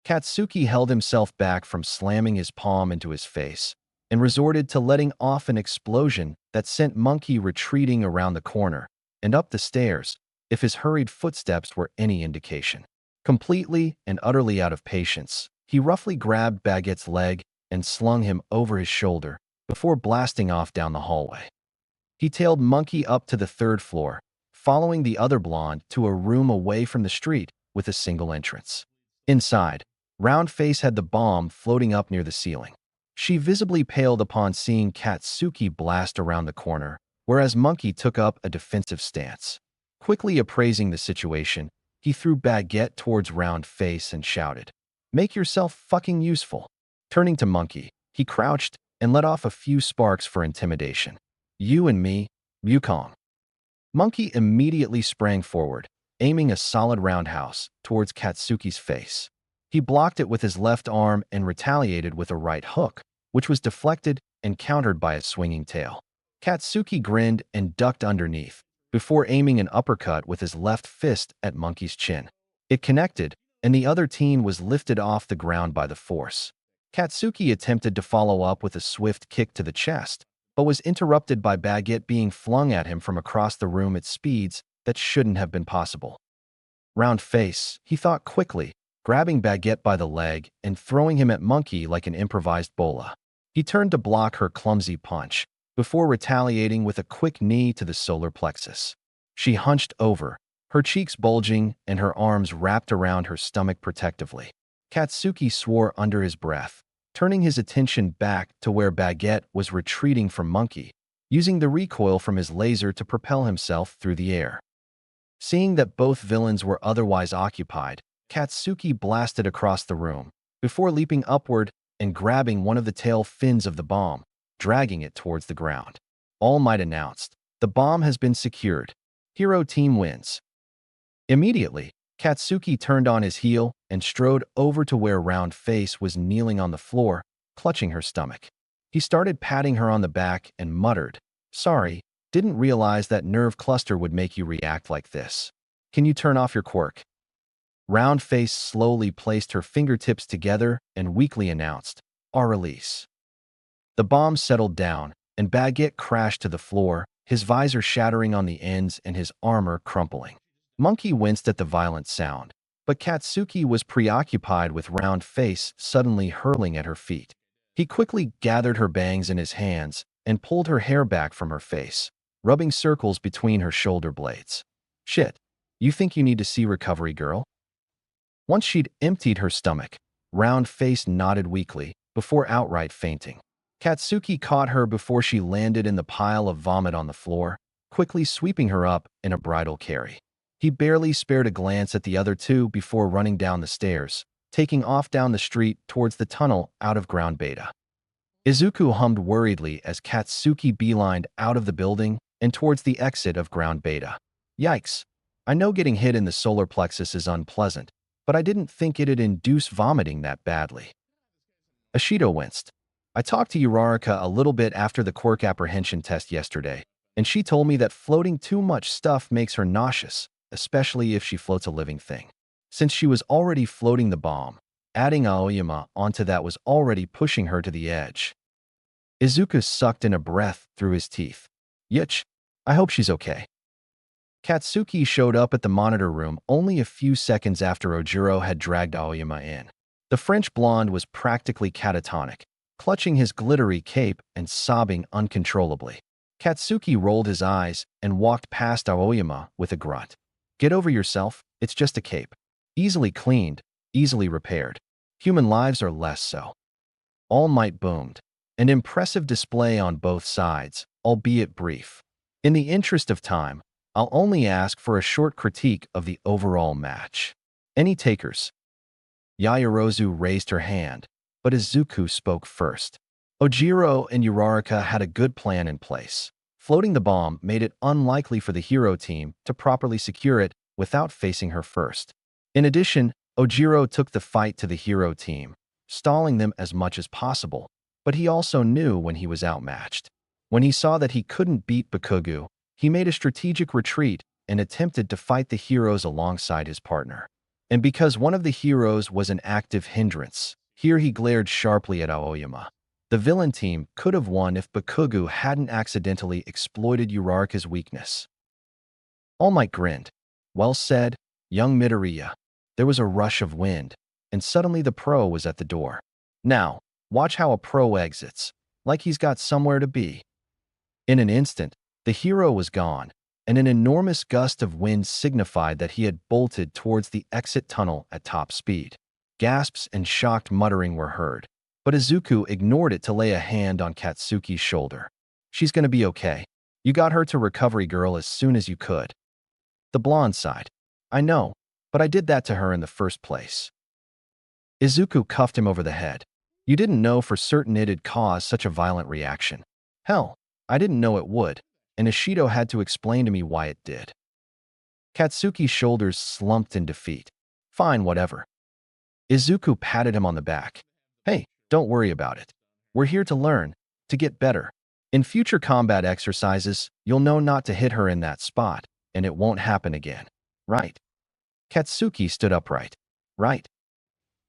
Katsuki held himself back from slamming his palm into his face and resorted to letting off an explosion that sent Monkey retreating around the corner and up the stairs, if his hurried footsteps were any indication. Completely and utterly out of patience, he roughly grabbed Baguette's leg and slung him over his shoulder before blasting off down the hallway. He tailed Monkey up to the 3rd floor, following the other blonde to a room away from the street with a single entrance. Inside, Roundface had the bomb floating up near the ceiling. She visibly paled upon seeing Katsuki blast around the corner, whereas Monkey took up a defensive stance. Quickly appraising the situation, he threw Baguette towards Roundface and shouted, "Make yourself fucking useful." Turning to Monkey, he crouched and let off a few sparks for intimidation. "You and me, Wukong." Monkey immediately sprang forward, aiming a solid roundhouse towards Katsuki's face. He blocked it with his left arm and retaliated with a right hook, which was deflected and countered by a swinging tail. Katsuki grinned and ducked underneath, before aiming an uppercut with his left fist at Monkey's chin. It connected, and the other teen was lifted off the ground by the force. Katsuki attempted to follow up with a swift kick to the chest, but was interrupted by Baguette being flung at him from across the room at speeds that shouldn't have been possible. Roundface, he thought quickly, grabbing Baguette by the leg and throwing him at Monkey like an improvised bola. He turned to block her clumsy punch, before retaliating with a quick knee to the solar plexus. She hunched over, her cheeks bulging and her arms wrapped around her stomach protectively. Katsuki swore under his breath, turning his attention back to where Baguette was retreating from Monkey, using the recoil from his laser to propel himself through the air. Seeing that both villains were otherwise occupied, Katsuki blasted across the room, before leaping upward and grabbing one of the tail fins of the bomb, dragging it towards the ground. All Might announced, "The bomb has been secured. Hero team wins." Immediately, Katsuki turned on his heel and strode over to where Roundface was kneeling on the floor, clutching her stomach. He started patting her on the back and muttered, "Sorry, didn't realize that nerve cluster would make you react like this. Can you turn off your quirk?" Roundface slowly placed her fingertips together and weakly announced, "Our release." The bomb settled down, and Baguette crashed to the floor, his visor shattering on the ends and his armor crumpling. Monkey winced at the violent sound, but Katsuki was preoccupied with Roundface suddenly hurling at her feet. He quickly gathered her bangs in his hands and pulled her hair back from her face, rubbing circles between her shoulder blades. "Shit, you think you need to see recovery, girl?" Once she'd emptied her stomach, Roundface nodded weakly, before outright fainting. Katsuki caught her before she landed in the pile of vomit on the floor, quickly sweeping her up in a bridal carry. He barely spared a glance at the other two before running down the stairs, taking off down the street towards the tunnel out of Ground Beta. Izuku hummed worriedly as Katsuki beelined out of the building and towards the exit of Ground Beta. "Yikes. I know getting hit in the solar plexus is unpleasant, but I didn't think it'd induce vomiting that badly." Ashido winced. "I talked to Uraraka a little bit after the quirk apprehension test yesterday, and she told me that floating too much stuff makes her nauseous, especially if she floats a living thing. Since she was already floating the bomb, adding Aoyama onto that was already pushing her to the edge." Izuku sucked in a breath through his teeth. "Yitch, I hope she's okay." Katsuki showed up at the monitor room only a few seconds after Ojiro had dragged Aoyama in. The French blonde was practically catatonic, clutching his glittery cape and sobbing uncontrollably. Katsuki rolled his eyes and walked past Aoyama with a grunt. "Get over yourself, it's just a cape. Easily cleaned, easily repaired. Human lives are less so." All Might boomed. An impressive display on both sides, albeit brief. In the interest of time, I'll only ask for a short critique of the overall match. Any takers? Yaoyorozu raised her hand, but Izuku spoke first. Ojiro and Uraraka had a good plan in place. Floating the bomb made it unlikely for the hero team to properly secure it without facing her first. In addition, Ojiro took the fight to the hero team, stalling them as much as possible, but he also knew when he was outmatched. When he saw that he couldn't beat Bakugo, he made a strategic retreat and attempted to fight the heroes alongside his partner. And because one of the heroes was an active hindrance, here he glared sharply at Aoyama. The villain team could have won if Bakugo hadn't accidentally exploited Uraraka's weakness. All Might grinned. "Well said, young Midoriya." There was a rush of wind, and suddenly the pro was at the door. "Now, watch how a pro exits, like he's got somewhere to be." In an instant, the hero was gone, and an enormous gust of wind signified that he had bolted towards the exit tunnel at top speed. Gasps and shocked muttering were heard, but Izuku ignored it to lay a hand on Katsuki's shoulder. "She's gonna be okay. You got her to Recovery Girl as soon as you could." The blonde sighed. "I know, but I did that to her in the first place." Izuku cuffed him over the head. "You didn't know for certain it'd cause such a violent reaction." "Hell, I didn't know it would, and Ishido had to explain to me why it did." Katsuki's shoulders slumped in defeat. "Fine, whatever." Izuku patted him on the back. "Hey, don't worry about it. We're here to learn, to get better. In future combat exercises, you'll know not to hit her in that spot, and it won't happen again. Right?" Katsuki stood upright. "Right."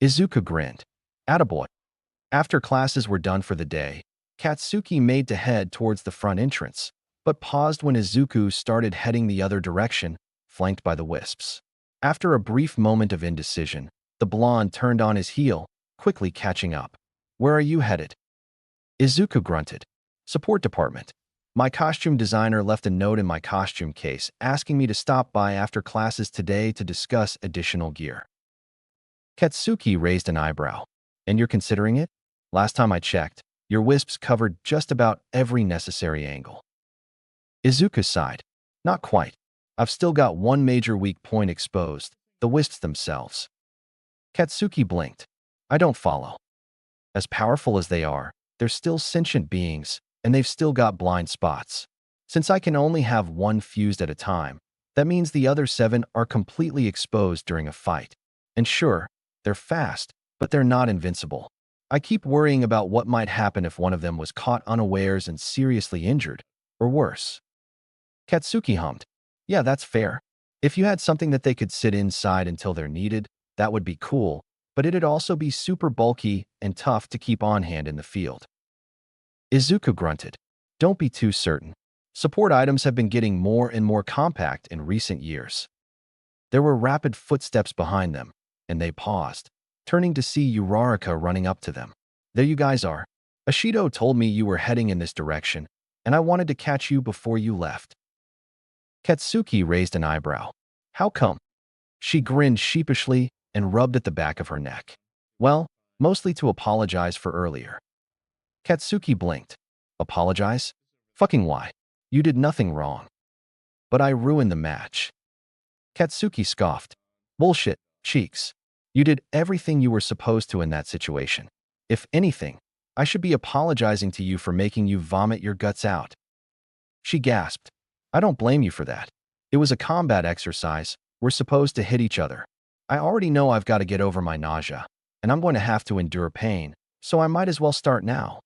Izuku grinned. "Attaboy." After classes were done for the day, Katsuki made to head towards the front entrance, but paused when Izuku started heading the other direction, flanked by the wisps. After a brief moment of indecision, the blonde turned on his heel, quickly catching up. "Where are you headed?" Izuku grunted. "Support department. My costume designer left a note in my costume case asking me to stop by after classes today to discuss additional gear." Katsuki raised an eyebrow. "And you're considering it? Last time I checked, your wisps covered just about every necessary angle." Izuku sighed. "Not quite. I've still got one major weak point exposed, the wisps themselves." Katsuki blinked. "I don't follow. As powerful as they are, they're still sentient beings, and they've still got blind spots. Since I can only have one fused at a time, that means the other 7 are completely exposed during a fight. And sure, they're fast, but they're not invincible. I keep worrying about what might happen if one of them was caught unawares and seriously injured, or worse." Katsuki hummed. "Yeah, that's fair. If you had something that they could sit inside until they're needed, that would be cool, but it'd also be super bulky and tough to keep on hand in the field." Izuku grunted. "Don't be too certain. Support items have been getting more and more compact in recent years." There were rapid footsteps behind them, and they paused, turning to see Uraraka running up to them. "There you guys are. Ishido told me you were heading in this direction, and I wanted to catch you before you left." Katsuki raised an eyebrow. "How come?" She grinned sheepishly and rubbed at the back of her neck. "Well, mostly to apologize for earlier." Katsuki blinked. "Apologize? Fucking why? You did nothing wrong." "But I ruined the match." Katsuki scoffed. "Bullshit, cheeks. You did everything you were supposed to in that situation. If anything, I should be apologizing to you for making you vomit your guts out." She gasped. "I don't blame you for that. It was a combat exercise. We're supposed to hit each other. I already know I've got to get over my nausea, and I'm going to have to endure pain, so I might as well start now."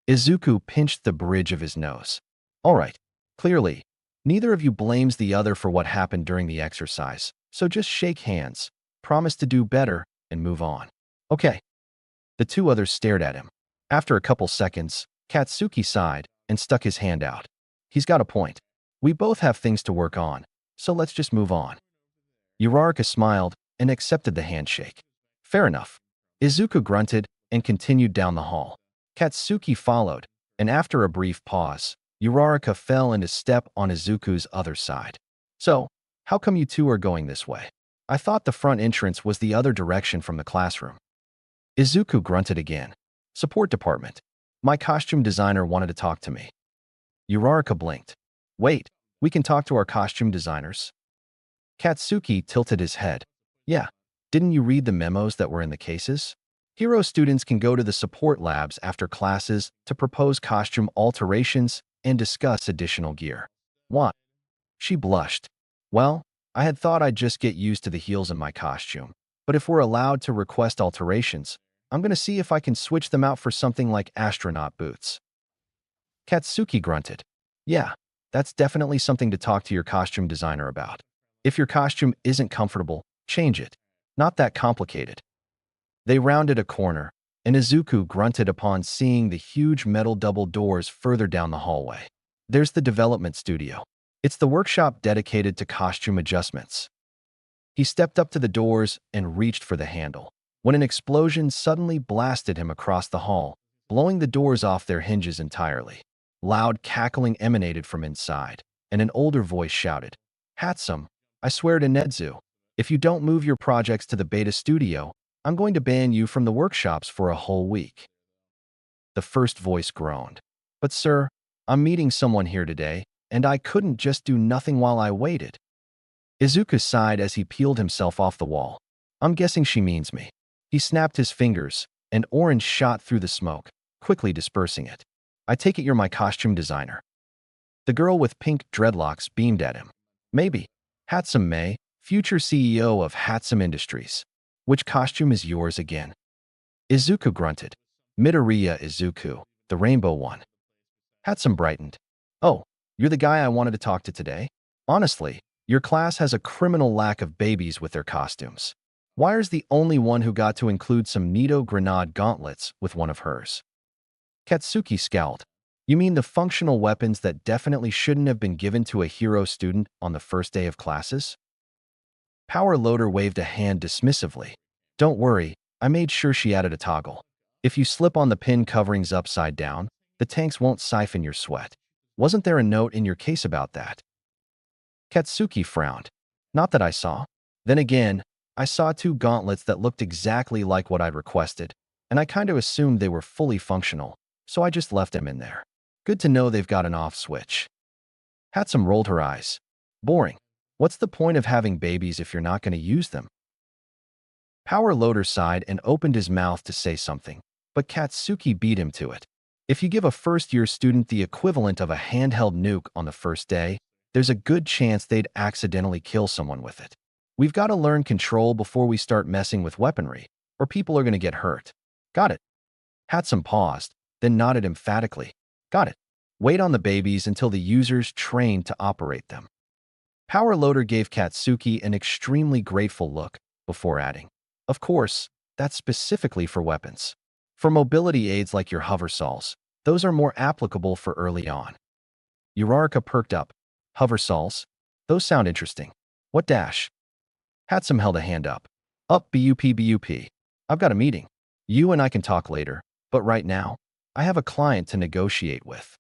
Izuku pinched the bridge of his nose. "All right, clearly, neither of you blames the other for what happened during the exercise, so just shake hands, promise to do better, and move on." "Okay." The 2 others stared at him. After a couple seconds, Katsuki sighed and stuck his hand out. "He's got a point. We both have things to work on, so let's just move on. Uraraka smiled and accepted the handshake. Fair enough. Izuku grunted and continued down the hall. Katsuki followed, and after a brief pause, Uraraka fell into step on Izuku's other side. So, how come you two are going this way? I thought the front entrance was the other direction from the classroom. Izuku grunted again. Support department. My costume designer wanted to talk to me. Uraraka blinked. Wait, we can talk to our costume designers? Katsuki tilted his head. Yeah, didn't you read the memos that were in the cases? Hero students can go to the support labs after classes to propose costume alterations and discuss additional gear. What? She blushed. Well, I had thought I'd just get used to the heels in my costume, but if we're allowed to request alterations, I'm going to see if I can switch them out for something like astronaut boots. Katsuki grunted. Yeah, that's definitely something to talk to your costume designer about. If your costume isn't comfortable, change it. Not that complicated. They rounded a corner, and Izuku grunted upon seeing the huge metal double doors further down the hallway. There's the development studio. It's the workshop dedicated to costume adjustments. He stepped up to the doors and reached for the handle, when an explosion suddenly blasted him across the hall, blowing the doors off their hinges entirely. Loud cackling emanated from inside, and an older voice shouted, Hatsum, I swear to Nedzu, if you don't move your projects to the beta studio, I'm going to ban you from the workshops for a whole week. The first voice groaned. But sir, I'm meeting someone here today, and I couldn't just do nothing while I waited. Izuku sighed as he peeled himself off the wall. I'm guessing she means me. He snapped his fingers, and orange shot through the smoke, quickly dispersing it. I take it you're my costume designer. The girl with pink dreadlocks beamed at him. Maybe. Hatsum May, future CEO of Hatsum Industries. Which costume is yours again? Izuku grunted. Midoriya Izuku, the rainbow one. Hatsum brightened. Oh, you're the guy I wanted to talk to today? Honestly, your class has a criminal lack of babies with their costumes. Wire's the only one who got to include some Nito grenade gauntlets with one of hers. Katsuki scowled. You mean the functional weapons that definitely shouldn't have been given to a hero student on the first day of classes? Power Loader waved a hand dismissively. Don't worry, I made sure she added a toggle. If you slip on the pin coverings upside down, the tanks won't siphon your sweat. Wasn't there a note in your case about that? Katsuki frowned. Not that I saw. Then again, I saw two gauntlets that looked exactly like what I'd requested, and I kind of assumed they were fully functional, so I just left them in there. Good to know they've got an off switch. Hatsum rolled her eyes. Boring. What's the point of having babies if you're not going to use them? Power Loader sighed and opened his mouth to say something, but Katsuki beat him to it. If you give a first-year student the equivalent of a handheld nuke on the first day, there's a good chance they'd accidentally kill someone with it. We've got to learn control before we start messing with weaponry, or people are going to get hurt. Got it. Hatsum paused, then nodded emphatically. Got it. Wait on the babies until the user's trained to operate them. Power Loader gave Katsuki an extremely grateful look before adding, of course, that's specifically for weapons. For mobility aids like your hoversaws, those are more applicable for early on. Uraraka perked up. Hoversaws? Those sound interesting. What dash? Hatsum held a hand up. Up BUP. I've got a meeting. You and I can talk later, but right now, I have a client to negotiate with.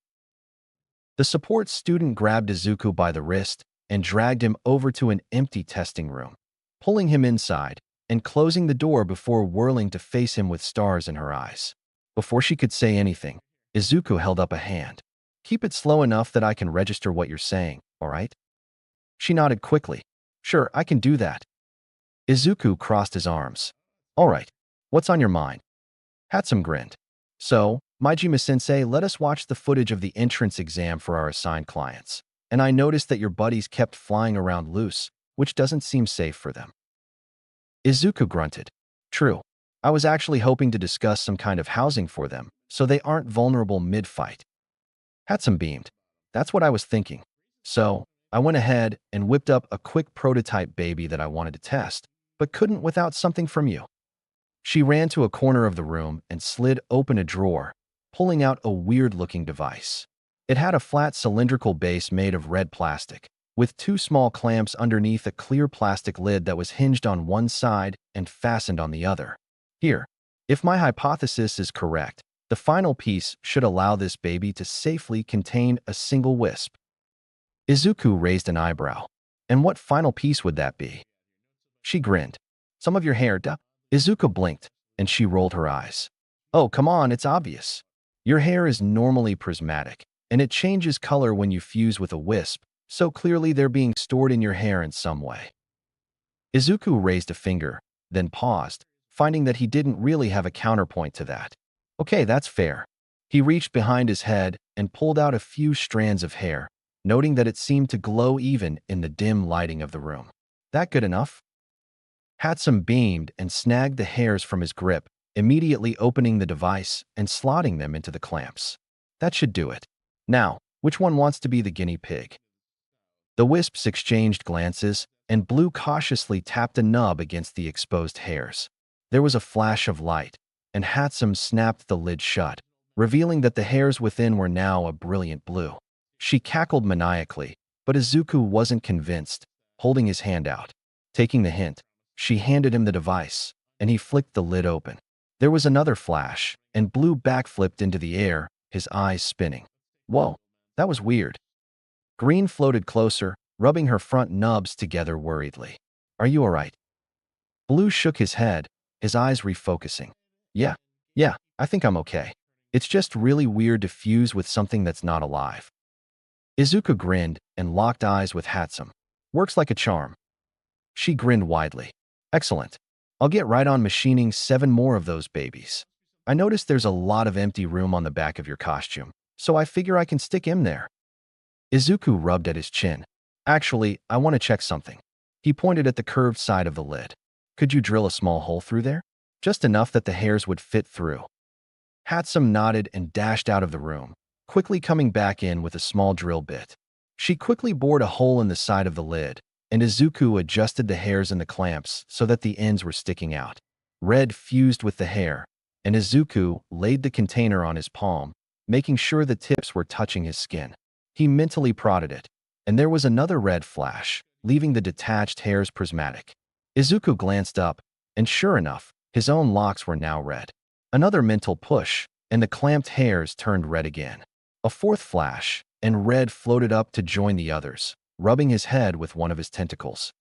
The support student grabbed Izuku by the wrist and dragged him over to an empty testing room, pulling him inside and closing the door before whirling to face him with stars in her eyes. Before she could say anything, Izuku held up a hand. Keep it slow enough that I can register what you're saying, all right? She nodded quickly. Sure, I can do that. Izuku crossed his arms. All right, what's on your mind? Hatsum grinned. So, Majima-sensei let us watch the footage of the entrance exam for our assigned clients, and I noticed that your buddies kept flying around loose, which doesn't seem safe for them. Izuku grunted. True. I was actually hoping to discuss some kind of housing for them, so they aren't vulnerable mid-fight. Hatsum beamed. That's what I was thinking. So, I went ahead and whipped up a quick prototype baby that I wanted to test, but couldn't without something from you. She ran to a corner of the room and slid open a drawer, pulling out a weird-looking device. It had a flat cylindrical base made of red plastic, with two small clamps underneath a clear plastic lid that was hinged on one side and fastened on the other. Here, if my hypothesis is correct, the final piece should allow this baby to safely contain a single wisp. Izuku raised an eyebrow. And what final piece would that be? She grinned. Some of your hair, duh. Izuku blinked, and she rolled her eyes. Oh, come on, it's obvious. Your hair is normally prismatic, and it changes color when you fuse with a wisp, so clearly they're being stored in your hair in some way. Izuku raised a finger, then paused, finding that he didn't really have a counterpoint to that. Okay, that's fair. He reached behind his head and pulled out a few strands of hair, noting that it seemed to glow even in the dim lighting of the room. That good enough? Hatsum beamed and snagged the hairs from his grip, immediately opening the device and slotting them into the clamps. That should do it. Now, which one wants to be the guinea pig? The wisps exchanged glances, and Blue cautiously tapped a nub against the exposed hairs. There was a flash of light, and Hatsum snapped the lid shut, revealing that the hairs within were now a brilliant blue. She cackled maniacally, but Izuku wasn't convinced, holding his hand out. Taking the hint, she handed him the device, and he flicked the lid open. There was another flash, and Blue backflipped into the air, his eyes spinning. Whoa, that was weird. Green floated closer, rubbing her front nubs together worriedly. Are you all right? Blue shook his head, his eyes refocusing. Yeah, I think I'm okay. It's just really weird to fuse with something that's not alive. Izuku grinned and locked eyes with Hatsum. Works like a charm. She grinned widely. Excellent. I'll get right on machining 7 more of those babies. I noticed there's a lot of empty room on the back of your costume, so I figure I can stick him there. Izuku rubbed at his chin. Actually, I want to check something. He pointed at the curved side of the lid. Could you drill a small hole through there? Just enough that the hairs would fit through. Hatsum nodded and dashed out of the room, quickly coming back in with a small drill bit. She quickly bored a hole in the side of the lid, and Izuku adjusted the hairs in the clamps so that the ends were sticking out. Red fused with the hair, and Izuku laid the container on his palm, making sure the tips were touching his skin. He mentally prodded it, and there was another red flash, leaving the detached hairs prismatic. Izuku glanced up, and sure enough, his own locks were now red. Another mental push, and the clamped hairs turned red again. A fourth flash, and red floated up to join the others, rubbing his head with one of his tentacles.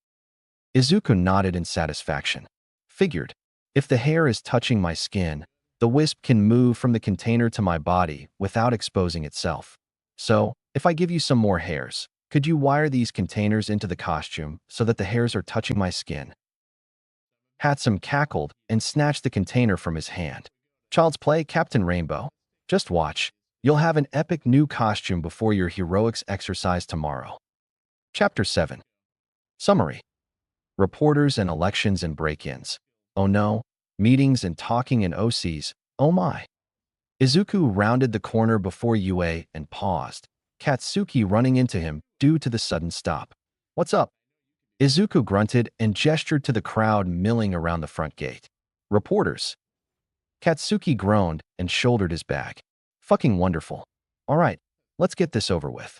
Izuku nodded in satisfaction. Figured, if the hair is touching my skin, the wisp can move from the container to my body without exposing itself. So, if I give you some more hairs, could you wire these containers into the costume so that the hairs are touching my skin? Hatsum cackled and snatched the container from his hand. Child's play, Captain Rainbow. Just watch. You'll have an epic new costume before your heroics exercise tomorrow. Chapter 7. Summary. Reporters and elections and break-ins. Oh no. Meetings and talking in OCs. Oh my. Izuku rounded the corner before Yue and paused, Katsuki running into him due to the sudden stop. What's up? Izuku grunted and gestured to the crowd milling around the front gate. Reporters. Katsuki groaned and shouldered his bag. Fucking wonderful. All right, let's get this over with.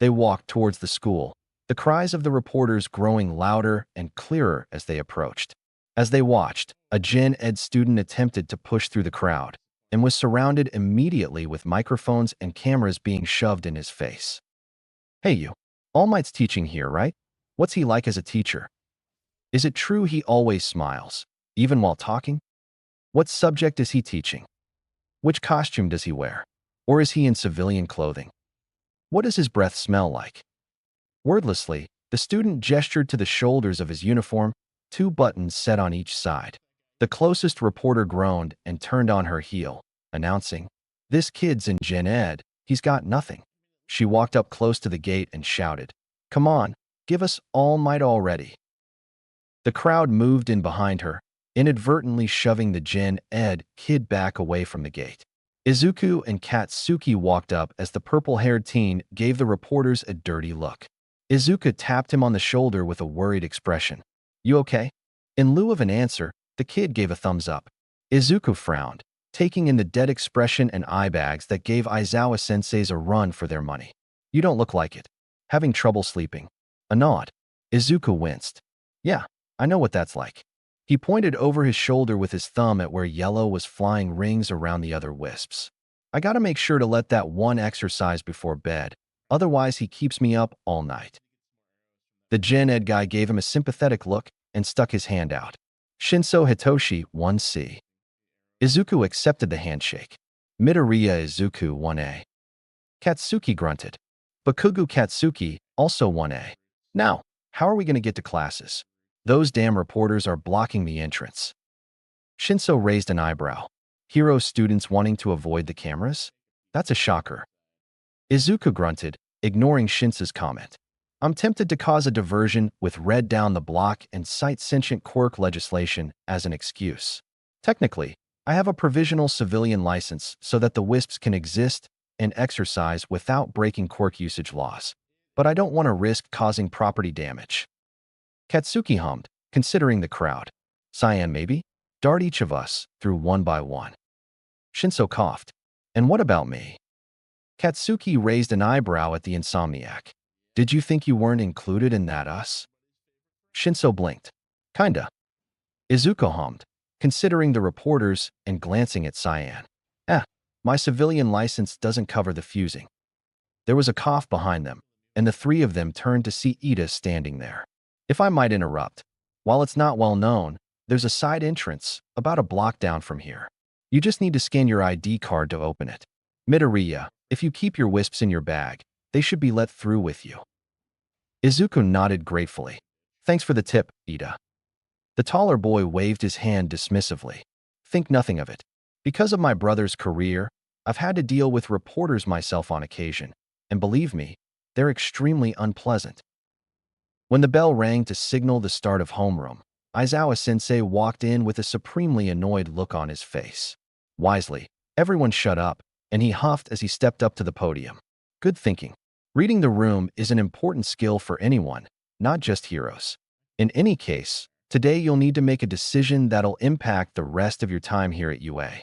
They walked towards the school, the cries of the reporters growing louder and clearer as they approached. As they watched, a Gen Ed student attempted to push through the crowd and was surrounded immediately with microphones and cameras being shoved in his face. Hey you, All Might's teaching here, right? What's he like as a teacher? Is it true he always smiles, even while talking? What subject is he teaching? Which costume does he wear? Or is he in civilian clothing? What does his breath smell like? Wordlessly, the student gestured to the shoulders of his uniform, 2 buttons set on each side. The closest reporter groaned and turned on her heel, announcing, "This kid's in Gen Ed, he's got nothing." She walked up close to the gate and shouted, "Come on, give us All Might already." The crowd moved in behind her, inadvertently shoving the Gen Ed kid back away from the gate. Izuku and Katsuki walked up as the purple-haired teen gave the reporters a dirty look. Izuku tapped him on the shoulder with a worried expression. "You okay?" In lieu of an answer, the kid gave a thumbs up. Izuku frowned, taking in the dead expression and eye bags that gave Aizawa senseis a run for their money. "You don't look like it." Having trouble sleeping? A nod. Izuku winced. Yeah, I know what that's like. He pointed over his shoulder with his thumb at where Yellow was flying rings around the other wisps. I gotta make sure to let that one exercise before bed, otherwise he keeps me up all night. The Gen Ed guy gave him a sympathetic look and stuck his hand out. Shinso Hitoshi 1C. Izuku accepted the handshake. Midoriya Izuku 1A. Katsuki grunted. Bakugu Katsuki also 1A. Now, how are we going to get to classes? Those damn reporters are blocking the entrance. Shinso raised an eyebrow. Hero students wanting to avoid the cameras? That's a shocker. Izuku grunted, ignoring Shinso's comment. I'm tempted to cause a diversion with red down the block and cite sentient quirk legislation as an excuse. Technically, I have a provisional civilian license so that the wisps can exist and exercise without breaking quirk usage laws. But I don't want to risk causing property damage. Katsuki hummed, considering the crowd. Cyan maybe? Dart each of us through one by one. Shinso coughed. And what about me? Katsuki raised an eyebrow at the insomniac. Did you think you weren't included in that us? Shinso blinked. Kinda. Izuku hummed, considering the reporters and glancing at Cyan. My civilian license doesn't cover the fusing. There was a cough behind them, and the three of them turned to see Ida standing there. If I might interrupt, while it's not well known, there's a side entrance about a block down from here. You just need to scan your ID card to open it. Midoriya, if you keep your wisps in your bag, they should be let through with you. Izuku nodded gratefully. Thanks for the tip, Ida. The taller boy waved his hand dismissively. Think nothing of it. Because of my brother's career, I've had to deal with reporters myself on occasion, and believe me, they're extremely unpleasant. When the bell rang to signal the start of homeroom, Aizawa-sensei walked in with a supremely annoyed look on his face. Wisely, everyone shut up, and he huffed as he stepped up to the podium. Good thinking. Reading the room is an important skill for anyone, not just heroes. In any case, today you'll need to make a decision that'll impact the rest of your time here at UA.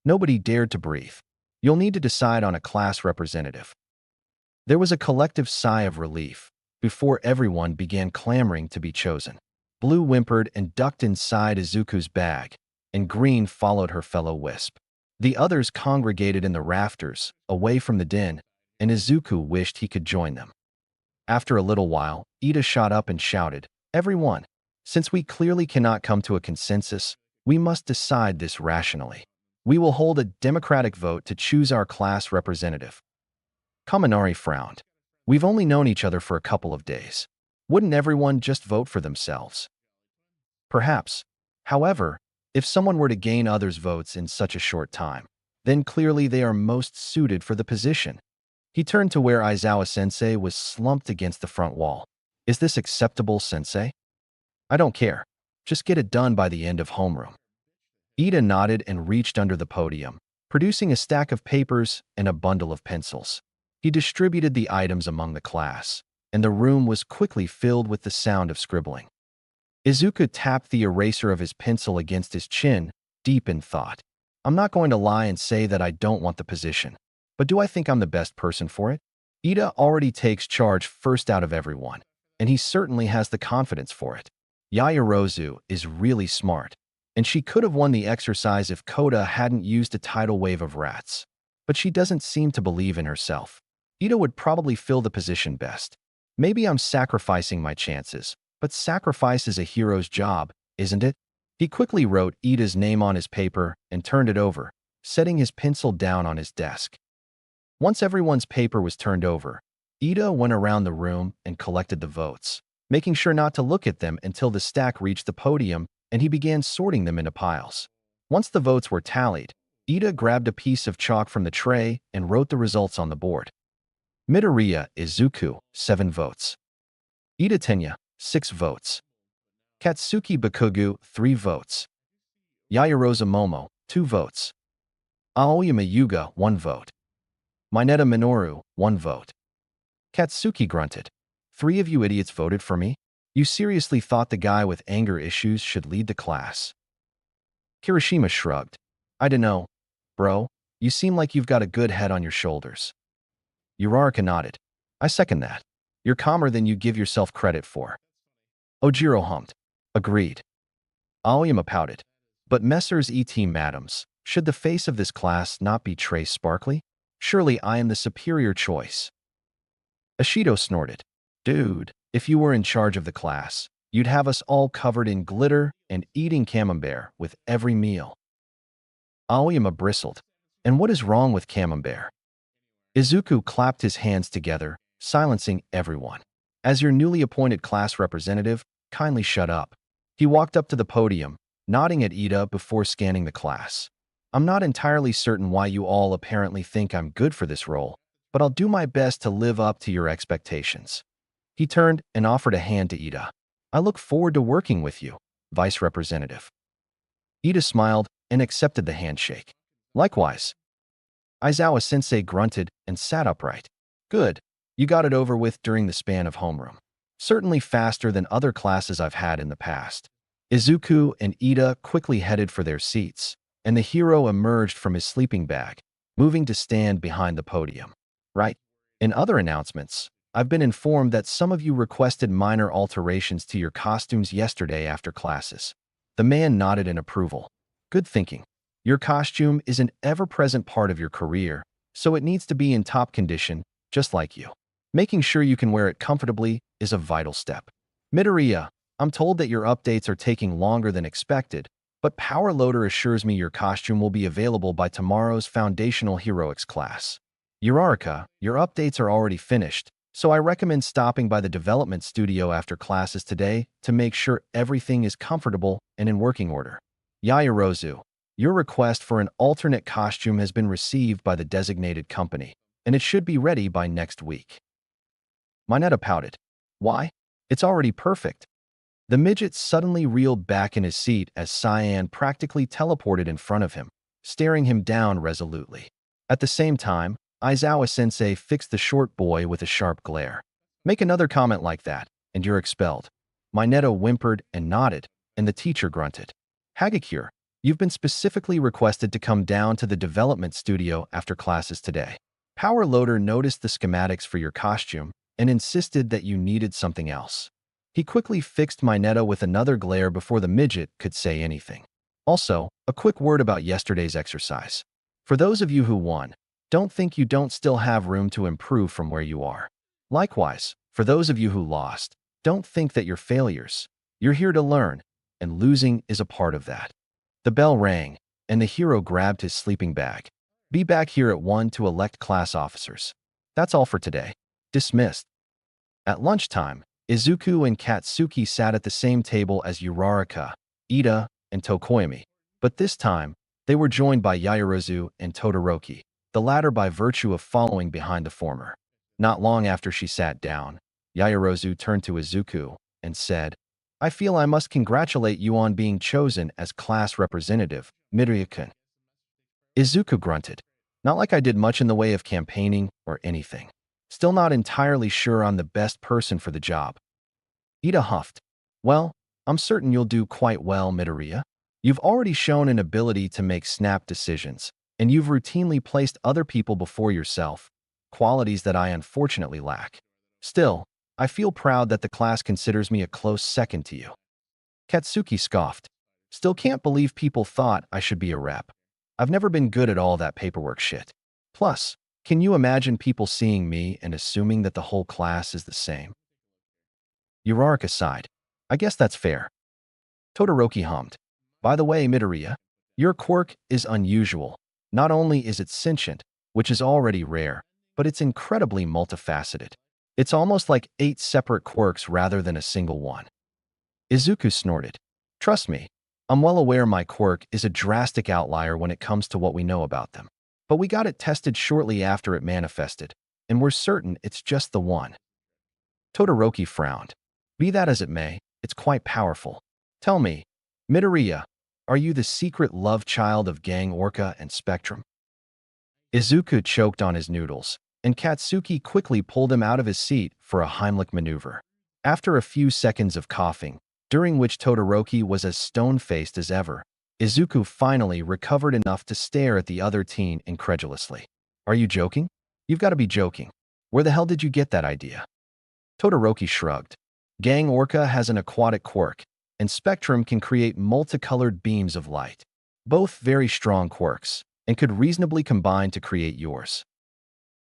Nobody dared to breathe. You'll need to decide on a class representative. There was a collective sigh of relief before everyone began clamoring to be chosen. Blue whimpered and ducked inside Izuku's bag, and Green followed her fellow wisp. The others congregated in the rafters, away from the din, and Izuku wished he could join them. After a little while, Ida shot up and shouted, Everyone, since we clearly cannot come to a consensus, we must decide this rationally. We will hold a democratic vote to choose our class representative. Kaminari frowned. We've only known each other for a couple of days. Wouldn't everyone just vote for themselves? Perhaps. However, if someone were to gain others' votes in such a short time, then clearly they are most suited for the position. He turned to where Aizawa-sensei was slumped against the front wall. Is this acceptable, sensei? I don't care. Just get it done by the end of homeroom. Ida nodded and reached under the podium, producing a stack of papers and a bundle of pencils. He distributed the items among the class, and the room was quickly filled with the sound of scribbling. Izuku tapped the eraser of his pencil against his chin, deep in thought. I'm not going to lie and say that I don't want the position, but do I think I'm the best person for it? Ida already takes charge first out of everyone, and he certainly has the confidence for it. Yaoyorozu is really smart, and she could have won the exercise if Koda hadn't used a tidal wave of rats. But she doesn't seem to believe in herself. Ida would probably fill the position best. Maybe I'm sacrificing my chances, but sacrifice is a hero's job, isn't it? He quickly wrote Ida's name on his paper and turned it over, setting his pencil down on his desk. Once everyone's paper was turned over, Ida went around the room and collected the votes, making sure not to look at them until the stack reached the podium, and he began sorting them into piles. Once the votes were tallied, Ida grabbed a piece of chalk from the tray and wrote the results on the board. Midoriya Izuku, 7 votes. Ida Tenya, 6 votes. Katsuki Bakugu, 3 votes. Yaoyorozu Momo, 2 votes. Aoyama Yuga, 1 vote. Mineta Minoru, 1 vote. Katsuki grunted. 3 of you idiots voted for me? You seriously thought the guy with anger issues should lead the class? Kirishima shrugged. I dunno, bro. You seem like you've got a good head on your shoulders. Uraraka nodded. I second that. You're calmer than you give yourself credit for. Ojiro hummed. Agreed. Aoyama pouted. But Messrs. E.T. Madams, should the face of this class not be Trace Sparkly? Surely I am the superior choice. Ashido snorted. Dude, if you were in charge of the class, you'd have us all covered in glitter and eating camembert with every meal. Aoyama bristled. And what is wrong with camembert? Izuku clapped his hands together, silencing everyone. As your newly appointed class representative, kindly shut up. He walked up to the podium, nodding at Ida before scanning the class. I'm not entirely certain why you all apparently think I'm good for this role, but I'll do my best to live up to your expectations. He turned and offered a hand to Ida. I look forward to working with you, Vice Representative. Ida smiled and accepted the handshake. Likewise. Aizawa-sensei grunted and sat upright. Good. You got it over with during the span of homeroom. Certainly faster than other classes I've had in the past. Izuku and Ida quickly headed for their seats, and the hero emerged from his sleeping bag, moving to stand behind the podium. Right. In other announcements, I've been informed that some of you requested minor alterations to your costumes yesterday after classes. The man nodded in approval. Good thinking. Your costume is an ever-present part of your career, so it needs to be in top condition, just like you. Making sure you can wear it comfortably is a vital step. Midoriya, I'm told that your updates are taking longer than expected, but Power Loader assures me your costume will be available by tomorrow's Foundational Heroics class. Uraraka, your updates are already finished, so I recommend stopping by the development studio after classes today to make sure everything is comfortable and in working order. Yaoyorozu, your request for an alternate costume has been received by the designated company, and it should be ready by next week. Mineta pouted. Why? It's already perfect. The midget suddenly reeled back in his seat as Cyan practically teleported in front of him, staring him down resolutely. At the same time, Aizawa-sensei fixed the short boy with a sharp glare. Make another comment like that, and you're expelled. Mineta whimpered and nodded, and the teacher grunted. Hagakure, you've been specifically requested to come down to the development studio after classes today. Power Loader noticed the schematics for your costume and insisted that you needed something else. He quickly fixed Mineta with another glare before the midget could say anything. Also, a quick word about yesterday's exercise. For those of you who won, don't think you don't still have room to improve from where you are. Likewise, for those of you who lost, don't think that you're failures. You're here to learn, and losing is a part of that. The bell rang, and the hero grabbed his sleeping bag. Be back here at 1 to elect class officers. That's all for today. Dismissed. At lunchtime, Izuku and Katsuki sat at the same table as Uraraka, Ida, and Tokoyami, but this time, they were joined by Yaoyorozu and Todoroki, the latter by virtue of following behind the former. Not long after she sat down, Yaoyorozu turned to Izuku and said, I feel I must congratulate you on being chosen as class representative, Midoriya-kun. Izuku grunted. Not like I did much in the way of campaigning or anything. Still not entirely sure I'm the best person for the job. Ida huffed. Well, I'm certain you'll do quite well, Midoriya. You've already shown an ability to make snap decisions, and you've routinely placed other people before yourself, qualities that I unfortunately lack. Still, I feel proud that the class considers me a close second to you. Katsuki scoffed. Still can't believe people thought I should be a rep. I've never been good at all that paperwork shit. Plus, can you imagine people seeing me and assuming that the whole class is the same? Uraraka sighed. I guess that's fair. Todoroki hummed. By the way, Midoriya, your quirk is unusual. Not only is it sentient, which is already rare, but it's incredibly multifaceted. It's almost like 8 separate quirks rather than a single one. Izuku snorted. Trust me, I'm well aware my quirk is a drastic outlier when it comes to what we know about them. But we got it tested shortly after it manifested, and we're certain it's just the one. Todoroki frowned. Be that as it may, it's quite powerful. Tell me, Midoriya, are you the secret love child of Gang Orca and Spectrum? Izuku choked on his noodles, and Katsuki quickly pulled him out of his seat for a Heimlich maneuver. After a few seconds of coughing, during which Todoroki was as stone-faced as ever, Izuku finally recovered enough to stare at the other teen incredulously. Are you joking? You've got to be joking. Where the hell did you get that idea? Todoroki shrugged. Gang Orca has an aquatic quirk, and Spectrum can create multicolored beams of light. Both very strong quirks, and could reasonably combine to create yours.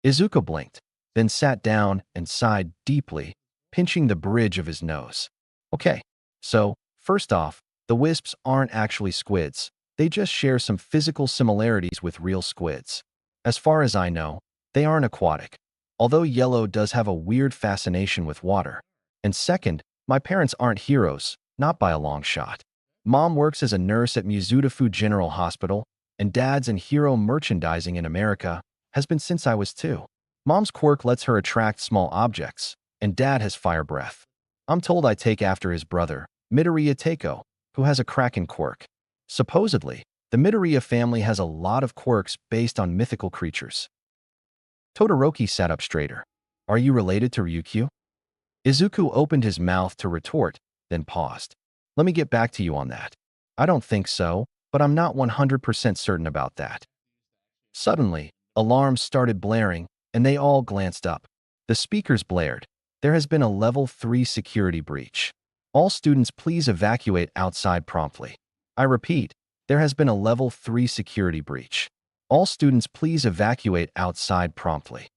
Izuku blinked, then sat down and sighed deeply, pinching the bridge of his nose. Okay, so, first off, the wisps aren't actually squids. They just share some physical similarities with real squids. As far as I know, they aren't aquatic, although yellow does have a weird fascination with water. And second, my parents aren't heroes, not by a long shot. Mom works as a nurse at Mizudafu General Hospital, and Dad's in hero merchandising in America has been since I was 2. Mom's quirk lets her attract small objects, and Dad has fire breath. I'm told I take after his brother, Midoriya Teiko, who has a kraken quirk. Supposedly, the Midoriya family has a lot of quirks based on mythical creatures. Todoroki sat up straighter. Are you related to Ryukyu? Izuku opened his mouth to retort, then paused. Let me get back to you on that. I don't think so, but I'm not 100% certain about that. Suddenly, alarms started blaring, and they all glanced up. The speakers blared. There has been a level 3 security breach. All students please evacuate outside promptly. I repeat, there has been a level 3 security breach. All students please evacuate outside promptly.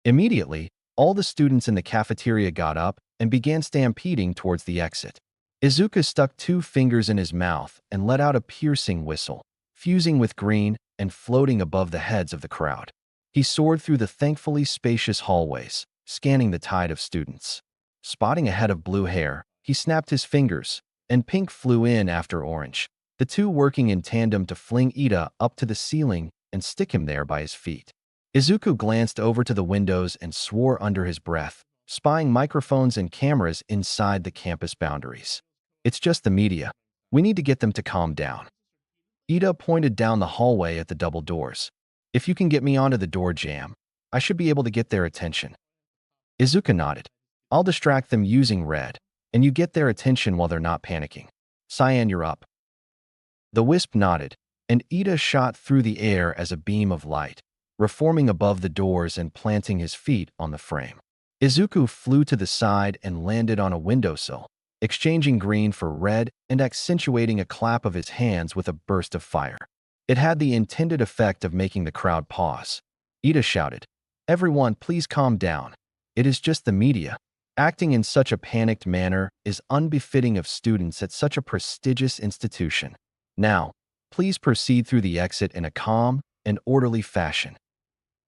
Immediately, all the students in the cafeteria got up and began stampeding towards the exit. Izuku stuck 2 fingers in his mouth and let out a piercing whistle, fusing with green and floating above the heads of the crowd. He soared through the thankfully spacious hallways, scanning the tide of students. Spotting a head of blue hair, he snapped his fingers, and pink flew in after orange, the two working in tandem to fling Ida up to the ceiling and stick him there by his feet. Izuku glanced over to the windows and swore under his breath, spying microphones and cameras inside the campus boundaries. It's just the media. We need to get them to calm down. Ida pointed down the hallway at the double doors. If you can get me onto the door jamb, I should be able to get their attention. Izuku nodded. I'll distract them using red, and you get their attention while they're not panicking. Cyan, you're up. The wisp nodded, and Ida shot through the air as a beam of light, reforming above the doors and planting his feet on the frame. Izuku flew to the side and landed on a windowsill, exchanging green for red and accentuating a clap of his hands with a burst of fire. It had the intended effect of making the crowd pause. Ida shouted, "Everyone, please calm down. It is just the media. Acting in such a panicked manner is unbefitting of students at such a prestigious institution. Now, please proceed through the exit in a calm and orderly fashion."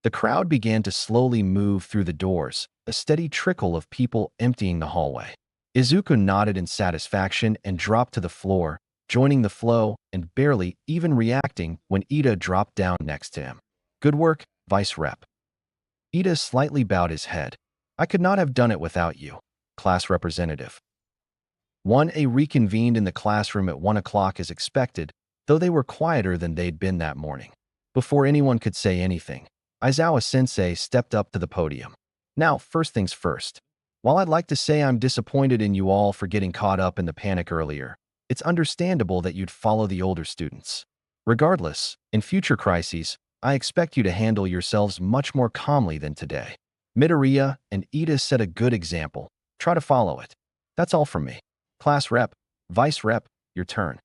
The crowd began to slowly move through the doors, a steady trickle of people emptying the hallway. Izuku nodded in satisfaction and dropped to the floor, joining the flow and barely even reacting when Ida dropped down next to him. Good work, Vice Rep. Ida slightly bowed his head. I could not have done it without you, class representative. 1A reconvened in the classroom at 1 o'clock as expected, though they were quieter than they'd been that morning. Before anyone could say anything, Aizawa-sensei stepped up to the podium. Now, first things first. While I'd like to say I'm disappointed in you all for getting caught up in the panic earlier, it's understandable that you'd follow the older students. Regardless, in future crises, I expect you to handle yourselves much more calmly than today. Midoriya and Ida set a good example. Try to follow it. That's all from me. Class rep, vice rep, your turn.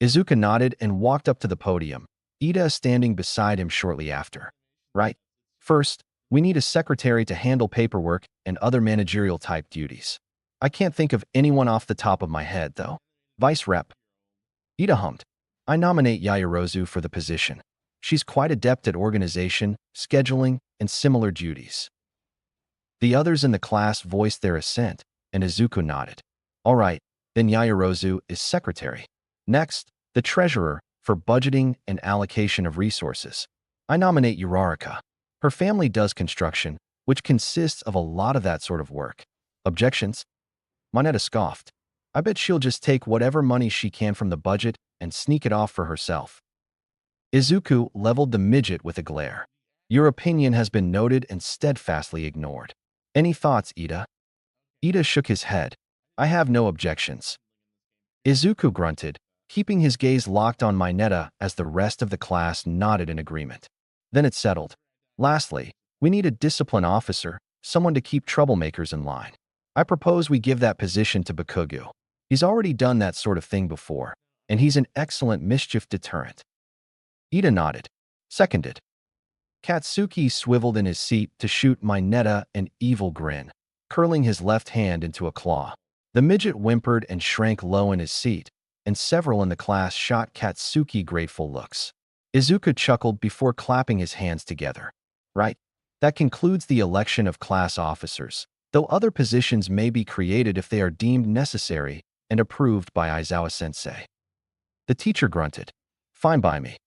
Izuku nodded and walked up to the podium, Ida standing beside him shortly after. Right. First, we need a secretary to handle paperwork and other managerial-type duties. I can't think of anyone off the top of my head, though. Vice Rep. Ida hummed. I nominate Yaoyorozu for the position. She's quite adept at organization, scheduling, and similar duties. The others in the class voiced their assent, and Izuku nodded. All right, then Yaoyorozu is secretary. Next, the treasurer for budgeting and allocation of resources. I nominate Uraraka. Her family does construction, which consists of a lot of that sort of work. Objections? Moneta scoffed. I bet she'll just take whatever money she can from the budget and sneak it off for herself. Izuku leveled the midget with a glare. Your opinion has been noted and steadfastly ignored. Any thoughts, Ida? Ida shook his head. I have no objections. Izuku grunted, keeping his gaze locked on Mineta as the rest of the class nodded in agreement. Then it settled. Lastly, we need a discipline officer, someone to keep troublemakers in line. I propose we give that position to Bakugo. He's already done that sort of thing before, and he's an excellent mischief deterrent. Ida nodded. Seconded. Katsuki swiveled in his seat to shoot Mineta an evil grin, curling his left hand into a claw. The midget whimpered and shrank low in his seat, and several in the class shot Katsuki grateful looks. Izuku chuckled before clapping his hands together. Right. That concludes the election of class officers, though other positions may be created if they are deemed necessary and approved by Aizawa-sensei. The teacher grunted. Fine by me.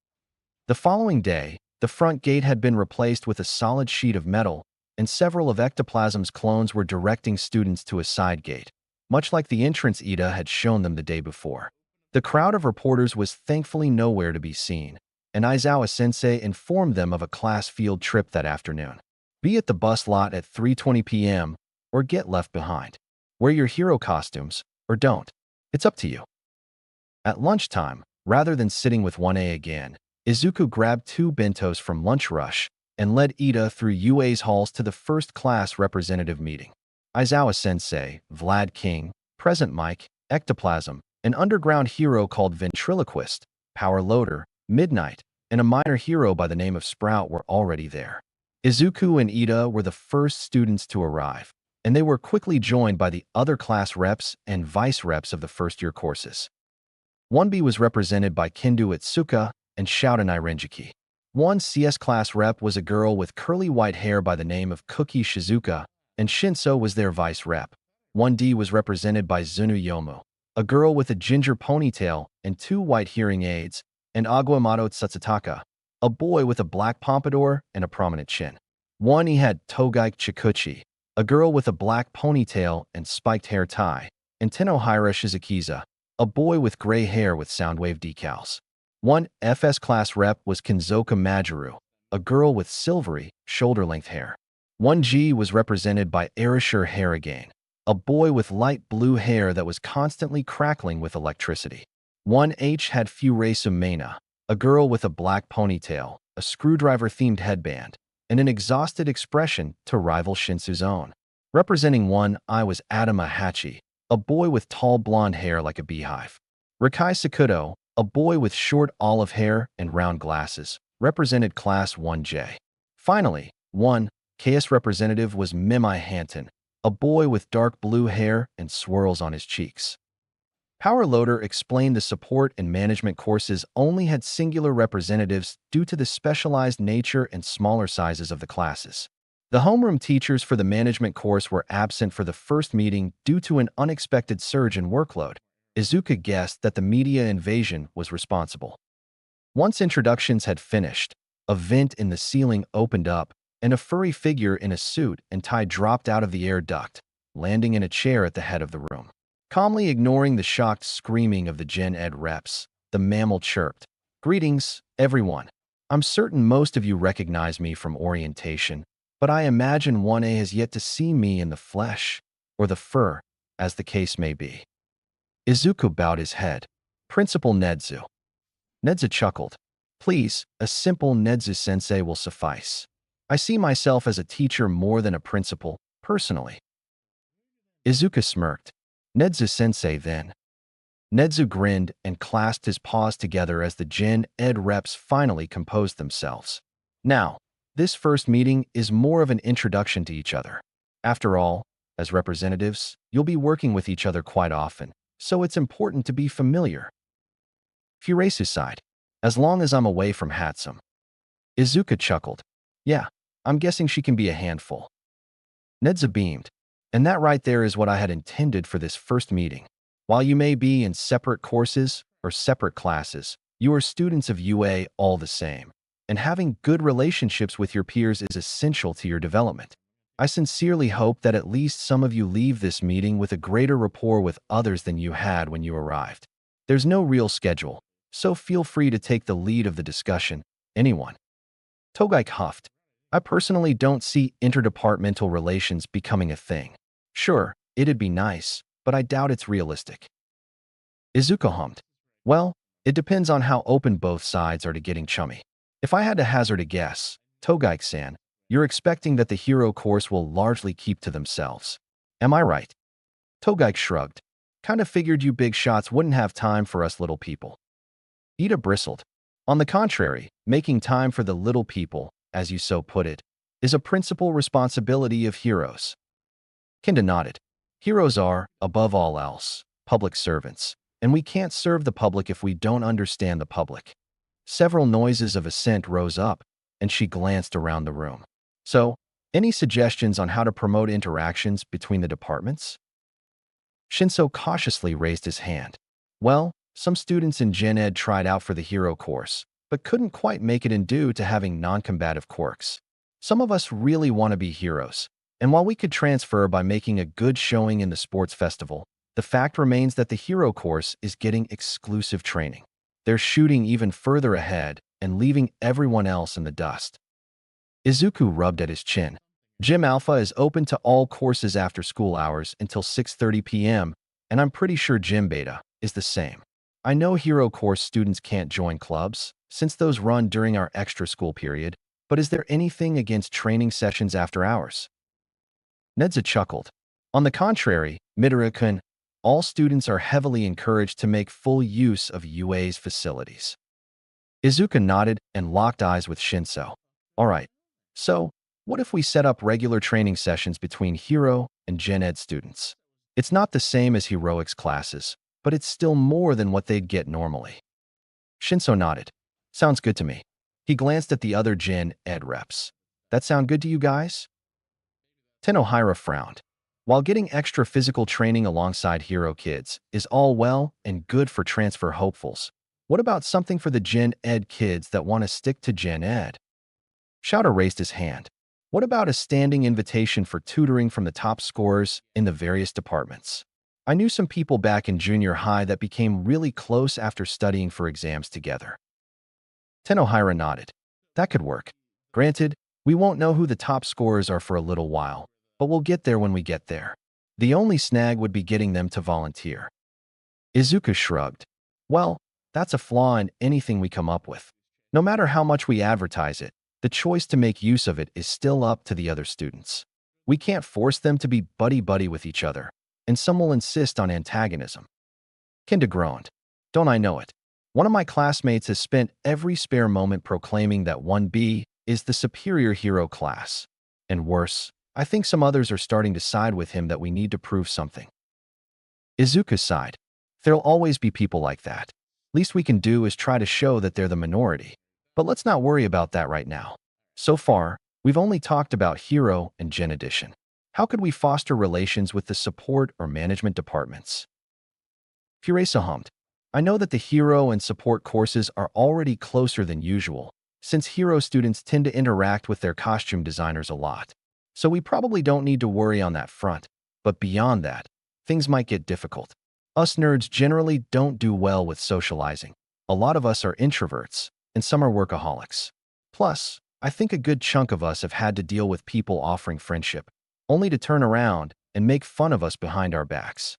The following day, the front gate had been replaced with a solid sheet of metal, and several of Ectoplasm's clones were directing students to a side gate, much like the entrance Ida had shown them the day before. The crowd of reporters was thankfully nowhere to be seen, and Aizawa-sensei informed them of a class field trip that afternoon. Be at the bus lot at 3:20 p.m. or get left behind. Wear your hero costumes, or don't. It's up to you. At lunchtime, rather than sitting with 1A again, Izuku grabbed 2 bentos from Lunch Rush and led Ida through UA's halls to the first class representative meeting. Aizawa-sensei, Vlad King, Present Mike, Ectoplasm, an underground hero called Ventriloquist, Power Loader, Midnight, and a minor hero by the name of Sprout were already there. Izuku and Ida were the first students to arrive, and they were quickly joined by the other class reps and vice reps of the first-year courses. 1B was represented by Kendo Itsuka and Shouten Irenjiki. 1 CS class rep was a girl with curly white hair by the name of Cookie Shizuka, and Shinso was their vice rep. 1D was represented by Zunu Yomu, a girl with a ginger ponytail and 2 white hearing aids, and Aguamato Tsutsutaka, a boy with a black pompadour and a prominent chin. 1E had Togaike Chikuchi, a girl with a black ponytail and spiked hair tie, and Tenohira Shizukiza, a boy with gray hair with Soundwave decals. 1 FS class rep was Kenzoka Majoru, a girl with silvery, shoulder-length hair. 1G was represented by Erishur Harrigan, a boy with light blue hair that was constantly crackling with electricity. 1H had Furesu Meina, a girl with a black ponytail, a screwdriver-themed headband, and an exhausted expression to rival Shinsu's own. Representing 1I was Adama Hachi, a boy with tall blonde hair like a beehive. Rikai Sakuto, a boy with short olive hair and round glasses, represented Class 1J. Finally, 1KS representative was Mimai Hanton, a boy with dark blue hair and swirls on his cheeks. Power Loader explained the support and management courses only had singular representatives due to the specialized nature and smaller sizes of the classes. The homeroom teachers for the management course were absent for the first meeting due to an unexpected surge in workload. Izuku guessed that the media invasion was responsible. Once introductions had finished, a vent in the ceiling opened up, and a furry figure in a suit and tie dropped out of the air duct, landing in a chair at the head of the room. Calmly ignoring the shocked screaming of the Gen Ed reps, the mammal chirped, "Greetings, everyone. I'm certain most of you recognize me from orientation, but I imagine 1A has yet to see me in the flesh, or the fur, as the case may be." Izuku bowed his head. "Principal Nedzu." Nedzu chuckled. "Please, a simple Nedzu-sensei will suffice. I see myself as a teacher more than a principal, personally." Izuku smirked. "Nedzu-sensei, then." Nedzu grinned and clasped his paws together as the Gen Ed reps finally composed themselves. "Now, this first meeting is more of an introduction to each other. After all, as representatives, you'll be working with each other quite often, so it's important to be familiar." Furesu sighed. "As long as I'm away from Hatsum." Izuku chuckled. "Yeah, I'm guessing she can be a handful." Nedzu beamed. "And that right there is what I had intended for this first meeting. While you may be in separate courses or separate classes, you are students of UA all the same, and having good relationships with your peers is essential to your development. I sincerely hope that at least some of you leave this meeting with a greater rapport with others than you had when you arrived. There's no real schedule, so feel free to take the lead of the discussion, anyone." Togaike huffed. "I personally don't see interdepartmental relations becoming a thing. Sure, it'd be nice, but I doubt it's realistic." Izuku hummed. "Well, it depends on how open both sides are to getting chummy. If I had to hazard a guess, Togaike-san, You're expecting that the hero course will largely keep to themselves. Am I right? Togaik shrugged. Kinda figured you big shots wouldn't have time for us little people. Ida bristled. On the contrary, making time for the little people, as you so put it, is a principal responsibility of heroes. Kinda nodded. Heroes are, above all else, public servants, and we can't serve the public if we don't understand the public. Several noises of assent rose up, and she glanced around the room. So, any suggestions on how to promote interactions between the departments? Shinso cautiously raised his hand. Well, some students in Gen Ed tried out for the hero course, but couldn't quite make it in due to having non-combative quirks. Some of us really want to be heroes, and while we could transfer by making a good showing in the sports festival, the fact remains that the hero course is getting exclusive training. They're shooting even further ahead and leaving everyone else in the dust. Izuku rubbed at his chin. Gym Alpha is open to all courses after school hours until 6:30 p.m., and I'm pretty sure Gym Beta is the same. I know hero course students can't join clubs, since those run during our extra school period, but is there anything against training sessions after hours? Nedza chuckled. On the contrary, Midori-kun, all students are heavily encouraged to make full use of UA's facilities. Izuku nodded and locked eyes with Shinso. All right, so what if we set up regular training sessions between Hero and Gen Ed students? It's not the same as heroics classes, but it's still more than what they'd get normally. Shinso nodded. Sounds good to me. He glanced at the other Gen Ed reps. That sound good to you guys? Tenohira frowned. While getting extra physical training alongside hero kids is all well and good for transfer hopefuls, what about something for the Gen Ed kids that want to stick to Gen Ed? Shouter raised his hand. What about a standing invitation for tutoring from the top scorers in the various departments? I knew some people back in junior high that became really close after studying for exams together. Tenohira nodded. That could work. Granted, we won't know who the top scorers are for a little while, but we'll get there when we get there. The only snag would be getting them to volunteer. Izuku shrugged. Well, that's a flaw in anything we come up with. No matter how much we advertise it, the choice to make use of it is still up to the other students. We can't force them to be buddy-buddy with each other, and some will insist on antagonism. Kinda groaned. Don't I know it? One of my classmates has spent every spare moment proclaiming that 1B is the superior hero class. And worse, I think some others are starting to side with him that we need to prove something. Izuku sighed. There'll always be people like that. Least we can do is try to show that they're the minority. But let's not worry about that right now. So far, we've only talked about Hero and Gen Edition. How could we foster relations with the support or management departments? Furesa hummed. I know that the Hero and support courses are already closer than usual, since Hero students tend to interact with their costume designers a lot. So we probably don't need to worry on that front. But beyond that, things might get difficult. Us nerds generally don't do well with socializing. A lot of us are introverts, and some are workaholics. Plus, I think a good chunk of us have had to deal with people offering friendship, only to turn around and make fun of us behind our backs.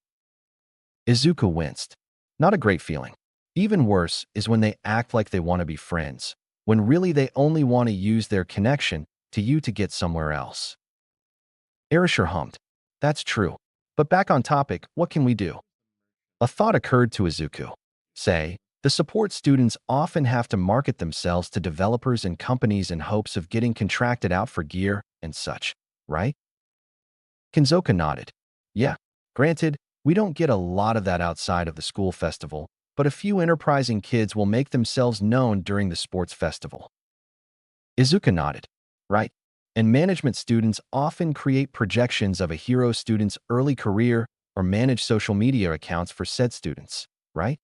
Izuku winced. Not a great feeling. Even worse is when they act like they want to be friends, when really they only want to use their connection to you to get somewhere else. Erishur hummed. That's true. But back on topic, what can we do? A thought occurred to Izuku. Say, the support students often have to market themselves to developers and companies in hopes of getting contracted out for gear and such, right? Kinzoka nodded. Yeah, granted, we don't get a lot of that outside of the school festival, but a few enterprising kids will make themselves known during the sports festival. Izuku nodded. Right. And management students often create projections of a hero student's early career or manage social media accounts for said students, right?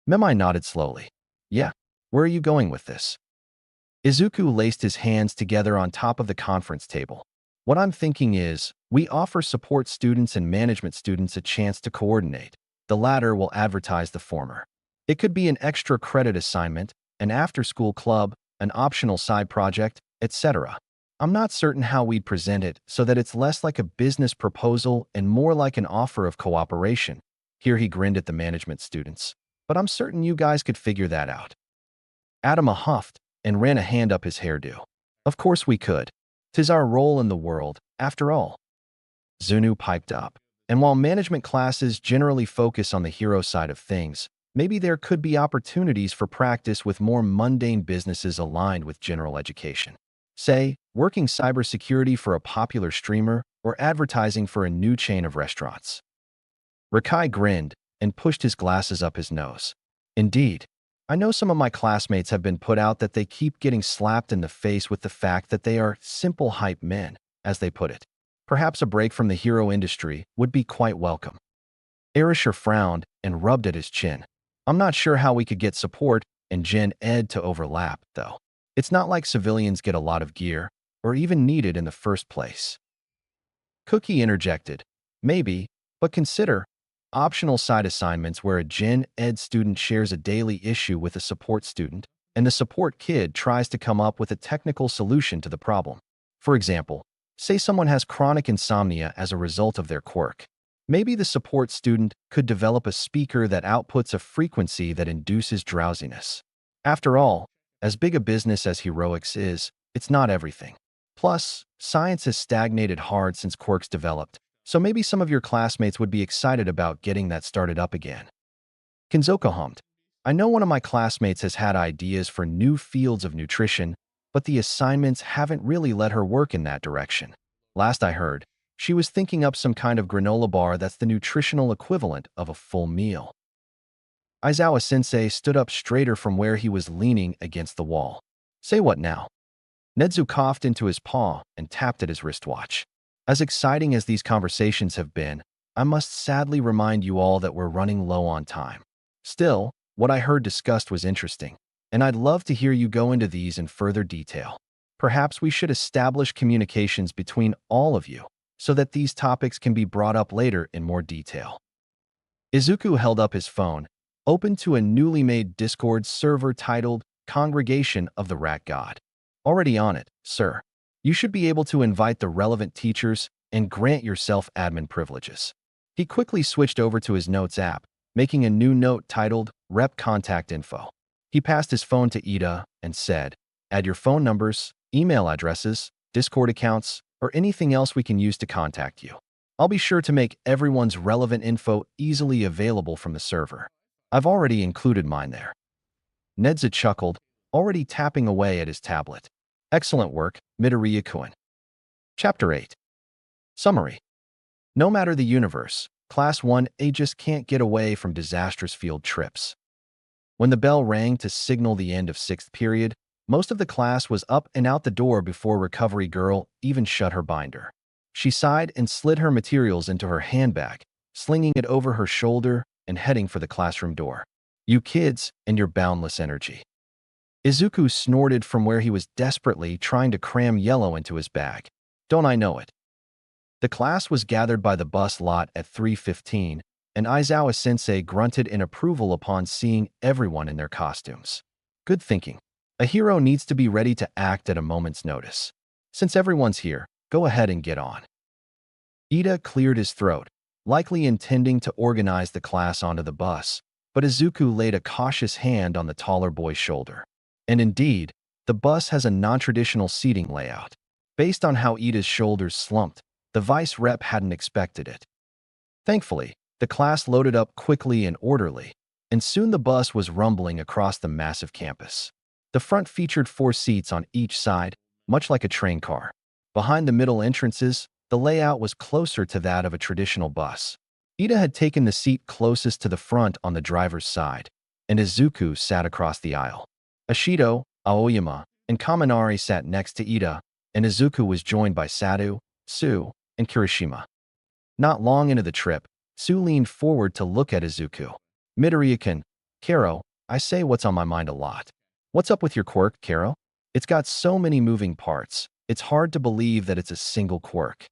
Memai nodded slowly. Yeah, where are you going with this? Izuku laced his hands together on top of the conference table. What I'm thinking is, we offer support students and management students a chance to coordinate. The latter will advertise the former. It could be an extra credit assignment, an after-school club, an optional side project, etc. I'm not certain how we'd present it so that it's less like a business proposal and more like an offer of cooperation. Here he grinned at the management students. But I'm certain you guys could figure that out. Adama huffed and ran a hand up his hairdo. Of course we could. 'Tis our role in the world, after all. Zunu piped up. And while management classes generally focus on the hero side of things, maybe there could be opportunities for practice with more mundane businesses aligned with general education. Say, working cybersecurity for a popular streamer or advertising for a new chain of restaurants. Rakai grinned and pushed his glasses up his nose. Indeed, I know some of my classmates have been put out that they keep getting slapped in the face with the fact that they are simple hype men, as they put it. Perhaps a break from the hero industry would be quite welcome. Arisher frowned and rubbed at his chin. I'm not sure how we could get support and Gen Ed to overlap, though. It's not like civilians get a lot of gear, or even need it in the first place. Cookie interjected. Maybe, but consider optional side assignments where a Gen Ed student shares a daily issue with a support student, and the support kid tries to come up with a technical solution to the problem. For example, say someone has chronic insomnia as a result of their quirk. Maybe the support student could develop a speaker that outputs a frequency that induces drowsiness. After all, as big a business as heroics is, it's not everything. Plus, science has stagnated hard since Quirks developed, so maybe some of your classmates would be excited about getting that started up again. Kinzoko hummed. I know one of my classmates has had ideas for new fields of nutrition, but the assignments haven't really let her work in that direction. Last I heard, she was thinking up some kind of granola bar that's the nutritional equivalent of a full meal. Aizawa-sensei stood up straighter from where he was leaning against the wall. Say what now? Nedzu coughed into his paw and tapped at his wristwatch. As exciting as these conversations have been, I must sadly remind you all that we're running low on time. Still, what I heard discussed was interesting, and I'd love to hear you go into these in further detail. Perhaps we should establish communications between all of you, so that these topics can be brought up later in more detail. Izuku held up his phone, open to a newly made Discord server titled Congregation of the Rat God. Already on it, sir. You should be able to invite the relevant teachers and grant yourself admin privileges. He quickly switched over to his notes app, making a new note titled Rep Contact Info. He passed his phone to Ida and said, add your phone numbers, email addresses, Discord accounts, or anything else we can use to contact you. I'll be sure to make everyone's relevant info easily available from the server. I've already included mine there. Nedza chuckled, already tapping away at his tablet. Excellent work, Midoriya-kun. Chapter 8. Summary. No matter the universe, Class 1A just can't get away from disastrous field trips. When the bell rang to signal the end of 6th period, most of the class was up and out the door before Recovery Girl even shut her binder. She sighed and slid her materials into her handbag, slinging it over her shoulder and heading for the classroom door. You kids and your boundless energy. Izuku snorted from where he was desperately trying to cram yellow into his bag. Don't I know it? The class was gathered by the bus lot at 3:15, and Aizawa-sensei grunted in approval upon seeing everyone in their costumes. Good thinking. A hero needs to be ready to act at a moment's notice. Since everyone's here, go ahead and get on. Ida cleared his throat, likely intending to organize the class onto the bus, but Izuku laid a cautious hand on the taller boy's shoulder. And indeed, the bus has a non-traditional seating layout. Based on how Ida's shoulders slumped, the vice rep hadn't expected it. Thankfully, the class loaded up quickly and orderly, and soon the bus was rumbling across the massive campus. The front featured 4 seats on each side, much like a train car. Behind the middle entrances, the layout was closer to that of a traditional bus. Ida had taken the seat closest to the front on the driver's side, and Izuku sat across the aisle. Ashido, Aoyama, and Kaminari sat next to Ida, and Izuku was joined by Sadu, Su, and Kirishima. Not long into the trip, Su leaned forward to look at Izuku. Midoriya-kun, Karo, I say what's on my mind a lot. What's up with your quirk, Karo? It's got so many moving parts, it's hard to believe that it's a single quirk.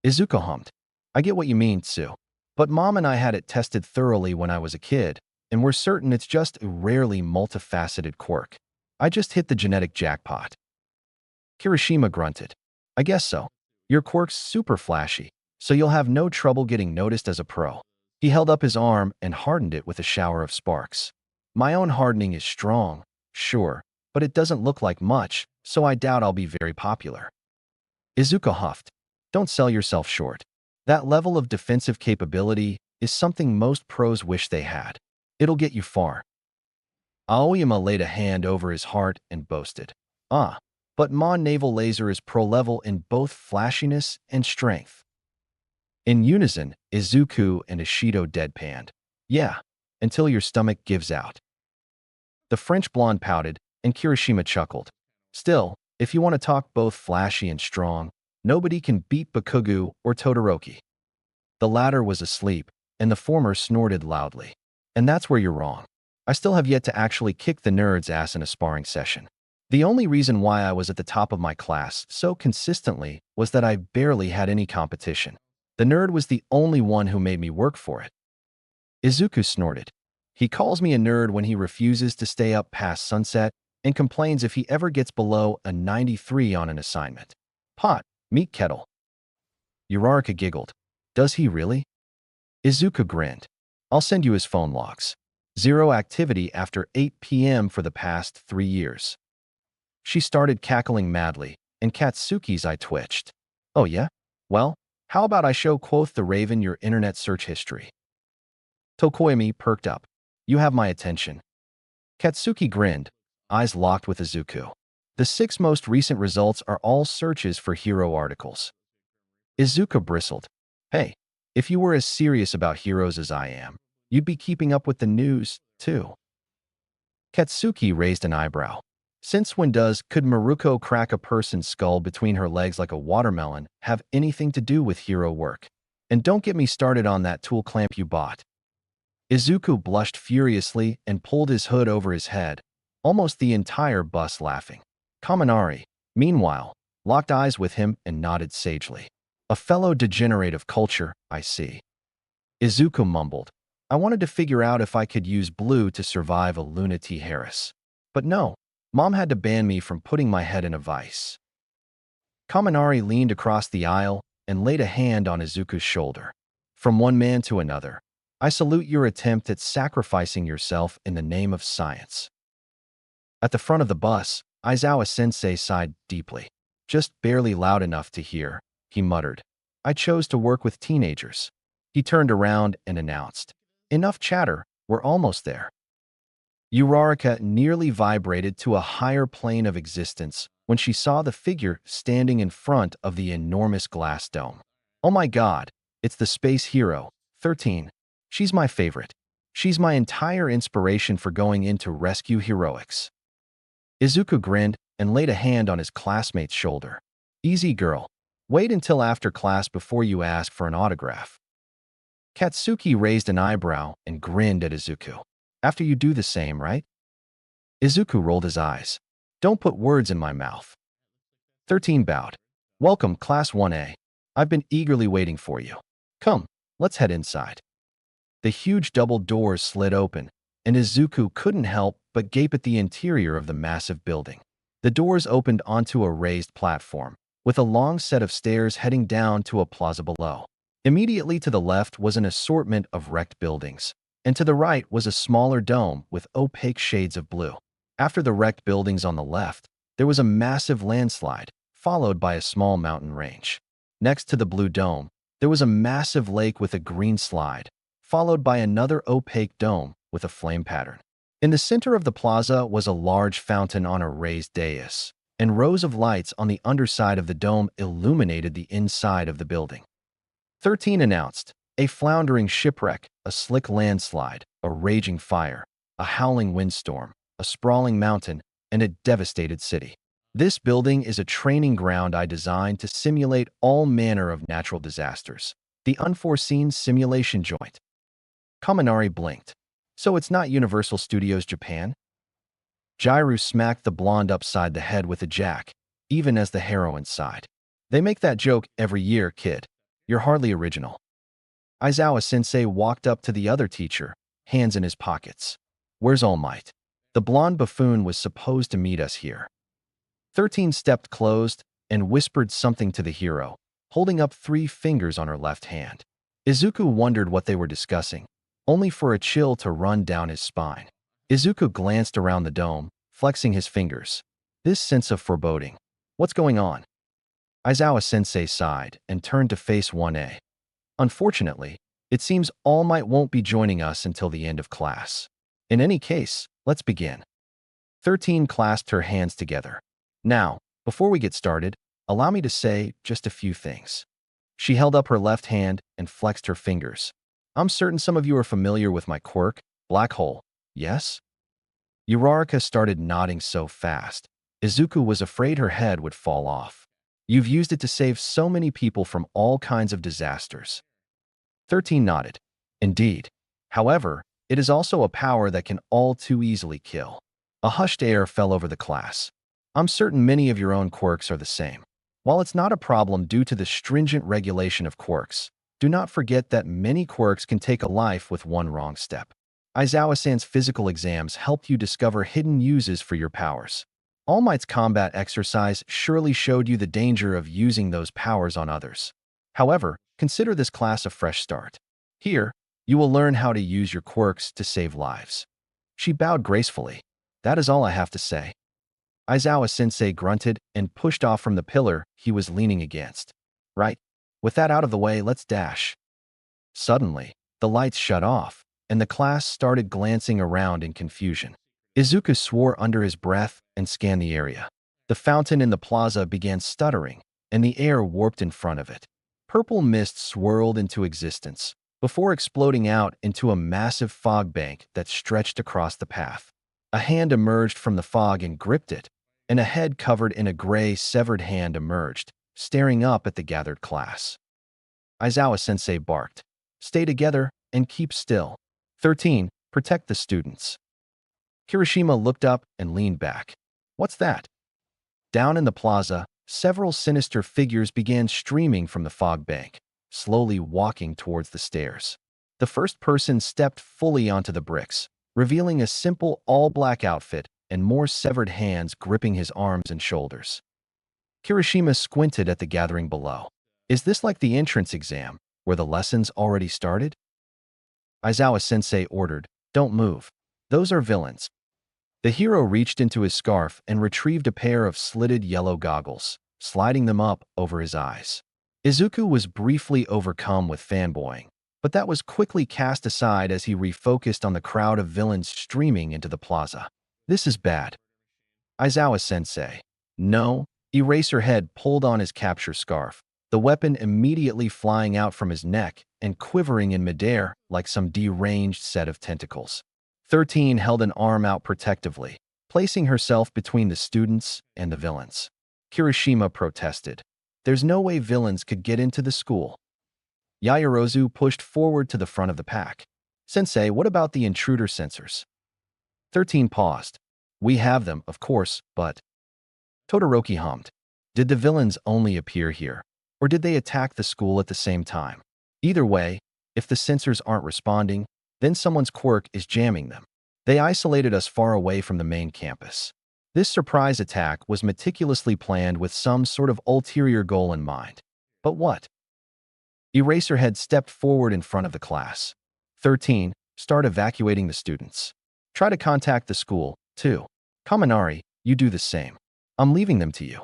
Izuku hummed. I get what you mean, Su. But Mom and I had it tested thoroughly when I was a kid, and we're certain it's just a rarely multifaceted quirk. I just hit the genetic jackpot. Kirishima grunted. I guess so. Your quirk's super flashy, so you'll have no trouble getting noticed as a pro. He held up his arm and hardened it with a shower of sparks. My own hardening is strong, sure, but it doesn't look like much, so I doubt I'll be very popular. Izuku huffed. Don't sell yourself short. That level of defensive capability is something most pros wish they had. It'll get you far. Aoyama laid a hand over his heart and boasted. Ah, but Mon Naval Laser is pro-level in both flashiness and strength. In unison, Izuku and Ishido deadpanned. Yeah, until your stomach gives out. The French blonde pouted, and Kirishima chuckled. Still, if you want to talk both flashy and strong, nobody can beat Bakugo or Todoroki. The latter was asleep, and the former snorted loudly. And that's where you're wrong. I still have yet to actually kick the nerd's ass in a sparring session. The only reason why I was at the top of my class so consistently was that I barely had any competition. The nerd was the only one who made me work for it. Izuku snorted. He calls me a nerd when he refuses to stay up past sunset and complains if he ever gets below a 93 on an assignment. Pot, meat kettle. Uraraka giggled. Does he really? Izuku grinned. I'll send you his phone logs. 0 activity after 8 p.m. for the past 3 years. She started cackling madly, and Katsuki's eye twitched. Oh yeah? Well, how about I show Quoth the Raven your internet search history? Tokoyami perked up. You have my attention. Katsuki grinned, eyes locked with Izuku. The 6 most recent results are all searches for hero articles. Izuku bristled. Hey, if you were as serious about heroes as I am, you'd be keeping up with the news, too. Katsuki raised an eyebrow. Since when could Maruko crack a person's skull between her legs like a watermelon have anything to do with hero work? And don't get me started on that tool clamp you bought. Izuku blushed furiously and pulled his hood over his head, almost the entire bus laughing. Kaminari, meanwhile, locked eyes with him and nodded sagely. A fellow degenerate of culture, I see. Izuku mumbled. I wanted to figure out if I could use blue to survive a Lunatic Harris. But no, Mom had to ban me from putting my head in a vice. Kaminari leaned across the aisle and laid a hand on Izuku's shoulder. From one man to another, I salute your attempt at sacrificing yourself in the name of science. At the front of the bus, Aizawa-sensei sighed deeply. Just barely loud enough to hear, he muttered. I chose to work with teenagers. He turned around and announced. Enough chatter, we're almost there. Uraraka nearly vibrated to a higher plane of existence when she saw the figure standing in front of the enormous glass dome. Oh my god, it's the space hero, 13. She's my favorite. She's my entire inspiration for going into rescue heroics. Izuku grinned and laid a hand on his classmate's shoulder. Easy girl. Wait until after class before you ask for an autograph. Katsuki raised an eyebrow and grinned at Izuku. After you do the same, right? Izuku rolled his eyes. Don't put words in my mouth. 13 bowed. Welcome, Class 1A. I've been eagerly waiting for you. Come, let's head inside. The huge double doors slid open, and Izuku couldn't help but gape at the interior of the massive building. The doors opened onto a raised platform, with a long set of stairs heading down to a plaza below. Immediately to the left was an assortment of wrecked buildings, and to the right was a smaller dome with opaque shades of blue. After the wrecked buildings on the left, there was a massive landslide, followed by a small mountain range. Next to the blue dome, there was a massive lake with a green slide, followed by another opaque dome with a flame pattern. In the center of the plaza was a large fountain on a raised dais, and rows of lights on the underside of the dome illuminated the inside of the building. 13 announced, a floundering shipwreck, a slick landslide, a raging fire, a howling windstorm, a sprawling mountain, and a devastated city. This building is a training ground I designed to simulate all manner of natural disasters. The unforeseen simulation joint. Kaminari blinked. So it's not Universal Studios Japan? Jairu smacked the blonde upside the head with a jack, even as the heroine sighed. They make that joke every year, kid. You're hardly original. Aizawa-sensei walked up to the other teacher, hands in his pockets. Where's All Might? The blonde buffoon was supposed to meet us here. 13 stepped closed and whispered something to the hero, holding up 3 fingers on her left hand. Izuku wondered what they were discussing, only for a chill to run down his spine. Izuku glanced around the dome, flexing his fingers. This sense of foreboding. What's going on? Aizawa-sensei sighed and turned to face 1A. Unfortunately, it seems All Might won't be joining us until the end of class. In any case, let's begin. 13 clasped her hands together. Now, before we get started, allow me to say just a few things. She held up her left hand and flexed her fingers. I'm certain some of you are familiar with my quirk, Black Hole, yes? Uraraka started nodding so fast. Izuku was afraid her head would fall off. You've used it to save so many people from all kinds of disasters. 13 nodded. Indeed. However, it is also a power that can all too easily kill. A hushed air fell over the class. I'm certain many of your own quirks are the same. While it's not a problem due to the stringent regulation of quirks, do not forget that many quirks can take a life with one wrong step. Aizawa-san's physical exams helped you discover hidden uses for your powers. All Might's combat exercise surely showed you the danger of using those powers on others. However, consider this class a fresh start. Here, you will learn how to use your quirks to save lives. She bowed gracefully. That is all I have to say. Aizawa-sensei grunted and pushed off from the pillar he was leaning against. Right. With that out of the way, let's dash. Suddenly, the lights shut off, and the class started glancing around in confusion. Izuku swore under his breath and scanned the area. The fountain in the plaza began stuttering, and the air warped in front of it. Purple mist swirled into existence, before exploding out into a massive fog bank that stretched across the path. A hand emerged from the fog and gripped it, and a head covered in a gray, severed hand emerged, staring up at the gathered class. Aizawa-sensei barked, "Stay together and keep still." 13. Protect the students. Kirishima looked up and leaned back. What's that? Down in the plaza, several sinister figures began streaming from the fog bank, slowly walking towards the stairs. The first person stepped fully onto the bricks, revealing a simple all-black outfit and more severed hands gripping his arms and shoulders. Kirishima squinted at the gathering below. Is this like the entrance exam, where the lessons already started? Aizawa-sensei ordered, "Don't move. Those are villains." The hero reached into his scarf and retrieved a pair of slitted yellow goggles, sliding them up over his eyes. Izuku was briefly overcome with fanboying, but that was quickly cast aside as he refocused on the crowd of villains streaming into the plaza. This is bad. Aizawa-sensei. No. Eraserhead pulled on his capture scarf, the weapon immediately flying out from his neck and quivering in midair like some deranged set of tentacles. 13 held an arm out protectively, placing herself between the students and the villains. Kirishima protested. There's no way villains could get into the school. Yaoyorozu pushed forward to the front of the pack. Sensei, what about the intruder sensors? 13 paused. We have them, of course, but... Todoroki hummed. Did the villains only appear here, or did they attack the school at the same time? Either way, if the sensors aren't responding, then someone's quirk is jamming them. They isolated us far away from the main campus. This surprise attack was meticulously planned with some sort of ulterior goal in mind. But what? Eraserhead stepped forward in front of the class. 13. Start evacuating the students. Try to contact the school, too. Kaminari, you do the same. I'm leaving them to you.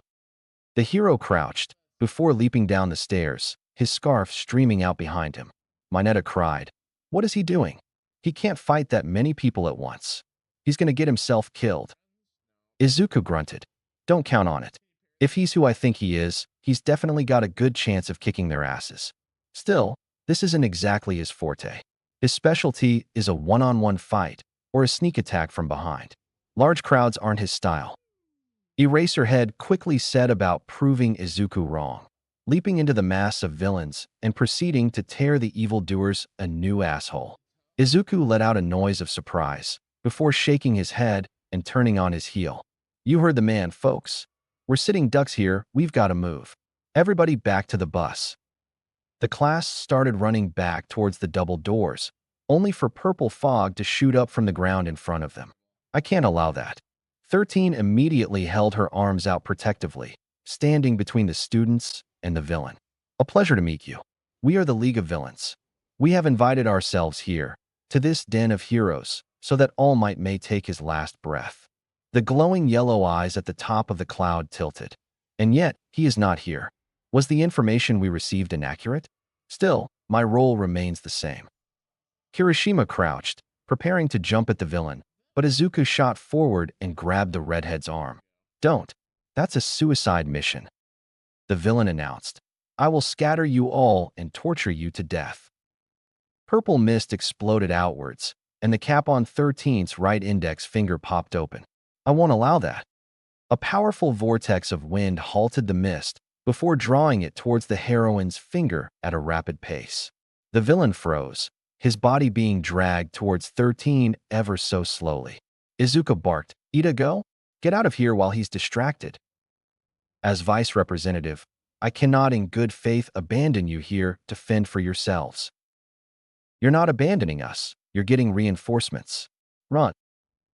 The hero crouched, before leaping down the stairs, his scarf streaming out behind him. Mineta cried. What is he doing? He can't fight that many people at once. He's going to get himself killed. Izuku grunted. Don't count on it. If he's who I think he is, he's definitely got a good chance of kicking their asses. Still, this isn't exactly his forte. His specialty is a one-on-one fight, or a sneak attack from behind. Large crowds aren't his style. Eraserhead quickly set about proving Izuku wrong, leaping into the mass of villains and proceeding to tear the evildoers a new asshole. Izuku let out a noise of surprise, before shaking his head and turning on his heel. You heard the man, folks. We're sitting ducks here, we've got to move. Everybody back to the bus. The class started running back towards the double doors, only for purple fog to shoot up from the ground in front of them. I can't allow that. 13 immediately held her arms out protectively, standing between the students and the villain. A pleasure to meet you. We are the League of Villains. We have invited ourselves here, to this den of heroes, so that All Might may take his last breath. The glowing yellow eyes at the top of the cloud tilted. And yet, he is not here. Was the information we received inaccurate? Still, my role remains the same. Kirishima crouched, preparing to jump at the villain, but Izuku shot forward and grabbed the redhead's arm. Don't. That's a suicide mission, the villain announced. I will scatter you all and torture you to death. Purple mist exploded outwards, and the cap on 13's right index finger popped open. I won't allow that. A powerful vortex of wind halted the mist before drawing it towards the heroine's finger at a rapid pace. The villain froze, his body being dragged towards 13 ever so slowly. Izuku barked, Ida, go? Get out of here while he's distracted. As vice representative, I cannot in good faith abandon you here to fend for yourselves. You're not abandoning us, you're getting reinforcements. Run.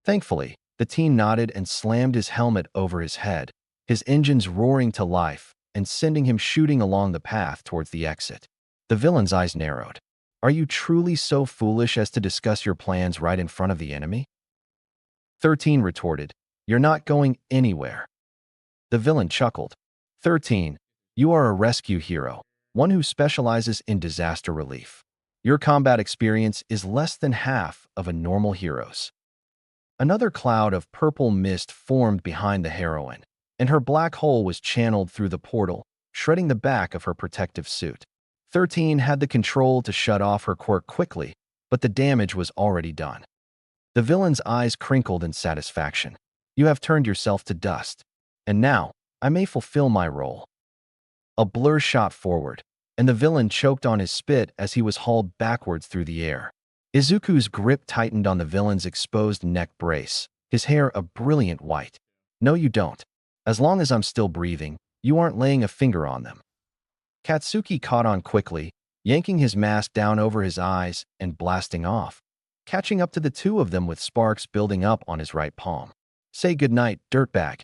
Thankfully, the teen nodded and slammed his helmet over his head, his engines roaring to life and sending him shooting along the path towards the exit. The villain's eyes narrowed. Are you truly so foolish as to discuss your plans right in front of the enemy? 13 retorted, You're not going anywhere. The villain chuckled. 13, you are a rescue hero, one who specializes in disaster relief. Your combat experience is less than half of a normal hero's. Another cloud of purple mist formed behind the heroine, and her black hole was channeled through the portal, shredding the back of her protective suit. 13 had the control to shut off her quirk quickly, but the damage was already done. The villain's eyes crinkled in satisfaction. You have turned yourself to dust, and now I may fulfill my role. A blur shot forward, and the villain choked on his spit as he was hauled backwards through the air. Izuku's grip tightened on the villain's exposed neck brace, his hair a brilliant white. No, you don't. As long as I'm still breathing, you aren't laying a finger on them. Katsuki caught on quickly, yanking his mask down over his eyes and blasting off, catching up to the two of them with sparks building up on his right palm. Say goodnight, dirtbag.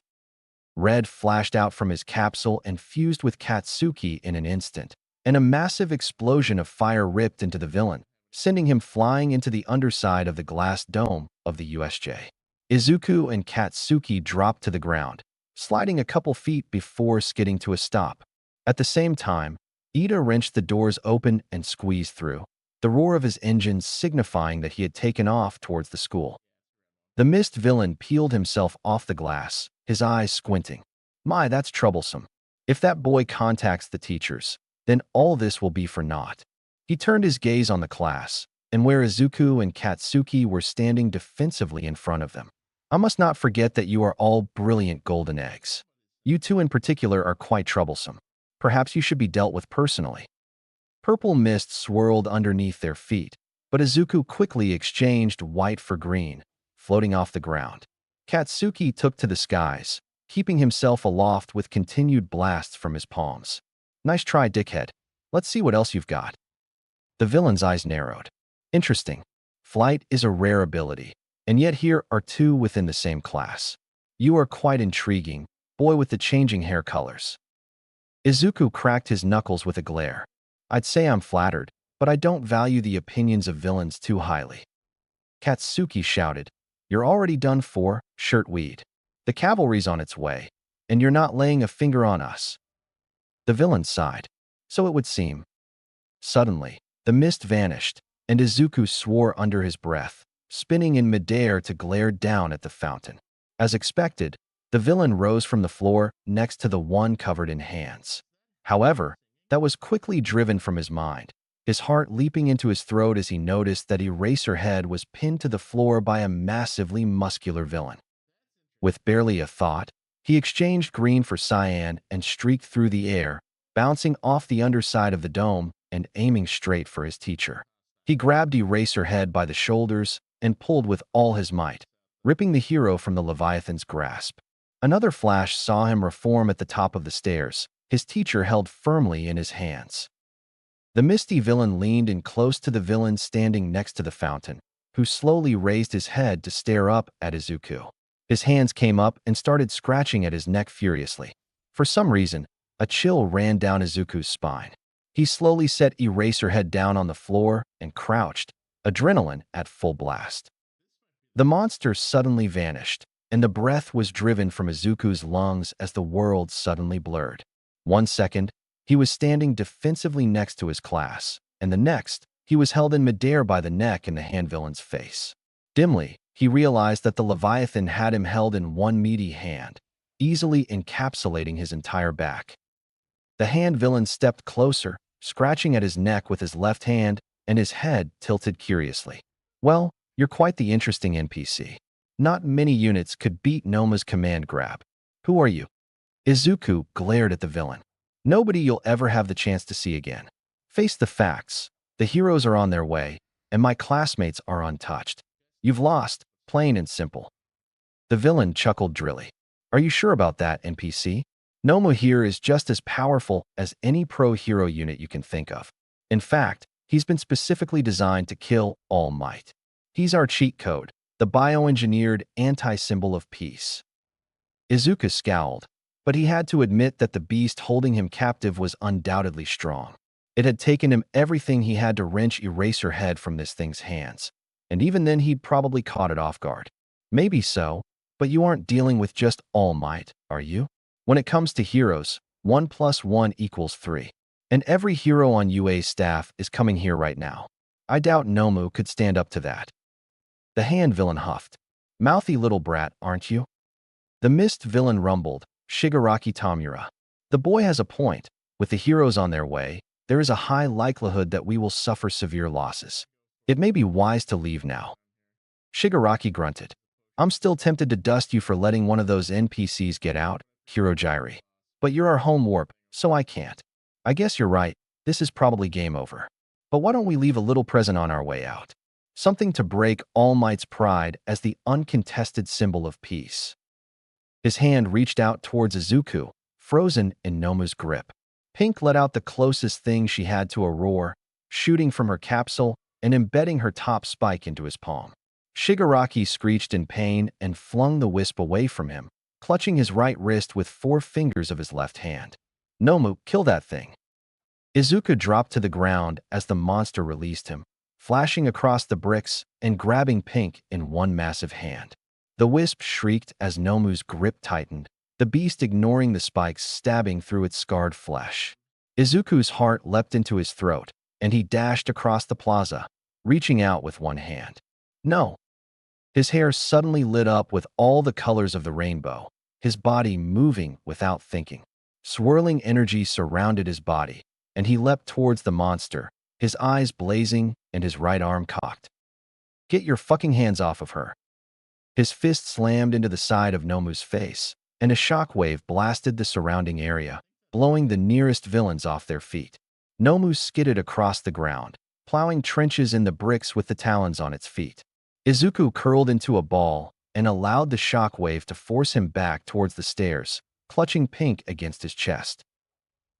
Red flashed out from his capsule and fused with Katsuki in an instant, and a massive explosion of fire ripped into the villain, sending him flying into the underside of the glass dome of the USJ. Izuku and Katsuki dropped to the ground, sliding a couple feet before skidding to a stop. At the same time, Ida wrenched the doors open and squeezed through, the roar of his engines signifying that he had taken off towards the school. The mist villain peeled himself off the glass, his eyes squinting. My, that's troublesome. If that boy contacts the teachers, then all this will be for naught. He turned his gaze on the class, and where Izuku and Katsuki were standing defensively in front of them. I must not forget that you are all brilliant golden eggs. You two in particular are quite troublesome. Perhaps you should be dealt with personally. Purple mist swirled underneath their feet, but Izuku quickly exchanged white for green, floating off the ground. Katsuki took to the skies, keeping himself aloft with continued blasts from his palms. Nice try, dickhead. Let's see what else you've got. The villain's eyes narrowed. Interesting. Flight is a rare ability, and yet here are two within the same class. You are quite intriguing, boy with the changing hair colors. Izuku cracked his knuckles with a glare. I'd say I'm flattered, but I don't value the opinions of villains too highly. Katsuki shouted, You're already done for, shirtweed. The cavalry's on its way, and you're not laying a finger on us. The villain sighed. So it would seem. Suddenly, the mist vanished, and Izuku swore under his breath, spinning in midair to glare down at the fountain. As expected, the villain rose from the floor next to the one covered in hands. However, that was quickly driven from his mind, his heart leaping into his throat as he noticed that Eraserhead was pinned to the floor by a massively muscular villain. With barely a thought, he exchanged green for cyan and streaked through the air, bouncing off the underside of the dome and aiming straight for his teacher. He grabbed Eraserhead by the shoulders and pulled with all his might, ripping the hero from the Leviathan's grasp. Another flash saw him reform at the top of the stairs, his teacher held firmly in his hands. The misty villain leaned in close to the villain standing next to the fountain, who slowly raised his head to stare up at Izuku. His hands came up and started scratching at his neck furiously. For some reason, a chill ran down Izuku's spine. He slowly set Eraserhead down on the floor and crouched, adrenaline at full blast. The monster suddenly vanished, and the breath was driven from Izuku's lungs as the world suddenly blurred. 1 second, he was standing defensively next to his class, and the next, he was held in midair by the neck and the hand villain's face. Dimly, he realized that the Leviathan had him held in one meaty hand, easily encapsulating his entire back. The hand villain stepped closer, scratching at his neck with his left hand, and his head tilted curiously. Well, you're quite the interesting NPC. Not many units could beat Noma's command grab. Who are you? Izuku glared at the villain. Nobody you'll ever have the chance to see again. Face the facts. The heroes are on their way, and my classmates are untouched. You've lost, plain and simple. The villain chuckled drily. Are you sure about that, NPC? Noma here is just as powerful as any pro-hero unit you can think of. In fact, he's been specifically designed to kill All Might. He's our cheat code, the bioengineered anti-symbol of peace. Izuku scowled, but he had to admit that the beast holding him captive was undoubtedly strong. It had taken him everything he had to wrench Eraserhead from this thing's hands, and even then he'd probably caught it off guard. Maybe so, but you aren't dealing with just All Might, are you? When it comes to heroes, 1 + 1 = 3. And every hero on UA's staff is coming here right now. I doubt Nomu could stand up to that. The hand villain huffed. Mouthy little brat, aren't you? The mist villain rumbled, Shigaraki Tamura. The boy has a point. With the heroes on their way, there is a high likelihood that we will suffer severe losses. It may be wise to leave now. Shigaraki grunted. I'm still tempted to dust you for letting one of those NPCs get out, Hirojiri. But you're our home warp, so I can't. I guess you're right, this is probably game over. But why don't we leave a little present on our way out? Something to break All Might's pride as the uncontested symbol of peace. His hand reached out towards Izuku, frozen in Noma's grip. Pink let out the closest thing she had to a roar, shooting from her capsule and embedding her top spike into his palm. Shigaraki screeched in pain and flung the wisp away from him, clutching his right wrist with 4 fingers of his left hand. Nomu, kill that thing. Izuku dropped to the ground as the monster released him, flashing across the bricks and grabbing Pink in one massive hand. The wisp shrieked as Nomu's grip tightened, the beast ignoring the spikes stabbing through its scarred flesh. Izuku's heart leapt into his throat, and he dashed across the plaza, reaching out with one hand. No! His hair suddenly lit up with all the colors of the rainbow, his body moving without thinking. Swirling energy surrounded his body, and he leapt towards the monster, his eyes blazing and his right arm cocked. Get your fucking hands off of her. His fist slammed into the side of Nomu's face, and a shockwave blasted the surrounding area, blowing the nearest villains off their feet. Nomu skidded across the ground, plowing trenches in the bricks with the talons on its feet. Izuku curled into a ball and allowed the shockwave to force him back towards the stairs, clutching Pink against his chest.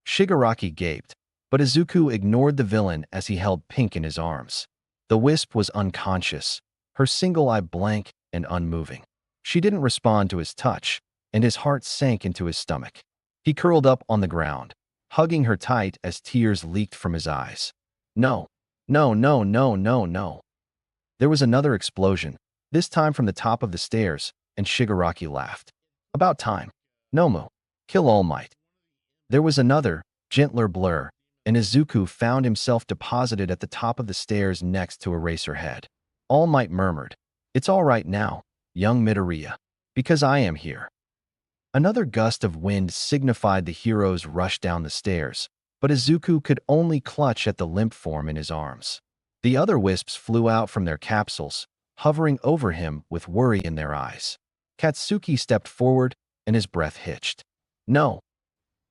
Shigaraki gaped, but Izuku ignored the villain as he held Pink in his arms. The wisp was unconscious, her single eye blank and unmoving. She didn't respond to his touch, and his heart sank into his stomach. He curled up on the ground, hugging her tight as tears leaked from his eyes. No, no, no, no, no, no. There was another explosion, this time from the top of the stairs, and Shigaraki laughed. About time. Nomu, kill All Might. There was another, gentler blur, and Izuku found himself deposited at the top of the stairs next to Eraserhead. All Might murmured, It's all right now, young Midoriya, because I am here. Another gust of wind signified the hero's rush down the stairs, but Izuku could only clutch at the limp form in his arms. The other wisps flew out from their capsules, hovering over him with worry in their eyes. Katsuki stepped forward, and his breath hitched. No.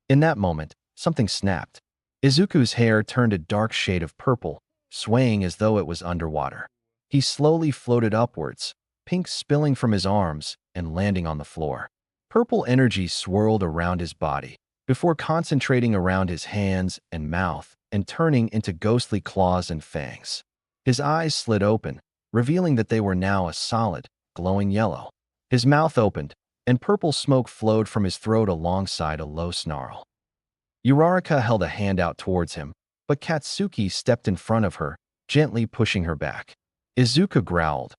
In that moment, something snapped. Izuku's hair turned a dark shade of purple, swaying as though it was underwater. He slowly floated upwards, pink spilling from his arms and landing on the floor. Purple energy swirled around his body, before concentrating around his hands and mouth and turning into ghostly claws and fangs. His eyes slid open, revealing that they were now a solid, glowing yellow. His mouth opened, and purple smoke flowed from his throat alongside a low snarl. Uraraka held a hand out towards him, but Katsuki stepped in front of her, gently pushing her back. Izuku growled,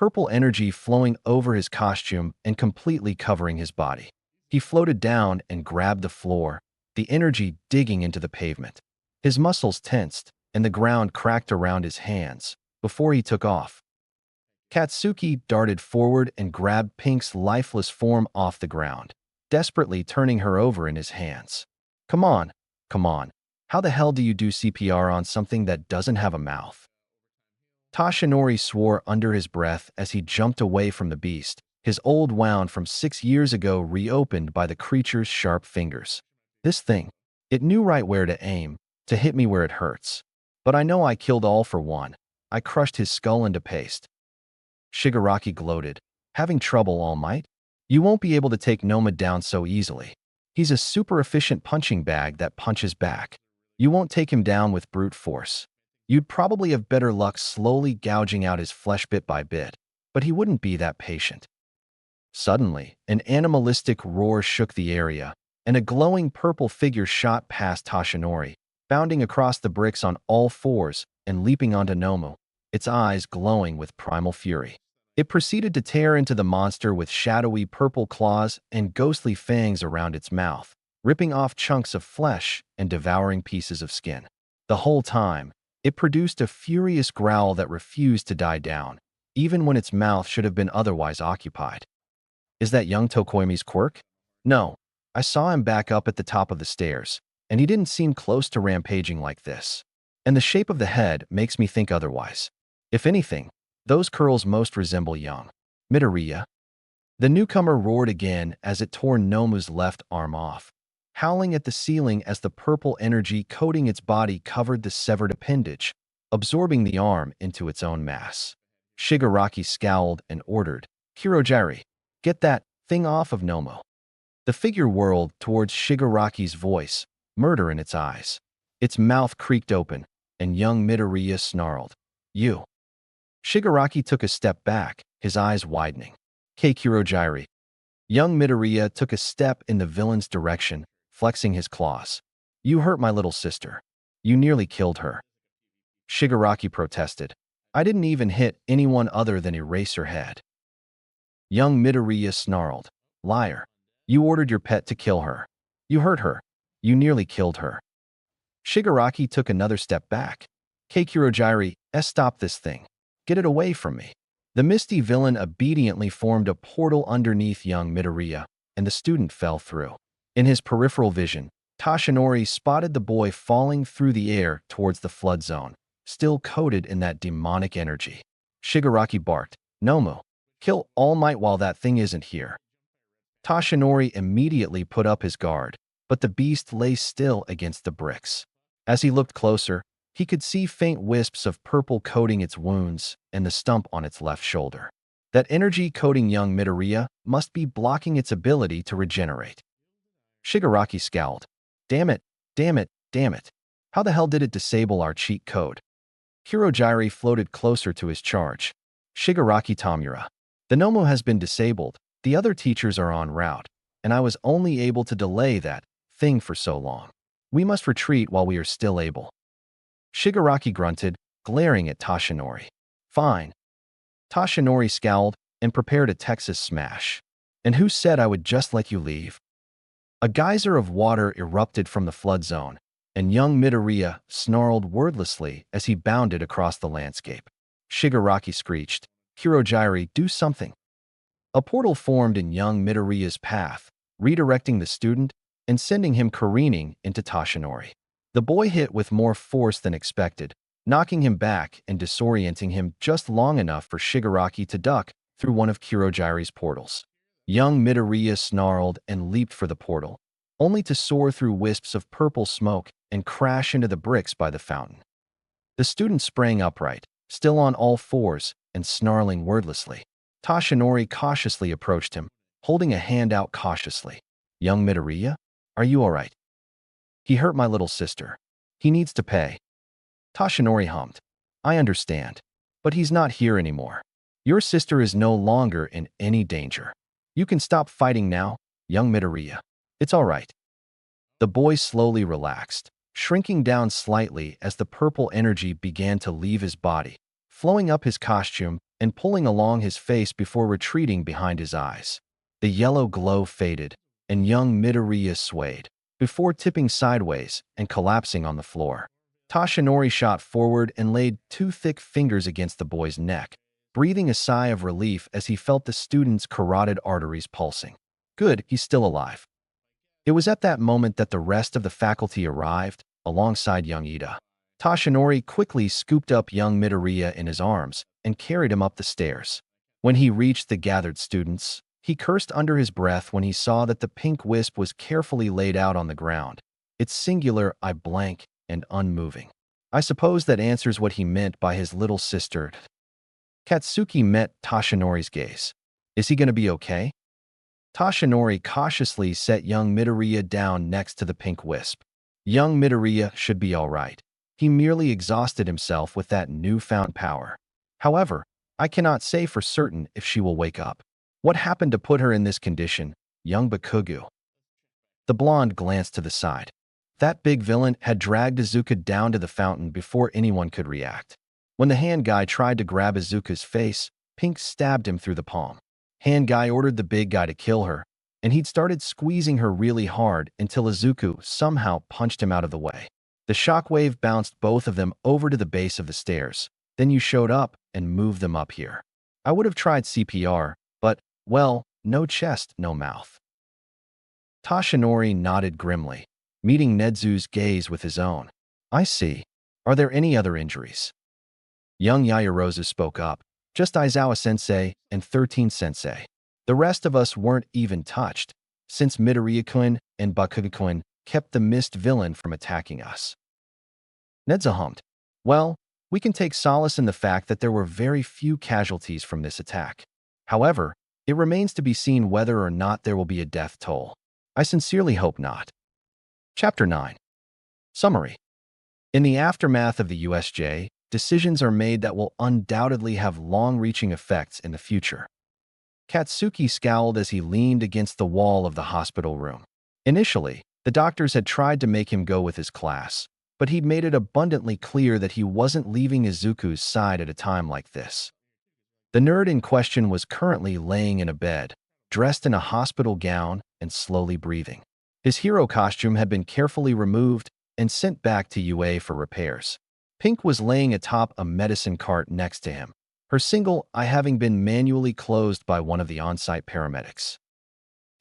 purple energy flowing over his costume and completely covering his body. He floated down and grabbed the floor, the energy digging into the pavement. His muscles tensed, and the ground cracked around his hands before he took off. Katsuki darted forward and grabbed Pink's lifeless form off the ground, desperately turning her over in his hands. Come on, come on. How the hell do you do CPR on something that doesn't have a mouth? Toshinori swore under his breath as he jumped away from the beast, his old wound from 6 years ago reopened by the creature's sharp fingers. This thing, it knew right where to aim, to hit me where it hurts. But I know I killed all for one. I crushed his skull into paste. Shigaraki gloated. Having trouble, All Might? You won't be able to take Noma down so easily. He's a super efficient punching bag that punches back. You won't take him down with brute force. You'd probably have better luck slowly gouging out his flesh bit by bit, but he wouldn't be that patient. Suddenly, an animalistic roar shook the area, and a glowing purple figure shot past Toshinori, bounding across the bricks on all fours and leaping onto Nomu, its eyes glowing with primal fury. It proceeded to tear into the monster with shadowy purple claws and ghostly fangs around its mouth, ripping off chunks of flesh and devouring pieces of skin. The whole time, it produced a furious growl that refused to die down, even when its mouth should have been otherwise occupied. Is that young Tokoimi's quirk? No, I saw him back up at the top of the stairs, and he didn't seem close to rampaging like this. And the shape of the head makes me think otherwise. If anything, those curls most resemble young Midoriya. The newcomer roared again as it tore Nomu's left arm off, howling at the ceiling as the purple energy coating its body covered the severed appendage, absorbing the arm into its own mass. Shigaraki scowled and ordered, "Kirojiri, get that thing off of Nomu." The figure whirled towards Shigaraki's voice, murder in its eyes. Its mouth creaked open, and young Midoriya snarled, "You." Shigaraki took a step back, his eyes widening. Kirojiri. Young Midoriya took a step in the villain's direction, flexing his claws. "You hurt my little sister. You nearly killed her." Shigaraki protested. "I didn't even hit anyone other than Eraserhead." Young Midoriya snarled, "Liar. You ordered your pet to kill her. You hurt her. You nearly killed her." Shigaraki took another step back. Kirojiri, stop this thing. Get it away from me." The misty villain obediently formed a portal underneath young Midoriya, and the student fell through. In his peripheral vision, Toshinori spotted the boy falling through the air towards the flood zone, still coated in that demonic energy. Shigaraki barked, "Nomu, kill All Might while that thing isn't here." Toshinori immediately put up his guard, but the beast lay still against the bricks. As he looked closer, he could see faint wisps of purple coating its wounds and the stump on its left shoulder. That energy coating young Midoriya must be blocking its ability to regenerate. Shigaraki scowled. Damn it, damn it, damn it. How the hell did it disable our cheat code? Kirojiri floated closer to his charge. Shigaraki Tamura. The Nomu has been disabled, the other teachers are en route, and I was only able to delay that thing for so long. We must retreat while we are still able. Shigaraki grunted, glaring at Toshinori. Fine. Toshinori scowled and prepared a Texas smash. And who said I would just let you leave? A geyser of water erupted from the flood zone, and young Midoriya snarled wordlessly as he bounded across the landscape. Shigaraki screeched, "Kirojiri, do something." A portal formed in young Midoriya's path, redirecting the student and sending him careening into Toshinori. The boy hit with more force than expected, knocking him back and disorienting him just long enough for Shigaraki to duck through one of Kirojiri's portals. Young Midoriya snarled and leaped for the portal, only to soar through wisps of purple smoke and crash into the bricks by the fountain. The student sprang upright, still on all fours and snarling wordlessly. Toshinori cautiously approached him, holding a hand out cautiously. "Young Midoriya, are you all right? He hurt my little sister. He needs to pay." Toshinori hummed. "I understand, but he's not here anymore. Your sister is no longer in any danger. You can stop fighting now, young Midoriya. It's all right." The boy slowly relaxed, shrinking down slightly as the purple energy began to leave his body, flowing up his costume and pulling along his face before retreating behind his eyes. The yellow glow faded, and young Midoriya swayed, before tipping sideways and collapsing on the floor. Toshinori shot forward and laid two thick fingers against the boy's neck, breathing a sigh of relief as he felt the student's carotid arteries pulsing. Good, he's still alive. It was at that moment that the rest of the faculty arrived, alongside young Ida. Toshinori quickly scooped up young Midoriya in his arms and carried him up the stairs. When he reached the gathered students, he cursed under his breath when he saw that the pink wisp was carefully laid out on the ground, its singular eye blank and unmoving. I suppose that answers what he meant by his little sister. Katsuki met Toshinori's gaze. Is he going to be okay? Toshinori cautiously set young Midoriya down next to the pink wisp. Young Midoriya should be all right. He merely exhausted himself with that newfound power. However, I cannot say for certain if she will wake up. What happened to put her in this condition, young Bakugo? The blonde glanced to the side. That big villain had dragged Izuku down to the fountain before anyone could react. When the hand guy tried to grab Izuku's face, Pink stabbed him through the palm. Hand guy ordered the big guy to kill her, and he'd started squeezing her really hard until Izuku somehow punched him out of the way. The shockwave bounced both of them over to the base of the stairs. Then you showed up and moved them up here. I would have tried CPR, but, well, no chest, no mouth. Toshinori nodded grimly, meeting Nezu's gaze with his own. I see. Are there any other injuries? Young Yaoyorozu spoke up. Just Aizawa-sensei and 13-sensei. The rest of us weren't even touched, since Midoriya-kun and Bakugo-kun kept the mist villain from attacking us. Nezu hummed. Well, we can take solace in the fact that there were very few casualties from this attack. However, it remains to be seen whether or not there will be a death toll. I sincerely hope not. Chapter 9. Summary. In the aftermath of the USJ, decisions are made that will undoubtedly have long-reaching effects in the future. Katsuki scowled as he leaned against the wall of the hospital room. Initially, the doctors had tried to make him go with his class, but he'd made it abundantly clear that he wasn't leaving Izuku's side at a time like this. The nerd in question was currently laying in a bed, dressed in a hospital gown and slowly breathing. His hero costume had been carefully removed and sent back to UA for repairs. Pink was laying atop a medicine cart next to him, her single eye having been manually closed by one of the on-site paramedics.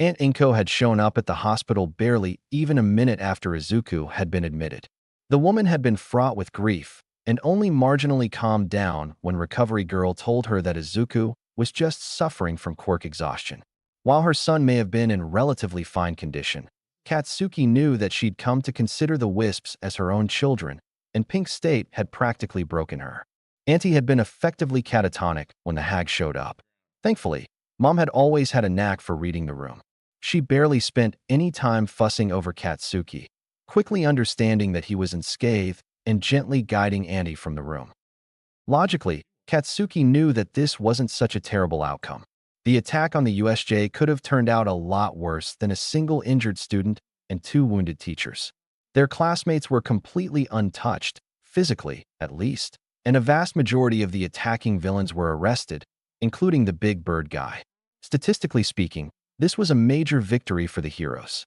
Aunt Inko had shown up at the hospital barely even a minute after Izuku had been admitted. The woman had been fraught with grief and only marginally calmed down when Recovery Girl told her that Izuku was just suffering from quirk exhaustion. While her son may have been in relatively fine condition, Katsuki knew that she'd come to consider the Wisps as her own children, and Pink's state had practically broken her. Auntie had been effectively catatonic when the hag showed up. Thankfully, Mom had always had a knack for reading the room. She barely spent any time fussing over Katsuki, quickly understanding that he was unscathed and gently guiding Auntie from the room. Logically, Katsuki knew that this wasn't such a terrible outcome. The attack on the USJ could have turned out a lot worse than a single injured student and 2 wounded teachers. Their classmates were completely untouched, physically at least, and a vast majority of the attacking villains were arrested, including the big bird guy. Statistically speaking, this was a major victory for the heroes.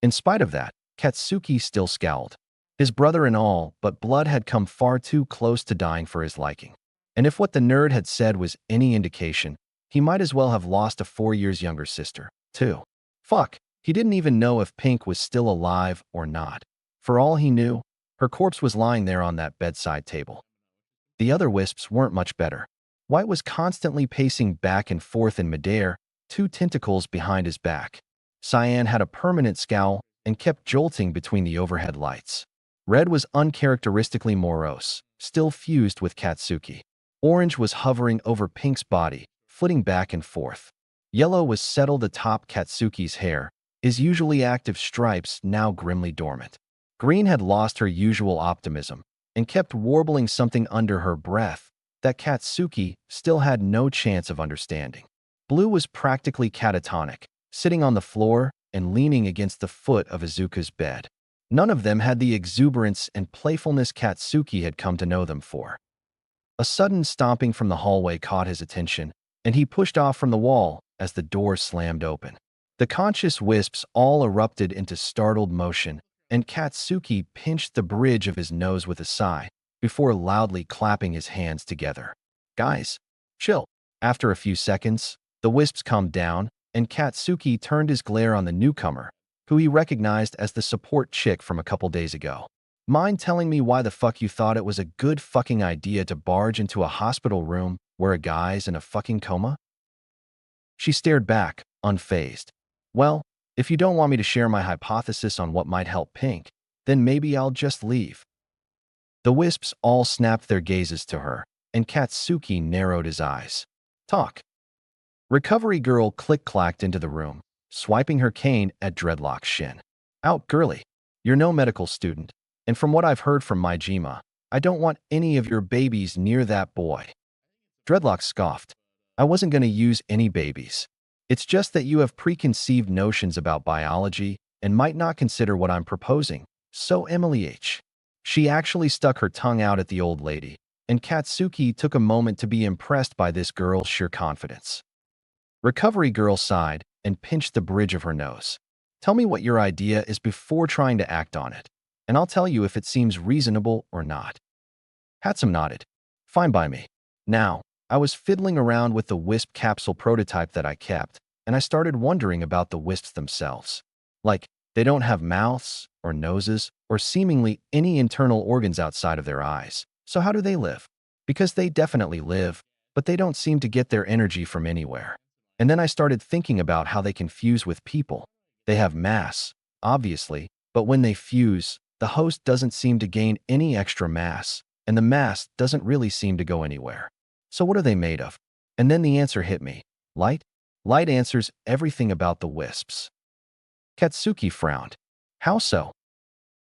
In spite of that, Katsuki still scowled. His brother and all, but blood had come far too close to dying for his liking. And if what the nerd had said was any indication, he might as well have lost a 4 years younger sister, too. Fuck, he didn't even know if Pink was still alive or not. For all he knew, her corpse was lying there on that bedside table. The other Wisps weren't much better. White was constantly pacing back and forth in midair, 2 tentacles behind his back. Cyan had a permanent scowl and kept jolting between the overhead lights. Red was uncharacteristically morose, still fused with Katsuki. Orange was hovering over Pink's body, flitting back and forth. Yellow was settled atop Katsuki's hair, his usually active stripes now grimly dormant. Green had lost her usual optimism and kept warbling something under her breath that Katsuki still had no chance of understanding. Blue was practically catatonic, sitting on the floor and leaning against the foot of Izuku's bed. None of them had the exuberance and playfulness Katsuki had come to know them for. A sudden stomping from the hallway caught his attention, and he pushed off from the wall as the door slammed open. The conscious wisps all erupted into startled motion, and Katsuki pinched the bridge of his nose with a sigh before loudly clapping his hands together. Guys, chill. After a few seconds, the wisps calmed down, and Katsuki turned his glare on the newcomer, who he recognized as the support chick from a couple days ago. Mind telling me why the fuck you thought it was a good fucking idea to barge into a hospital room where a guy's in a fucking coma? She stared back, unfazed. Well, if you don't want me to share my hypothesis on what might help Pink, then maybe I'll just leave. The wisps all snapped their gazes to her, and Katsuki narrowed his eyes. Talk. Recovery girl click-clacked into the room, swiping her cane at Dreadlock's shin. Out, girly. You're no medical student, and from what I've heard from Myjima, I don't want any of your babies near that boy. Dreadlock scoffed. I wasn't going to use any babies. It's just that you have preconceived notions about biology and might not consider what I'm proposing. So Emily H. She actually stuck her tongue out at the old lady, and Katsuki took a moment to be impressed by this girl's sheer confidence. Recovery girl sighed and pinched the bridge of her nose. Tell me what your idea is before trying to act on it, and I'll tell you if it seems reasonable or not. Hatsum nodded. Fine by me. Now, I was fiddling around with the wisp capsule prototype that I kept, and I started wondering about the wisps themselves. Like, they don't have mouths or noses or seemingly any internal organs outside of their eyes. So how do they live? Because they definitely live, but they don't seem to get their energy from anywhere. And then I started thinking about how they can fuse with people. They have mass, obviously, but when they fuse, the host doesn't seem to gain any extra mass, and the mass doesn't really seem to go anywhere. So what are they made of? And then the answer hit me. Light? Light answers everything about the wisps. Katsuki frowned. How so?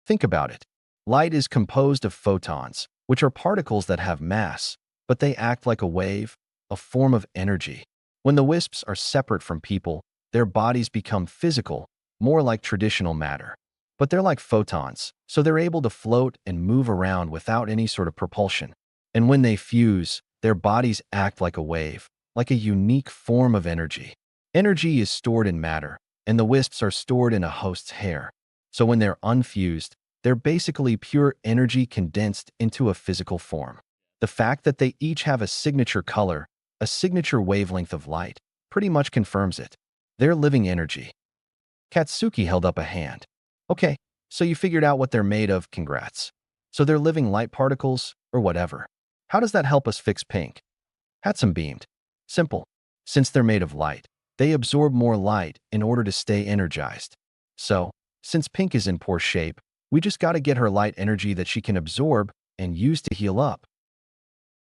Think about it. Light is composed of photons, which are particles that have mass, but they act like a wave, a form of energy. When the wisps are separate from people, their bodies become physical, more like traditional matter. But they're like photons, so they're able to float and move around without any sort of propulsion. And when they fuse, their bodies act like a wave, like a unique form of energy. Energy is stored in matter, and the wisps are stored in a host's hair. So when they're unfused, they're basically pure energy condensed into a physical form. The fact that they each have a signature color, a signature wavelength of light, pretty much confirms it. They're living energy. Katsuki held up a hand. Okay, so you figured out what they're made of, congrats. So they're living light particles, or whatever. How does that help us fix Pink? Hatsum beamed. Simple. Since they're made of light, they absorb more light in order to stay energized. So, since Pink is in poor shape, we just gotta get her light energy that she can absorb and use to heal up.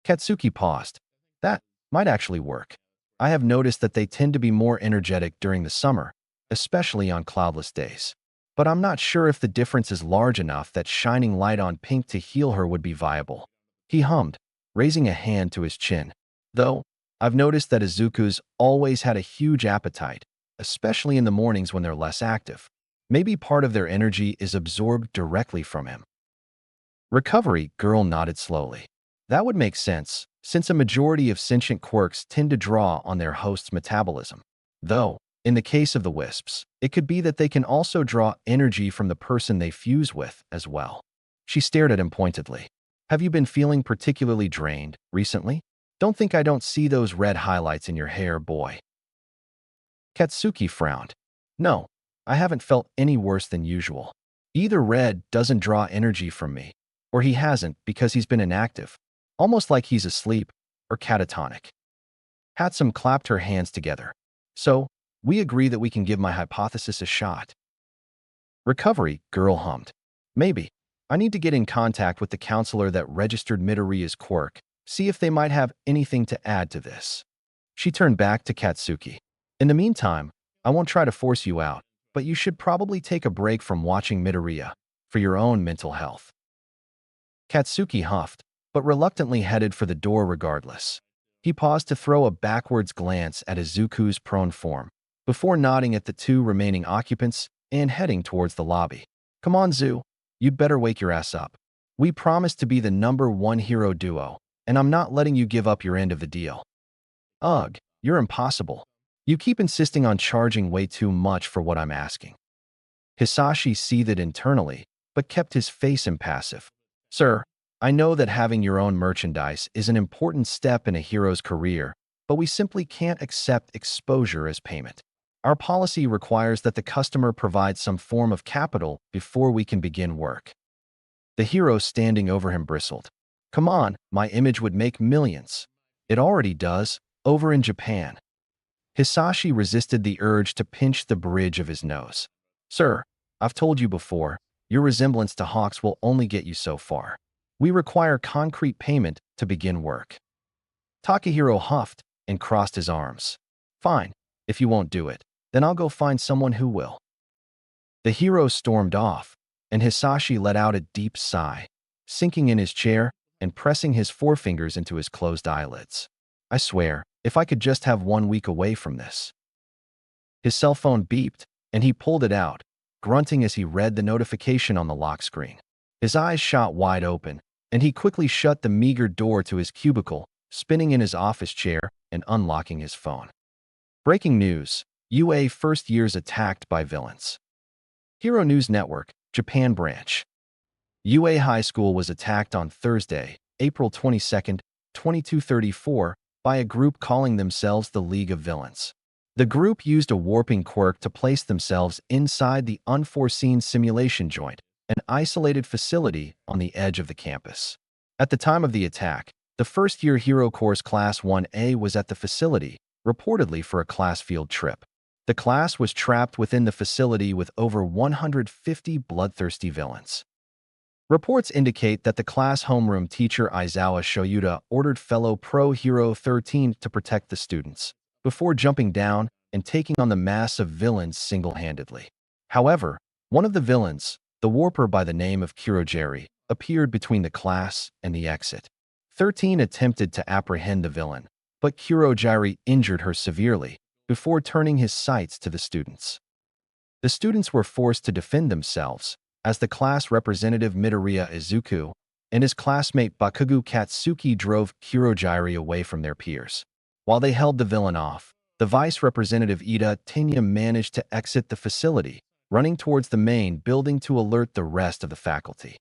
Katsuki paused. That might actually work. I have noticed that they tend to be more energetic during the summer, especially on cloudless days. But I'm not sure if the difference is large enough that shining light on Pink to heal her would be viable. He hummed, raising a hand to his chin. Though, I've noticed that izukus always had a huge appetite, especially in the mornings when they're less active. Maybe part of their energy is absorbed directly from him. Recovery girl nodded slowly. That would make sense, since a majority of sentient quirks tend to draw on their host's metabolism. Though, in the case of the wisps, it could be that they can also draw energy from the person they fuse with as well. She stared at him pointedly. Have you been feeling particularly drained recently? Don't think I don't see those red highlights in your hair, boy. Katsuki frowned. No, I haven't felt any worse than usual. Either Red doesn't draw energy from me, or he hasn't because he's been inactive, almost like he's asleep or catatonic. Hatsum clapped her hands together. So, we agree that we can give my hypothesis a shot. Recovery girl hummed. Maybe. I need to get in contact with the counselor that registered Midoriya's quirk, see if they might have anything to add to this. She turned back to Katsuki. In the meantime, I won't try to force you out, but you should probably take a break from watching Midoriya for your own mental health. Katsuki huffed, but reluctantly headed for the door regardless. He paused to throw a backwards glance at Izuku's prone form, before nodding at the two remaining occupants and heading towards the lobby. Come on, Zu. You'd better wake your ass up. We promised to be the #1 hero duo, and I'm not letting you give up your end of the deal. Ugh, you're impossible. You keep insisting on charging way too much for what I'm asking. Hisashi seethed internally, but kept his face impassive. Sir, I know that having your own merchandise is an important step in a hero's career, but we simply can't accept exposure as payment. Our policy requires that the customer provide some form of capital before we can begin work. The hero standing over him bristled. Come on, my image would make millions. It already does, over in Japan. Hisashi resisted the urge to pinch the bridge of his nose. Sir, I've told you before, your resemblance to Hawks will only get you so far. We require concrete payment to begin work. Takahiro huffed and crossed his arms. Fine, if you won't do it, then I'll go find someone who will. The hero stormed off, and Hisashi let out a deep sigh, sinking in his chair and pressing his forefingers into his closed eyelids. I swear, if I could just have 1 week away from this. His cell phone beeped, and he pulled it out, grunting as he read the notification on the lock screen. His eyes shot wide open, and he quickly shut the meager door to his cubicle, spinning in his office chair and unlocking his phone. Breaking news: UA first years attacked by villains. Hero News Network, Japan branch. UA High School was attacked on Thursday, April 22, 2234, by a group calling themselves the League of Villains. The group used a warping quirk to place themselves inside the unforeseen simulation joint, an isolated facility on the edge of the campus. At the time of the attack, the first-year Hero Course Class 1A was at the facility, reportedly for a class field trip. The class was trapped within the facility with over 150 bloodthirsty villains. Reports indicate that the class homeroom teacher Aizawa Shoyuta ordered fellow Pro Hero 13 to protect the students, before jumping down and taking on the mass of villains single-handedly. However, one of the villains, the warper by the name of Kurogiri, appeared between the class and the exit. 13 attempted to apprehend the villain, but Kurogiri injured her severely before turning his sights to the students. The students were forced to defend themselves, as the class representative Midoriya Izuku and his classmate Bakugo Katsuki drove Kurogiri away from their peers. While they held the villain off, the vice representative Ida Tenya managed to exit the facility, running towards the main building to alert the rest of the faculty.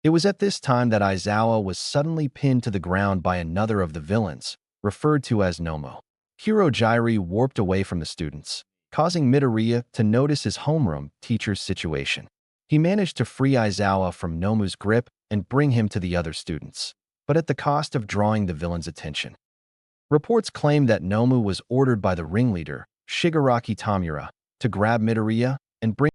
It was at this time that Aizawa was suddenly pinned to the ground by another of the villains, referred to as Nomo. Kurogiri warped away from the students, causing Midoriya to notice his homeroom teacher's situation. He managed to free Aizawa from Nomu's grip and bring him to the other students, but at the cost of drawing the villain's attention. Reports claim that Nomu was ordered by the ringleader, Shigaraki Tamura, to grab Midoriya and bring